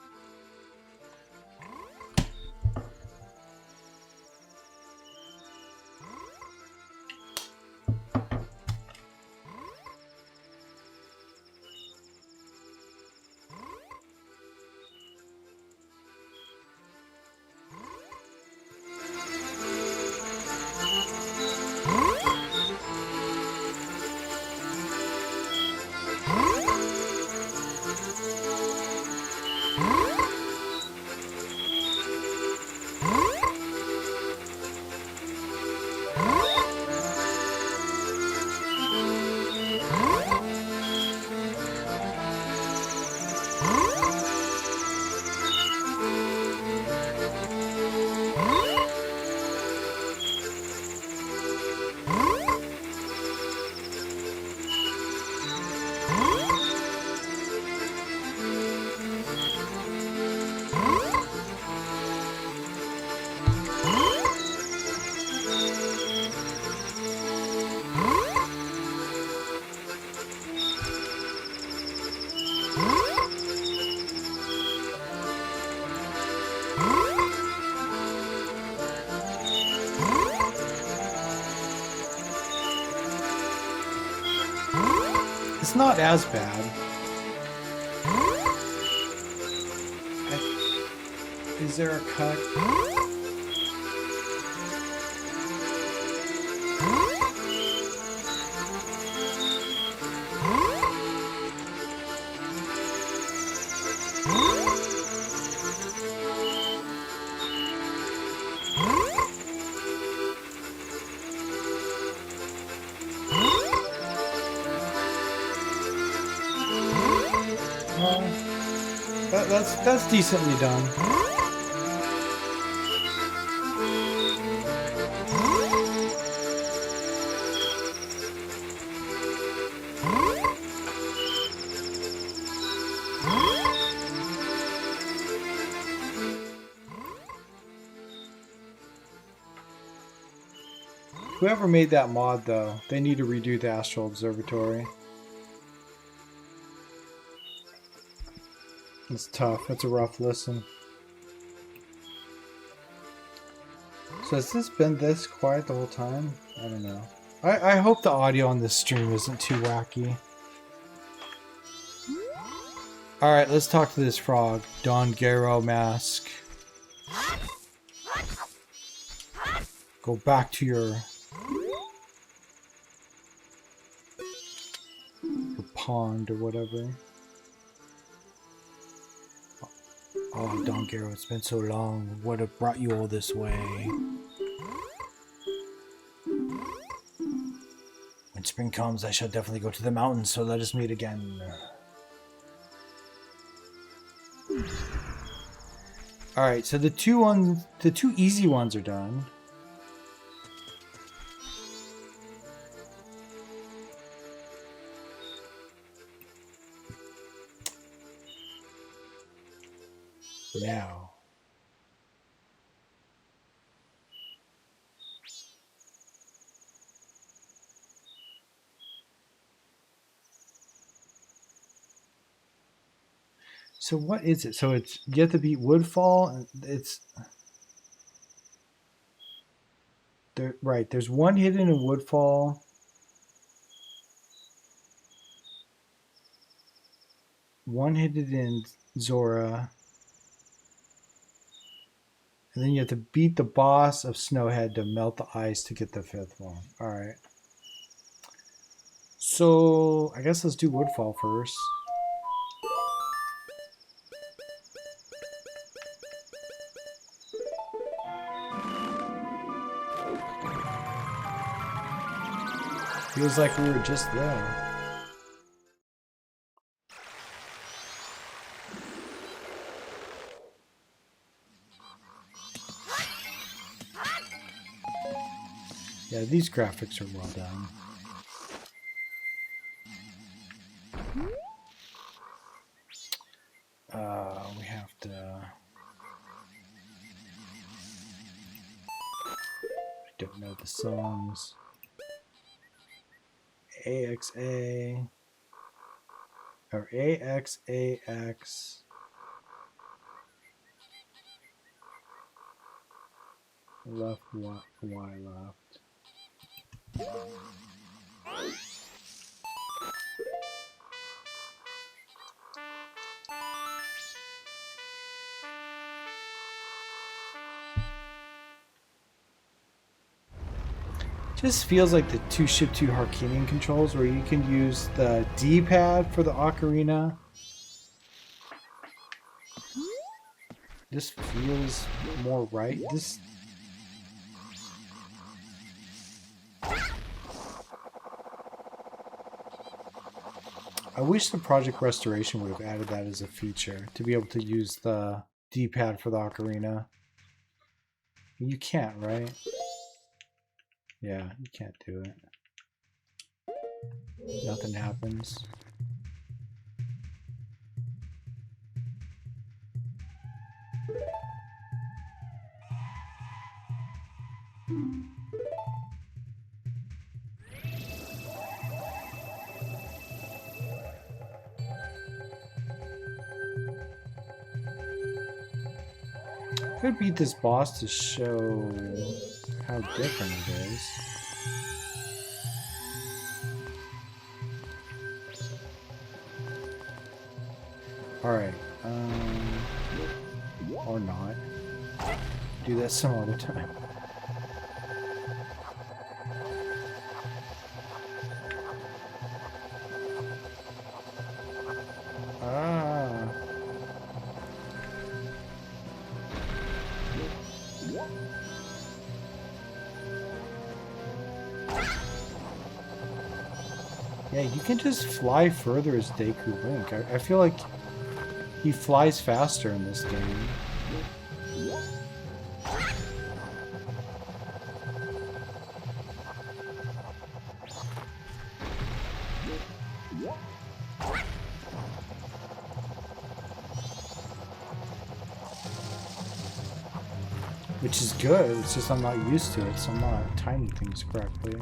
It's not as bad. Is there a cut? that's decently done. Whoever made that mod, though, they need to redo the Astral Observatory. It's tough. It's a rough listen. So has this been this quiet the whole time? I don't know. I hope the audio on this stream isn't too wacky. Alright, let's talk to this frog. Don Garo Mask. Go back to your pond or whatever. Oh, Don Garo, it's been so long. What have brought you all this way? When spring comes, I shall definitely go to the mountains, so let us meet again. Alright, so the two easy ones are done. Now. So what is it? So it's you have to beat Woodfall, and it's there, right. There's one hidden in Woodfall. One hidden in Zora. And then you have to beat the boss of Snowhead to melt the ice to get the fifth one. Alright. So, I guess let's do Woodfall first. Feels like we were just there. Yeah, these graphics are well done. We have to... I don't know the songs. AXA... Or AXAX... Left, Y left. Just feels like the Ship 2 Harkinian controls where you can use the D-pad for the ocarina. This feels more right. This... I wish the Project Restoration would have added that as a feature, to be able to use the D-pad for the ocarina. You can't, right? Yeah, you can't do it. Nothing happens. Could beat this boss to show how different it is. Alright, or not. Do that some other time. Yeah, you can just fly further as Deku Link. I feel like He flies faster in this game. Which is good, it's just I'm not used to it, so I'm not timing things correctly.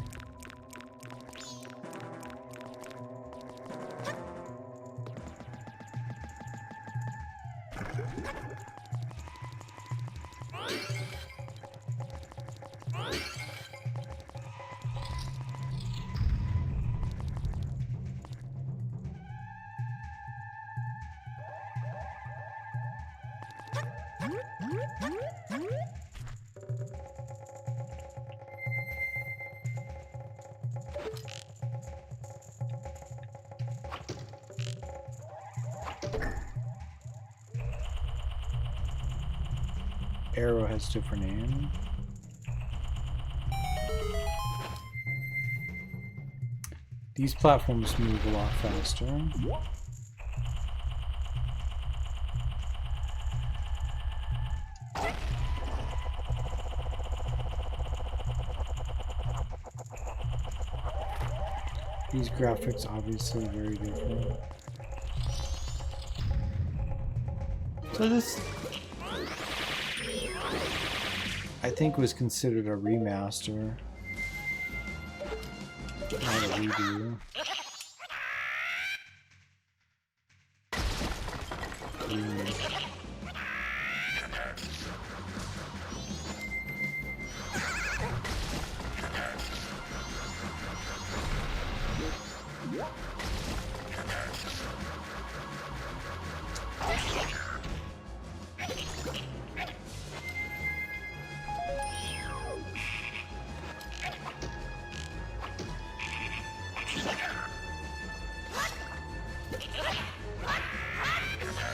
Arrow has different aim. These platforms move a lot faster. These graphics obviously very different. So this, I think, was considered a remaster, not a redo.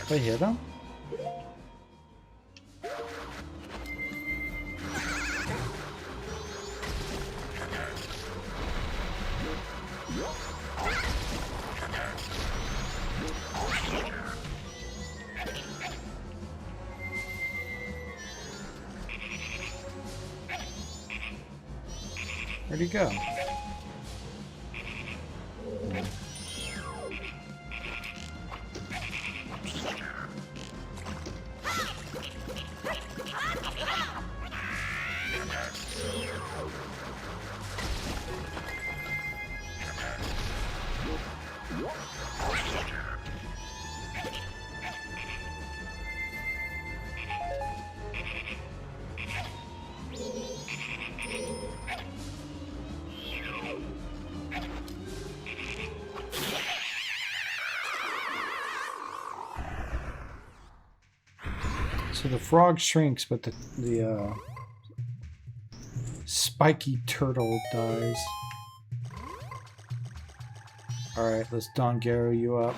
Did I hit him? Where'd he go? So the frog shrinks, but the spiky turtle dies. Alright, let's Don Garo you up.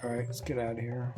Alright, let's get out of here.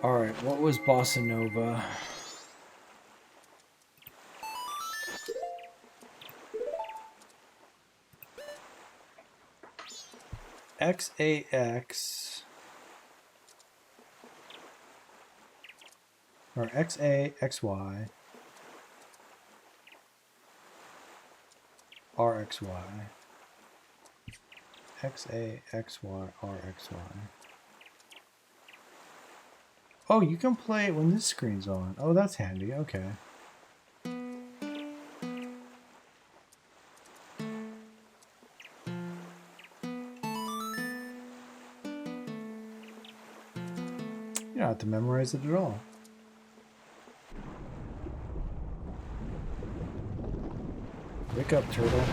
Alright, what was Bossa Nova? XAX or XA, XY, RXY, XA, XY, RXY. Oh, you can play it when this screen's on. Oh, that's handy. Okay. You don't have to memorize it at all. Wake up, turtle.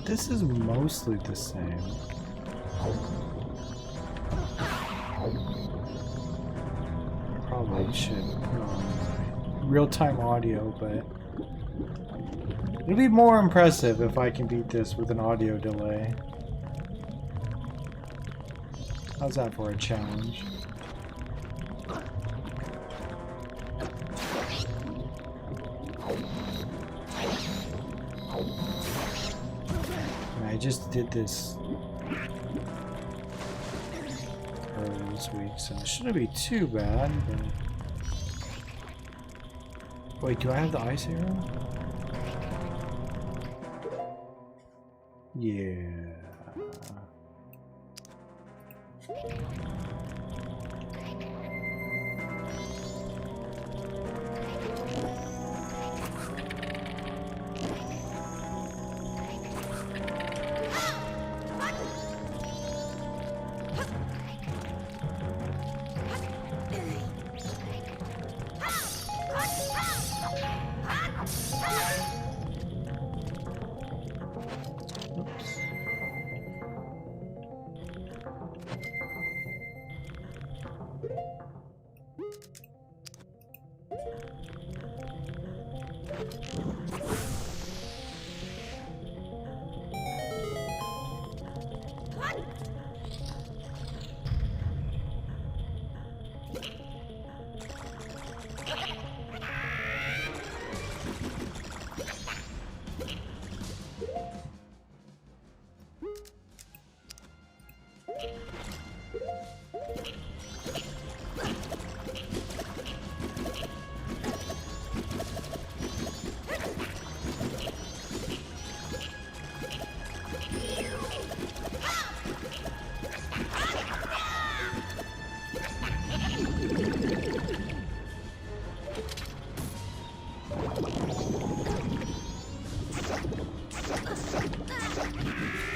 This is mostly the same. Probably should put on real-time audio, but it'll be more impressive if I can beat this with an audio delay. How's that for a challenge? I just did this this week, so it shouldn't be too bad. But... Wait, do I have the ice arrow? Yeah.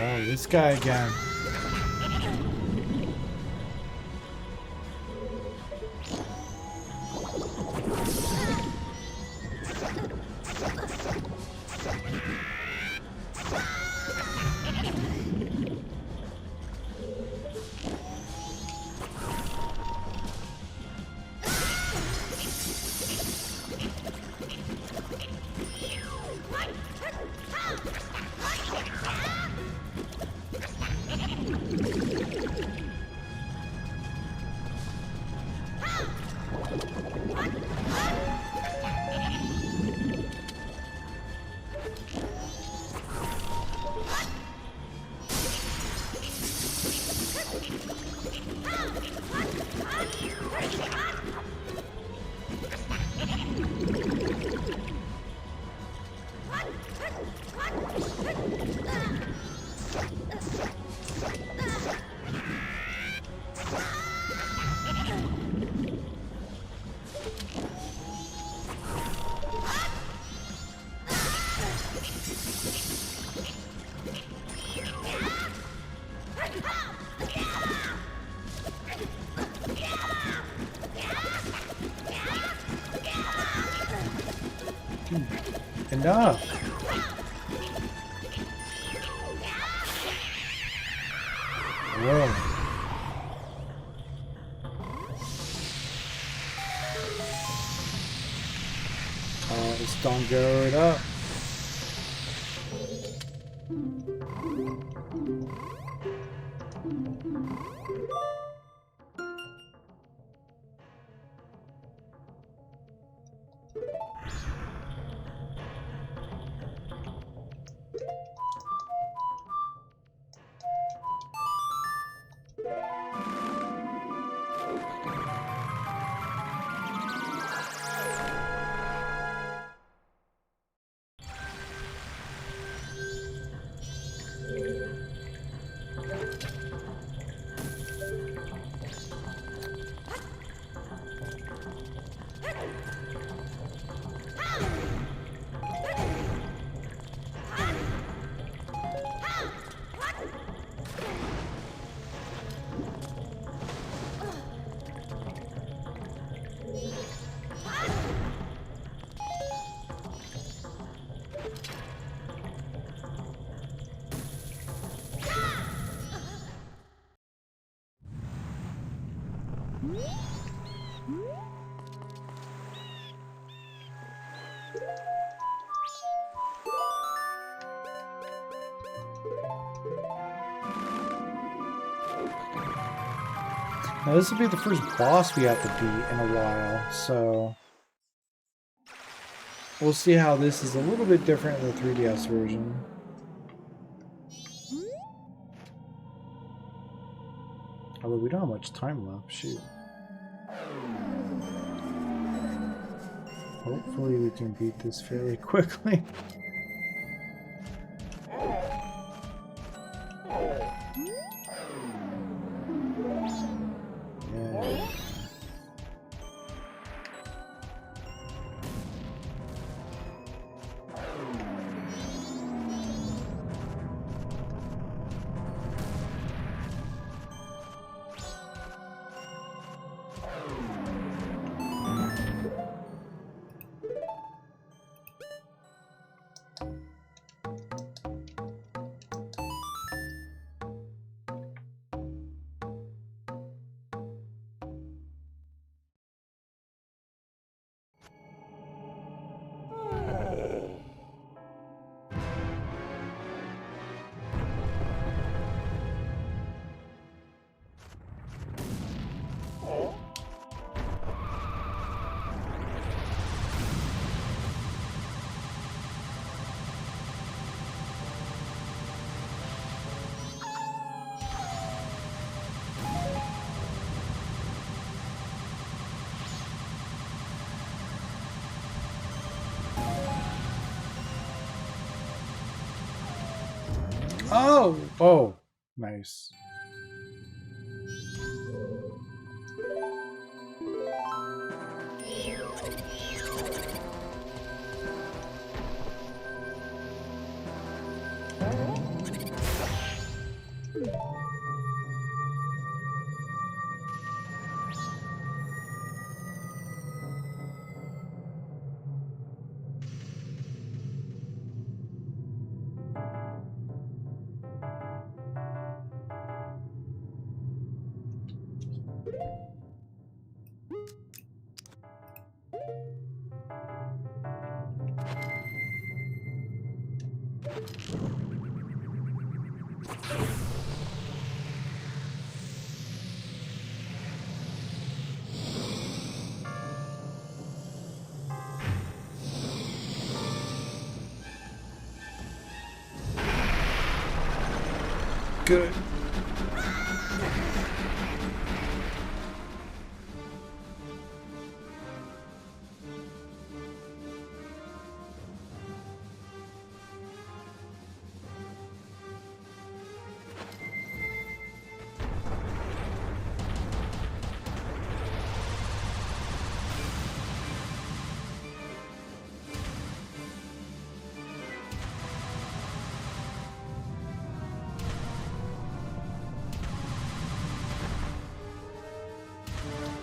Oh, this guy again. Enough. Whoa. Let's don't go it up. Now this will be the first boss we have to beat in a while, so we'll see how this is a little bit different in the 3DS version. Although we don't have much time left. Shoot. Hopefully we can beat this fairly quickly. Yeah. Oh! Oh! Nice. Good.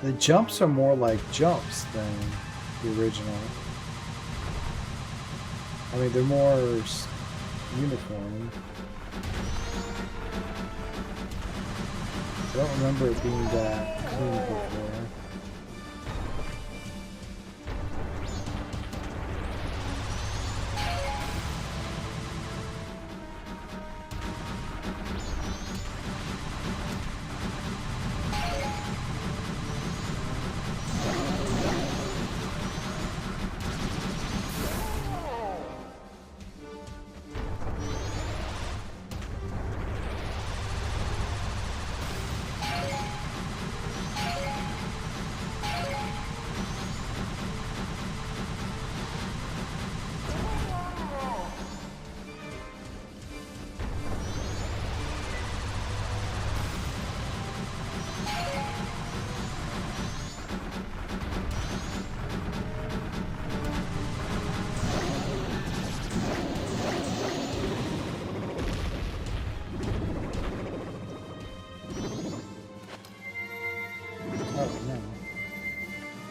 The jumps are more like jumps than the original. I mean, they're more uniform. I don't remember it being that clean before.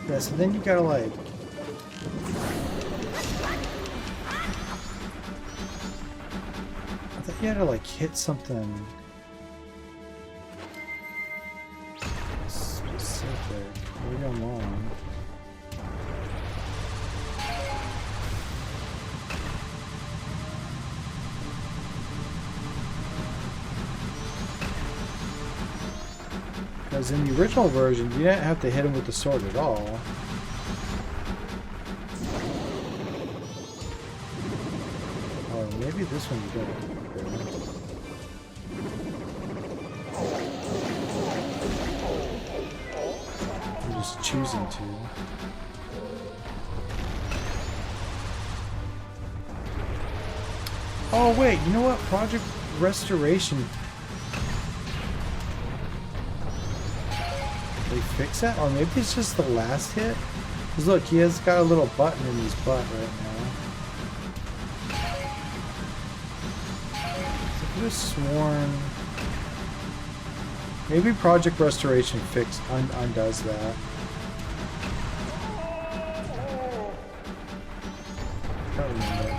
Yeah, so then you gotta like... I thought you had to like hit something specific. Maybe I'm wrong. Because in the original version, you didn't have to hit him with the sword at all. Oh, maybe this one you don't. just choosing to. Oh wait, you know what? Project Restoration. They fix that? Or maybe it's just the last hit? Because look, he has got a little button in his butt right now. I could have sworn... Maybe Project Restoration undoes that. Can't remember.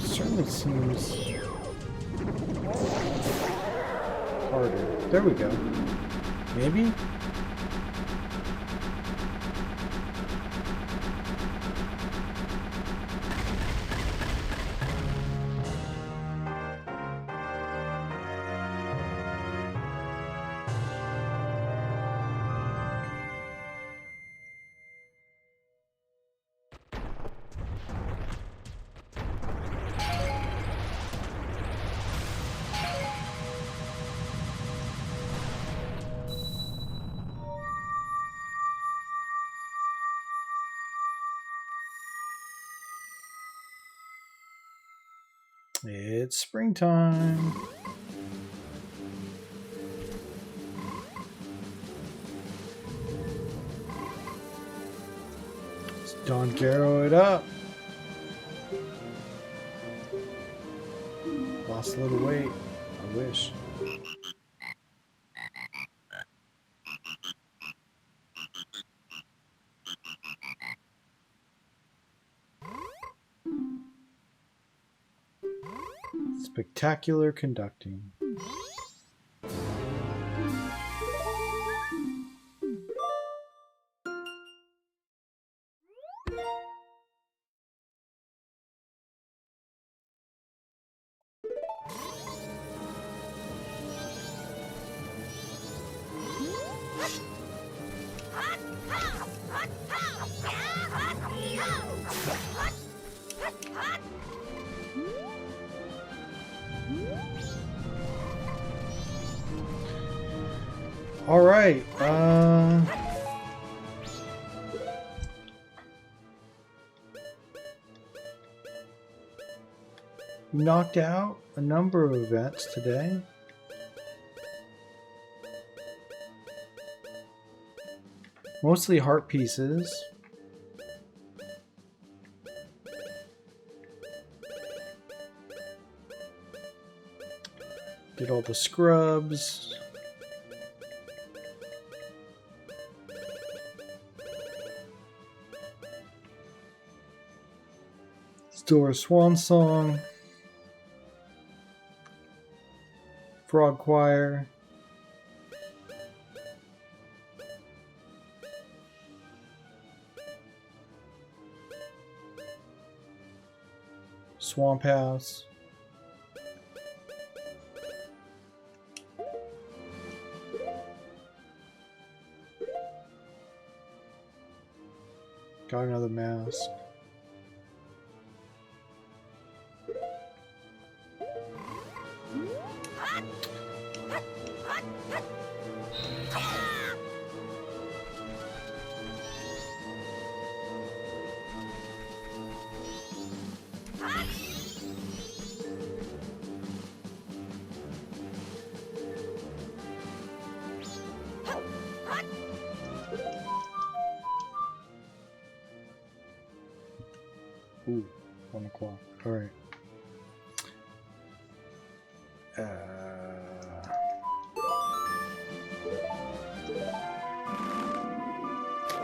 Certainly seems harder. There we go. Maybe? It's springtime. Let's Don Garo it up. Lost a little weight. I wish. Spectacular conducting. All right. Knocked out a number of events today. Mostly heart pieces. Did all the scrubs. Still a swan song. Frog choir. Swamp house. Got another mask. Ooh, 1 o'clock. All right.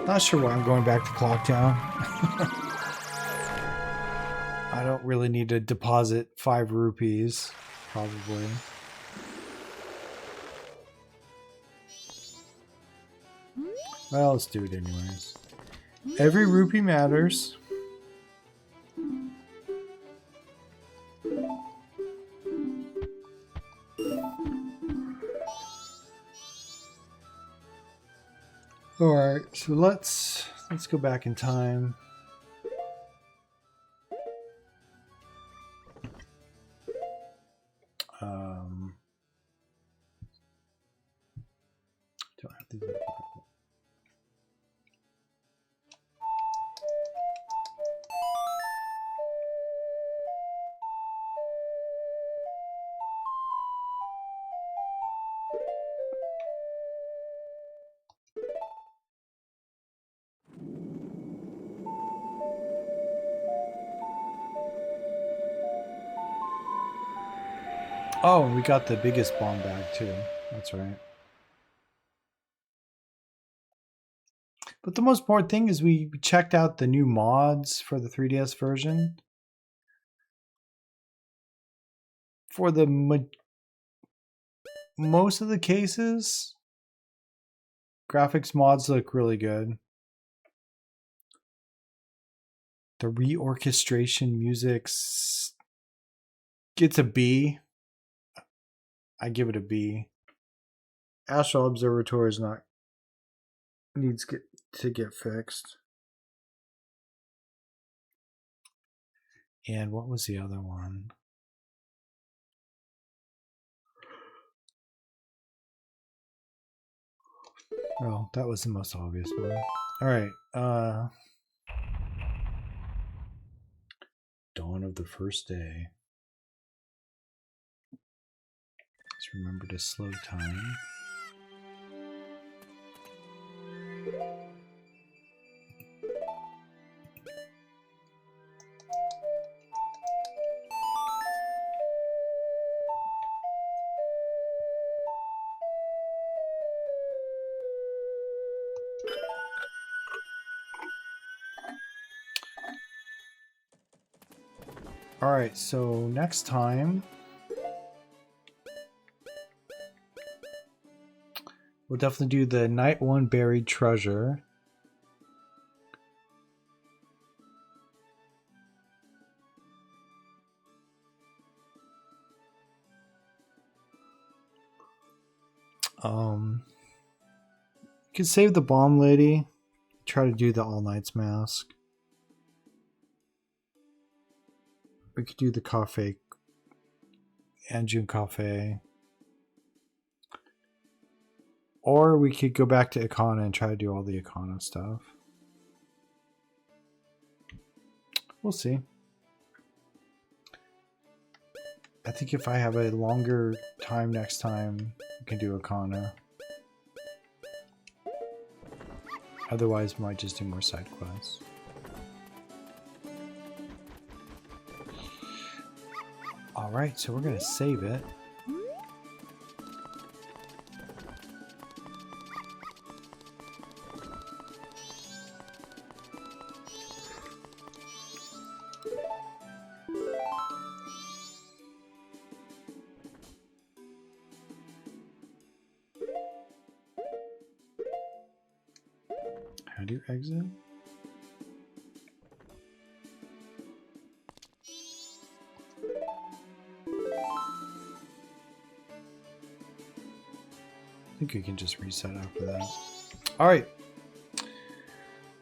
Not sure why I'm going back to Clocktown. I don't really need to deposit 5 rupees, probably. Well, let's do it anyways. Every rupee matters. All right, so let's go back in time. Don't have these. Oh, and we got the biggest bomb bag too. That's right. But the most important thing is we checked out the new mods for the 3DS version. For the most of the cases, graphics mods look really good. The reorchestration music gets a B. I give it a B. Astral Observatory is not needs to get fixed. And what was the other one? Oh, that was the most obvious one. All right. Dawn of the first day. Let's remember to slow time. All right, so next time we'll definitely do the Night 1 Buried Treasure. You could save the bomb lady. Try to do the All Knights mask. We could do the cafe, Anjun Cafe. Or we could go back to Ikana and try to do all the Ikana stuff. We'll see. I think if I have a longer time next time, we can do Ikana. Otherwise, we might just do more side quests. Alright, so we're going to save it. How do you exit? I think we can just reset after that. All right.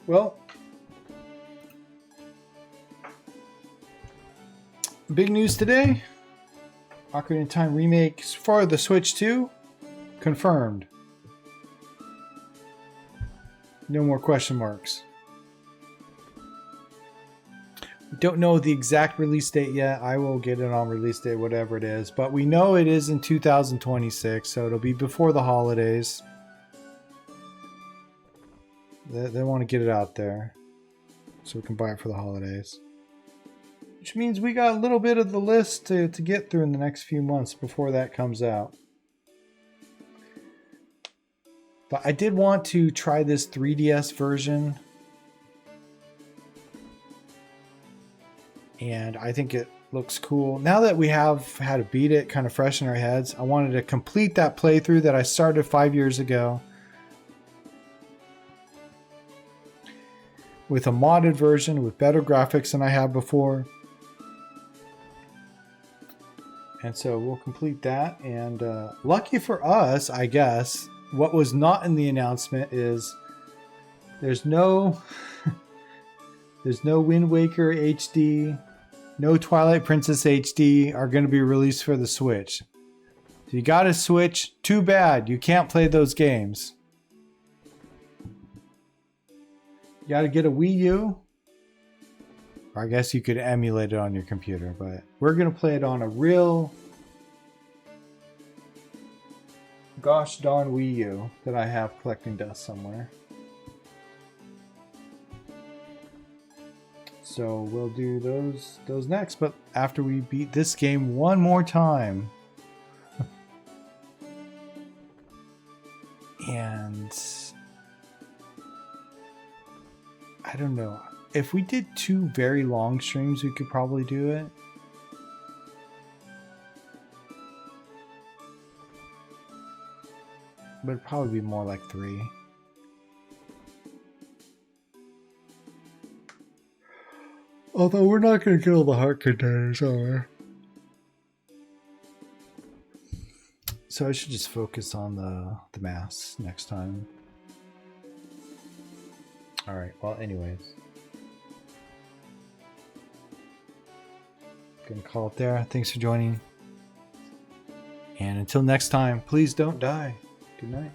Well, big news today. Ocarina of Time remake for the Switch 2 confirmed. No more question marks. We don't know the exact release date yet. I will get it on release date, whatever it is. But we know it is in 2026, so it'll be before the holidays. They want to get it out there so we can buy it for the holidays. which means we got a little bit of the list to get through in the next few months before that comes out. But I did want to try this 3DS version. And I think it looks cool. Now that we have had to beat it kind of fresh in our heads, I wanted to complete that playthrough that I started 5 years ago with a modded version with better graphics than I had before. And so we'll complete that. And lucky for us, I guess, what was not in the announcement is there's no Wind Waker HD, no Twilight Princess HD are going to be released for the Switch. If you got a Switch, too bad. You can't play those games. You got to get a Wii U. Or I guess you could emulate it on your computer, but we're going to play it on a real gosh darn Wii U that I have collecting dust somewhere. So we'll do those next, but after we beat this game one more time. And I don't know. If we did 2 very long streams, we could probably do it. But it'd probably be more like 3. Although we're not going to get all the heart containers, are we? So I should just focus on the masks next time. Alright, well anyways. Gonna call it there. Thanks for joining. And until next time, please don't die. Good night.